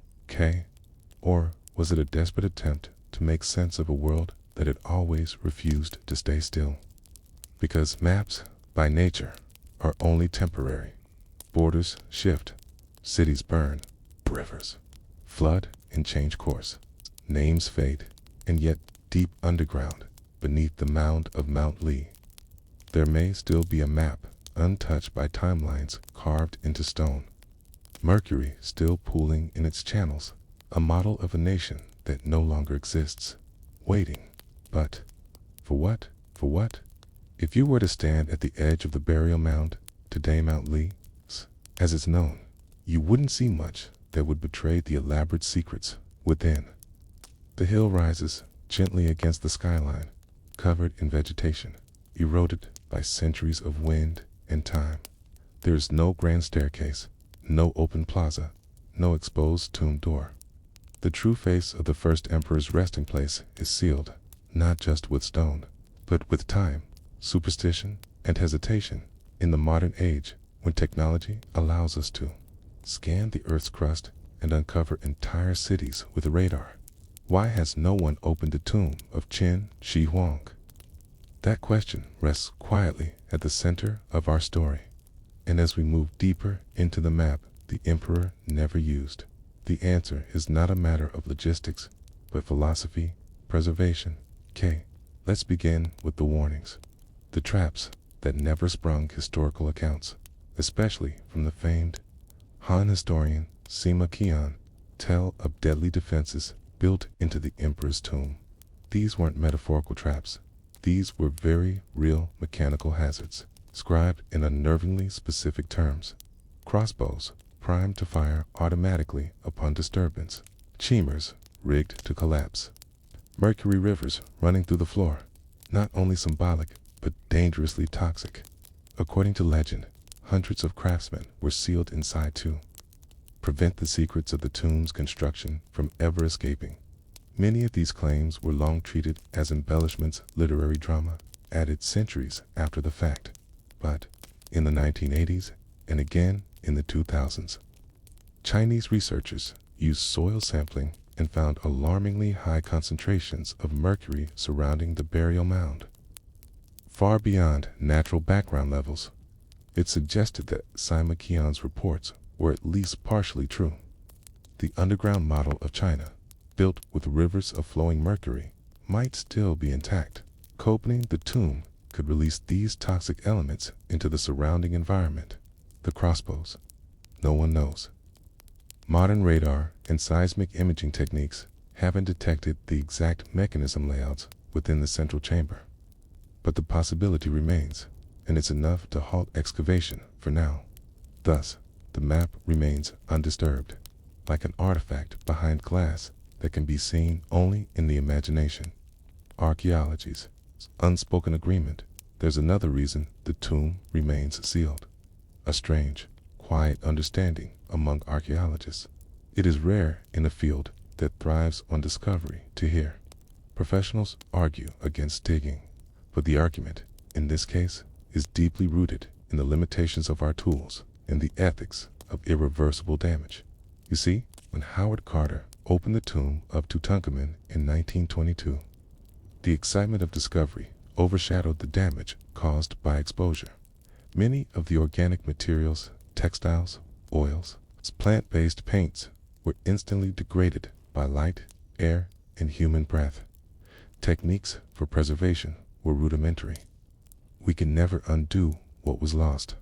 Or was it a desperate attempt to make sense of a world that had always refused to stay still? Because maps, by nature, are only temporary. Borders shift, cities burn, rivers flood and change course. Names fade, and yet deep underground, beneath the mound of Mount Lee, there may still be a map, untouched by timelines carved into stone. Mercury still pooling in its channels, a model of a nation that no longer exists, waiting. But for what? For what? If you were to stand at the edge of the burial mound, today Mount Lee, as it's known, you wouldn't see much that would betray the elaborate secrets within. The hill rises gently against the skyline, covered in vegetation, eroded by centuries of wind and time. There is no grand staircase, no open plaza, no exposed tomb door. The true face of the first emperor's resting place is sealed, not just with stone, but with time, superstition, and hesitation. In the modern age, when technology allows us to scan the Earth's crust and uncover entire cities with radar, why has no one opened the tomb of Qin Shi Huang? That question rests quietly at the center of our story. And as we move deeper into the map the emperor never used, The answer is not a matter of logistics, but philosophy, preservation. Let's begin with the warnings. The traps that never sprung historical accounts, especially from the famed Han historian Sima Qian, tell of deadly defenses built into the emperor's tomb. These weren't metaphorical traps. These were very real mechanical hazards, described in unnervingly specific terms. Crossbows primed to fire automatically upon disturbance. Chambers rigged to collapse. Mercury rivers running through the floor, not only symbolic, but dangerously toxic. According to legend, hundreds of craftsmen were sealed inside to prevent the secrets of the tomb's construction from ever escaping. Many of these claims were long treated as embellishments, literary drama, added centuries after the fact. But in the 1980s, and again in the 2000s, Chinese researchers used soil sampling and found alarmingly high concentrations of mercury surrounding the burial mound, far beyond natural background levels. It suggested that Sima Qian's reports were at least partially true. The underground model of China, built with rivers of flowing mercury, might still be intact. Opening the tomb could release these toxic elements into the surrounding environment. The crossbows. No one knows. Modern radar and seismic imaging techniques haven't detected the exact mechanism layouts within the central chamber. But the possibility remains, and it's enough to halt excavation for now. Thus, the map remains undisturbed, like an artifact behind glass that can be seen only in the imagination. Archaeology's unspoken agreement. There's another reason the tomb remains sealed. A strange, quiet understanding among archaeologists. It is rare in a field that thrives on discovery to hear professionals argue against digging, but the argument, in this case, is deeply rooted in the limitations of our tools and the ethics of irreversible damage. You see, when Howard Carter opened the tomb of Tutankhamun in 1922, the excitement of discovery overshadowed the damage caused by exposure. Many of the organic materials, textiles, oils, plant-based paints were instantly degraded by light, air, and human breath. Techniques for preservation were rudimentary. We can never undo what was lost.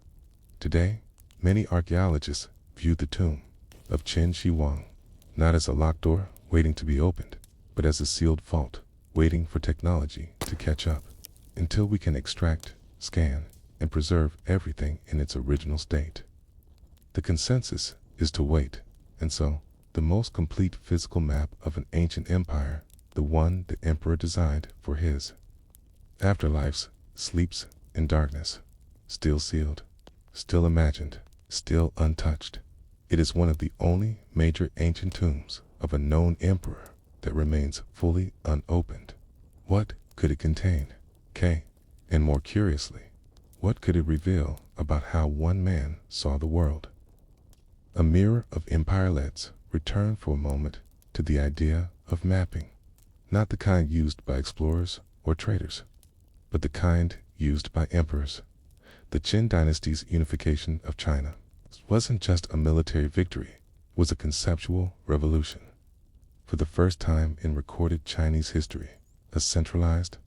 Today, many archaeologists view the tomb of Qin Shi Huang not as a locked door waiting to be opened, but as a sealed vault waiting for technology to catch up, until we can extract, scan, and preserve everything in its original state. The consensus is to wait, and so, the most complete physical map of an ancient empire, the one the emperor designed for his afterlives, sleeps in darkness, still sealed, still imagined, still untouched. It is one of the only major ancient tombs of a known emperor that remains fully unopened. What could it contain? And more curiously, what could it reveal about how one man saw the world? A mirror of empire. Let's return for a moment to the idea of mapping, not the kind used by explorers or traders, but the kind used by emperors. The Qin dynasty's unification of China wasn't just a military victory, it was a conceptual revolution. For the first time in recorded Chinese history, a centralized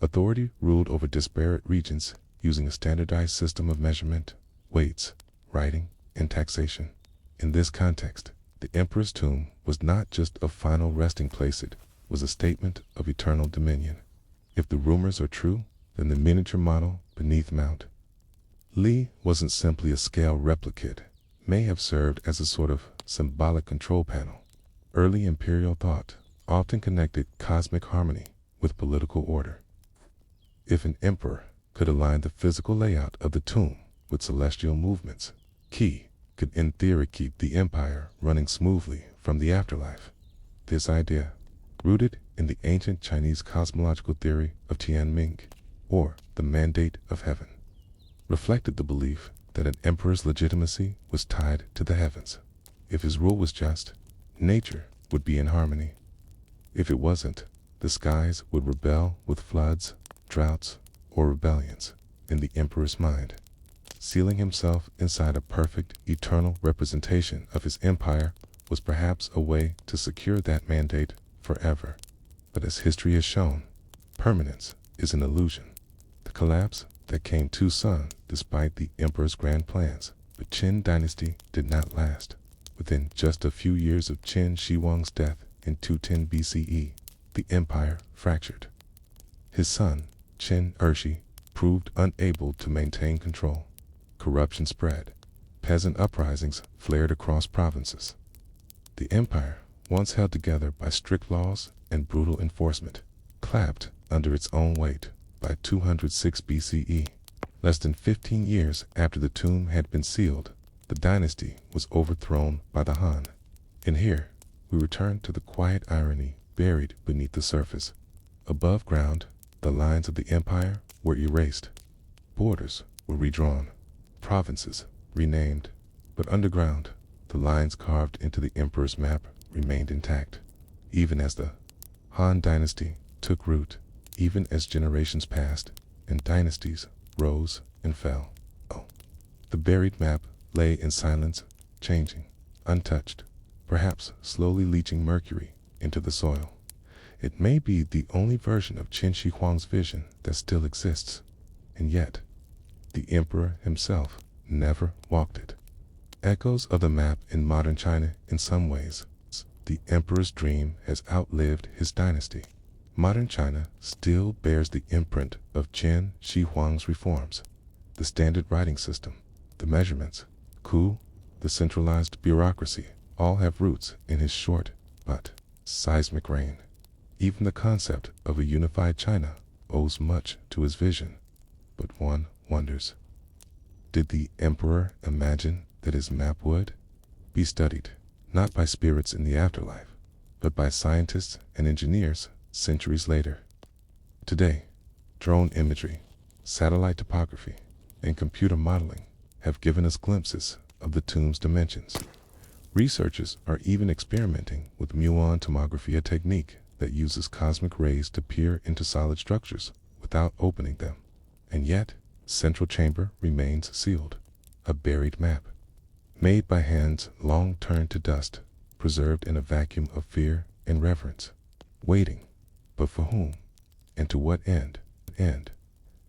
authority ruled over disparate regions using a standardized system of measurement, weights, writing, and taxation. In this context, the emperor's tomb was not just a final resting place, it was a statement of eternal dominion. If the rumors are true, then the miniature model beneath Mount Li wasn't simply a scale replicate, may have served as a sort of symbolic control panel. Early imperial thought often connected cosmic harmony with political order. If an emperor could align the physical layout of the tomb with celestial movements, he could in theory keep the empire running smoothly from the afterlife. This idea, rooted in the ancient Chinese cosmological theory of Tianming, or the mandate of heaven, reflected the belief that an emperor's legitimacy was tied to the heavens. If his rule was just, nature would be in harmony. If it wasn't, the skies would rebel with floods, droughts, or rebellions. In the emperor's mind, sealing himself inside a perfect, eternal representation of his empire was perhaps a way to secure that mandate forever. But as history has shown, permanence is an illusion. The collapse that came too soon despite the emperor's grand plans. The Qin dynasty did not last. Within just a few years of Qin Shi Huang's death in 210 BCE, the empire fractured. His son, Qin Shi, proved unable to maintain control. Corruption spread. Peasant uprisings flared across provinces. The empire, once held together by strict laws and brutal enforcement, collapsed under its own weight by 206 BCE. Less than 15 years after the tomb had been sealed, the dynasty was overthrown by the Han. And here, we return to the quiet irony buried beneath the surface. Above ground, the lines of the empire were erased. Borders were redrawn. Provinces renamed. But underground, the lines carved into the emperor's map remained intact. Even as the Han dynasty took root, even as generations passed and dynasties rose and fell. The buried map lay in silence, changing, untouched, perhaps slowly leaching mercury into the soil. It may be the only version of Qin Shi Huang's vision that still exists, and yet, the emperor himself never walked it. Echoes of the map in modern China in some ways. The emperor's dream has outlived his dynasty. Modern China still bears the imprint of Qin Shi Huang's reforms. The standard writing system, the measurements, the centralized bureaucracy, all have roots in his short but seismic reign. Even the concept of a unified China owes much to his vision. But one wonders, did the emperor imagine that his map would be studied not by spirits in the afterlife, but by scientists and engineers centuries later? Today, drone imagery, satellite topography, and computer modeling have given us glimpses of the tomb's dimensions. Researchers are even experimenting with muon tomography, a technique that uses cosmic rays to peer into solid structures without opening them. And yet, central chamber remains sealed, a buried map, made by hands long turned to dust, preserved in a vacuum of fear and reverence, waiting, but for whom, and to what end?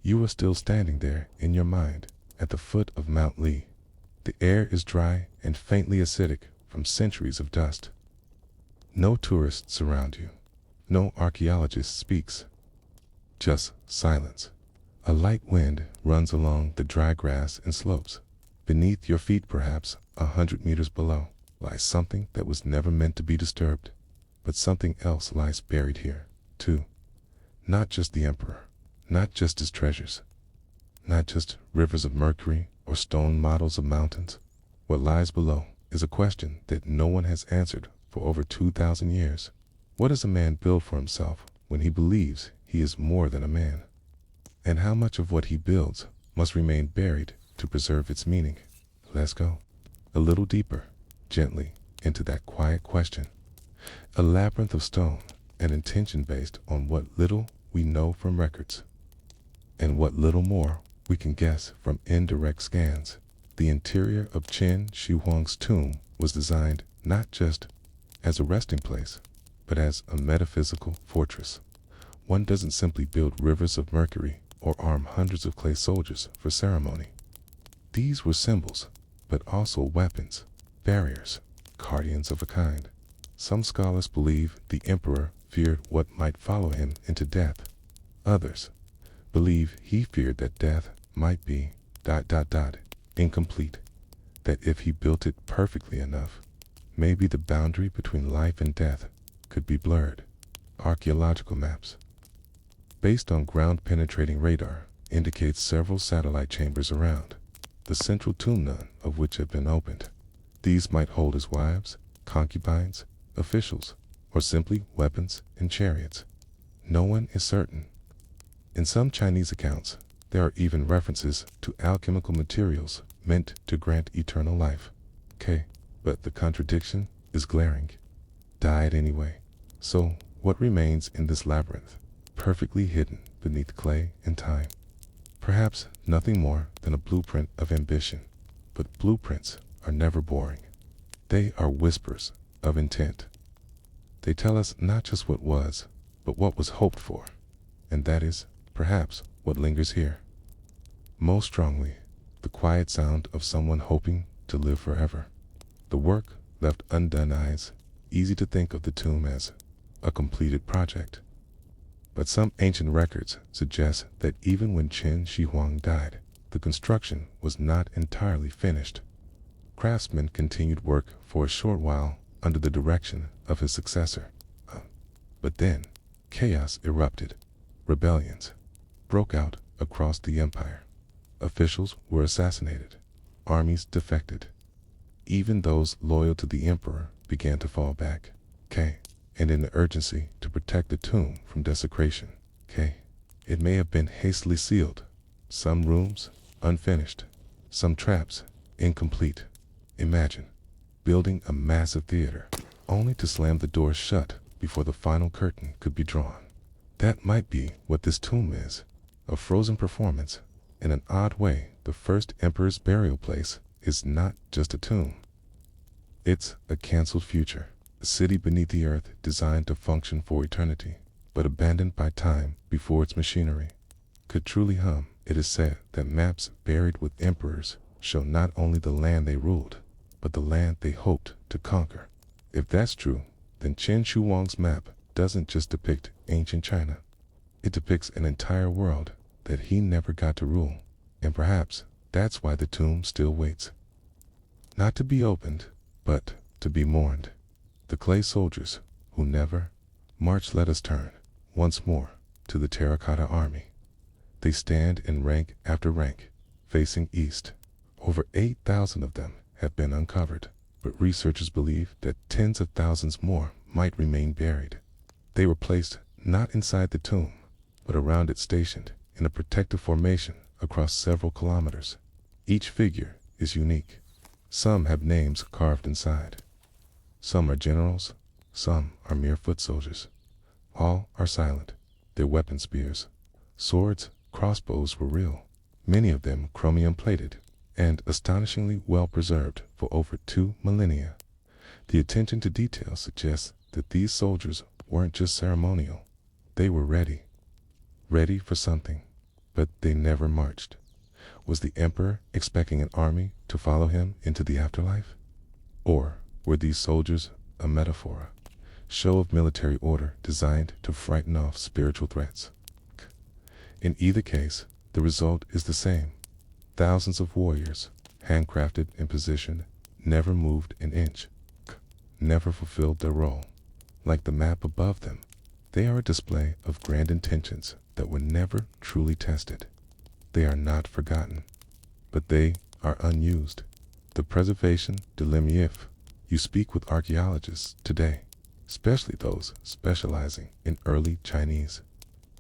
You are still standing there in your mind, at the foot of Mount Li. The air is dry and faintly acidic from centuries of dust. No tourists surround you. No archaeologist speaks. Just silence. A light wind runs along the dry grass and slopes. Beneath your feet, perhaps 100 meters below, lies something that was never meant to be disturbed. But something else lies buried here, too. Not just the emperor, not just his treasures, not just rivers of mercury or stone models of mountains. What lies below is a question that no one has answered for over 2,000 years. What does a man build for himself when he believes he is more than a man? And how much of what he builds must remain buried to preserve its meaning? Let's go a little deeper, gently, into that quiet question. A labyrinth of stone and intention based on what little we know from records, and what little more we can guess from indirect scans. The interior of Qin Shi Huang's tomb was designed not just as a resting place, but as a metaphysical fortress. One doesn't simply build rivers of mercury or arm hundreds of clay soldiers for ceremony. These were symbols, but also weapons, barriers, guardians of a kind. Some scholars believe the emperor feared what might follow him into death. Others believe he feared that death might be ... incomplete, that if he built it perfectly enough, maybe the boundary between life and death could be blurred. Archaeological maps, based on ground-penetrating radar, indicate several satellite chambers around, the central tomb, none of which have been opened. These might hold his wives, concubines, officials, or simply weapons and chariots. No one is certain. In some Chinese accounts, there are even references to alchemical materials meant to grant eternal life. But the contradiction is glaring. Died anyway. So, what remains in this labyrinth, perfectly hidden beneath clay and time? Perhaps nothing more than a blueprint of ambition. But blueprints are never boring. They are whispers, of intent. They tell us not just what was, but what was hoped for. And that is, perhaps, what lingers here. Most strongly, the quiet sound of someone hoping to live forever. The work left undone eyes, easy to think of the tomb as a completed project. But some ancient records suggest that even when Qin Shi Huang died, the construction was not entirely finished. Craftsmen continued work for a short while under the direction of his successor. But then, chaos erupted. Rebellions broke out across the empire. Officials were assassinated. Armies defected. Even those loyal to the emperor began to fall back. And in the urgency to protect the tomb from desecration, it may have been hastily sealed. Some rooms unfinished. Some traps incomplete. Imagine building a massive theater only to slam the doors shut before the final curtain could be drawn. That might be what this tomb is, a frozen performance. In an odd way, the first emperor's burial place is not just a tomb. It's a canceled future, a city beneath the earth designed to function for eternity, but abandoned by time before its machinery could truly hum. It is said that maps buried with emperors show not only the land they ruled, but the land they hoped to conquer. If that's true, then Qin Shi Huang's map doesn't just depict ancient China. It depicts an entire world that he never got to rule, and perhaps that's why the tomb still waits. Not to be opened, but to be mourned. The clay soldiers who never marched let us turn once more to the terracotta army. They stand in rank after rank, facing east. Over 8,000 of them have been uncovered, but researchers believe that tens of thousands more might remain buried. They were placed not inside the tomb, but around it, stationed in a protective formation across several kilometers. Each figure is unique. Some have names carved inside. Some are generals, some are mere foot soldiers. All are silent. Their weapon spears, swords, crossbows were real, many of them chromium-plated, and astonishingly well preserved for over 2 millennia. The attention to detail suggests that these soldiers weren't just ceremonial. They were ready for something, but they never marched. Was the emperor expecting an army to follow him into the afterlife? Or were these soldiers a metaphor, show of military order designed to frighten off spiritual threats? In either case, the result is the same. Thousands of warriors, handcrafted and positioned, never moved an inch, never fulfilled their role. Like the map above them, they are a display of grand intentions that were never truly tested. They are not forgotten, but they are unused. The preservation dilemma. If you speak with archaeologists today, especially those specializing in early Chinese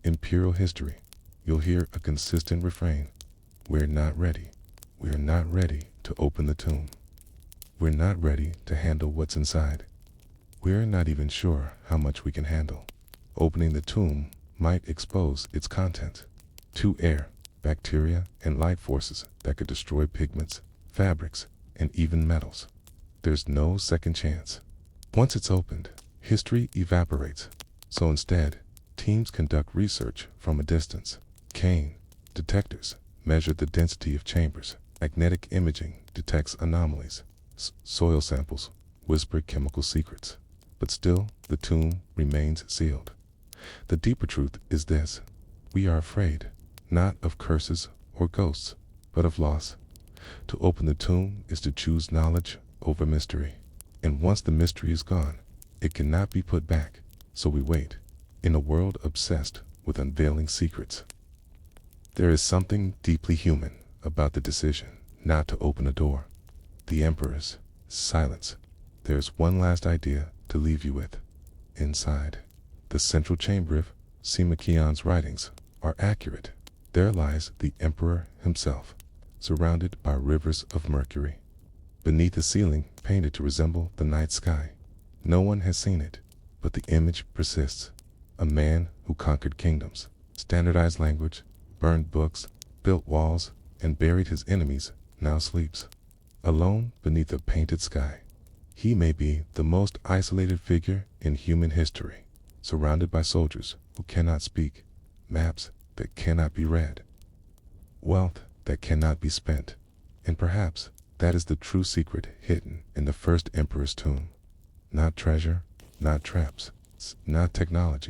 imperial history, you'll hear a consistent refrain: we're not ready. We're not ready to open the tomb. We're not ready to handle what's inside. We're not even sure how much we can handle. Opening the tomb might expose its content to air, bacteria, and light forces that could destroy pigments, fabrics, and even metals. There's no second chance. Once it's opened, history evaporates. So instead, teams conduct research from a distance. Cane detectors measure the density of chambers. Magnetic imaging detects anomalies. Soil samples whisper chemical secrets. But still, the tomb remains sealed. The deeper truth is this: we are afraid, not of curses or ghosts, but of loss. To open the tomb is to choose knowledge over mystery. And once the mystery is gone, it cannot be put back. So we wait, in a world obsessed with unveiling secrets. There is something deeply human about the decision not to open a door. The emperor's silence. There's one last idea to leave you with. Inside the central chamber, if Sima Qian's writings are accurate, there lies the emperor himself, surrounded by rivers of mercury. Beneath the ceiling, painted to resemble the night sky. No one has seen it, but the image persists. A man who conquered kingdoms, standardized language, burned books, built walls, and buried his enemies now sleeps, alone beneath a painted sky. He may be the most isolated figure in human history, surrounded by soldiers who cannot speak, maps that cannot be read, wealth that cannot be spent. And perhaps that is the true secret hidden in the first emperor's tomb. Not treasure, not traps, not technology,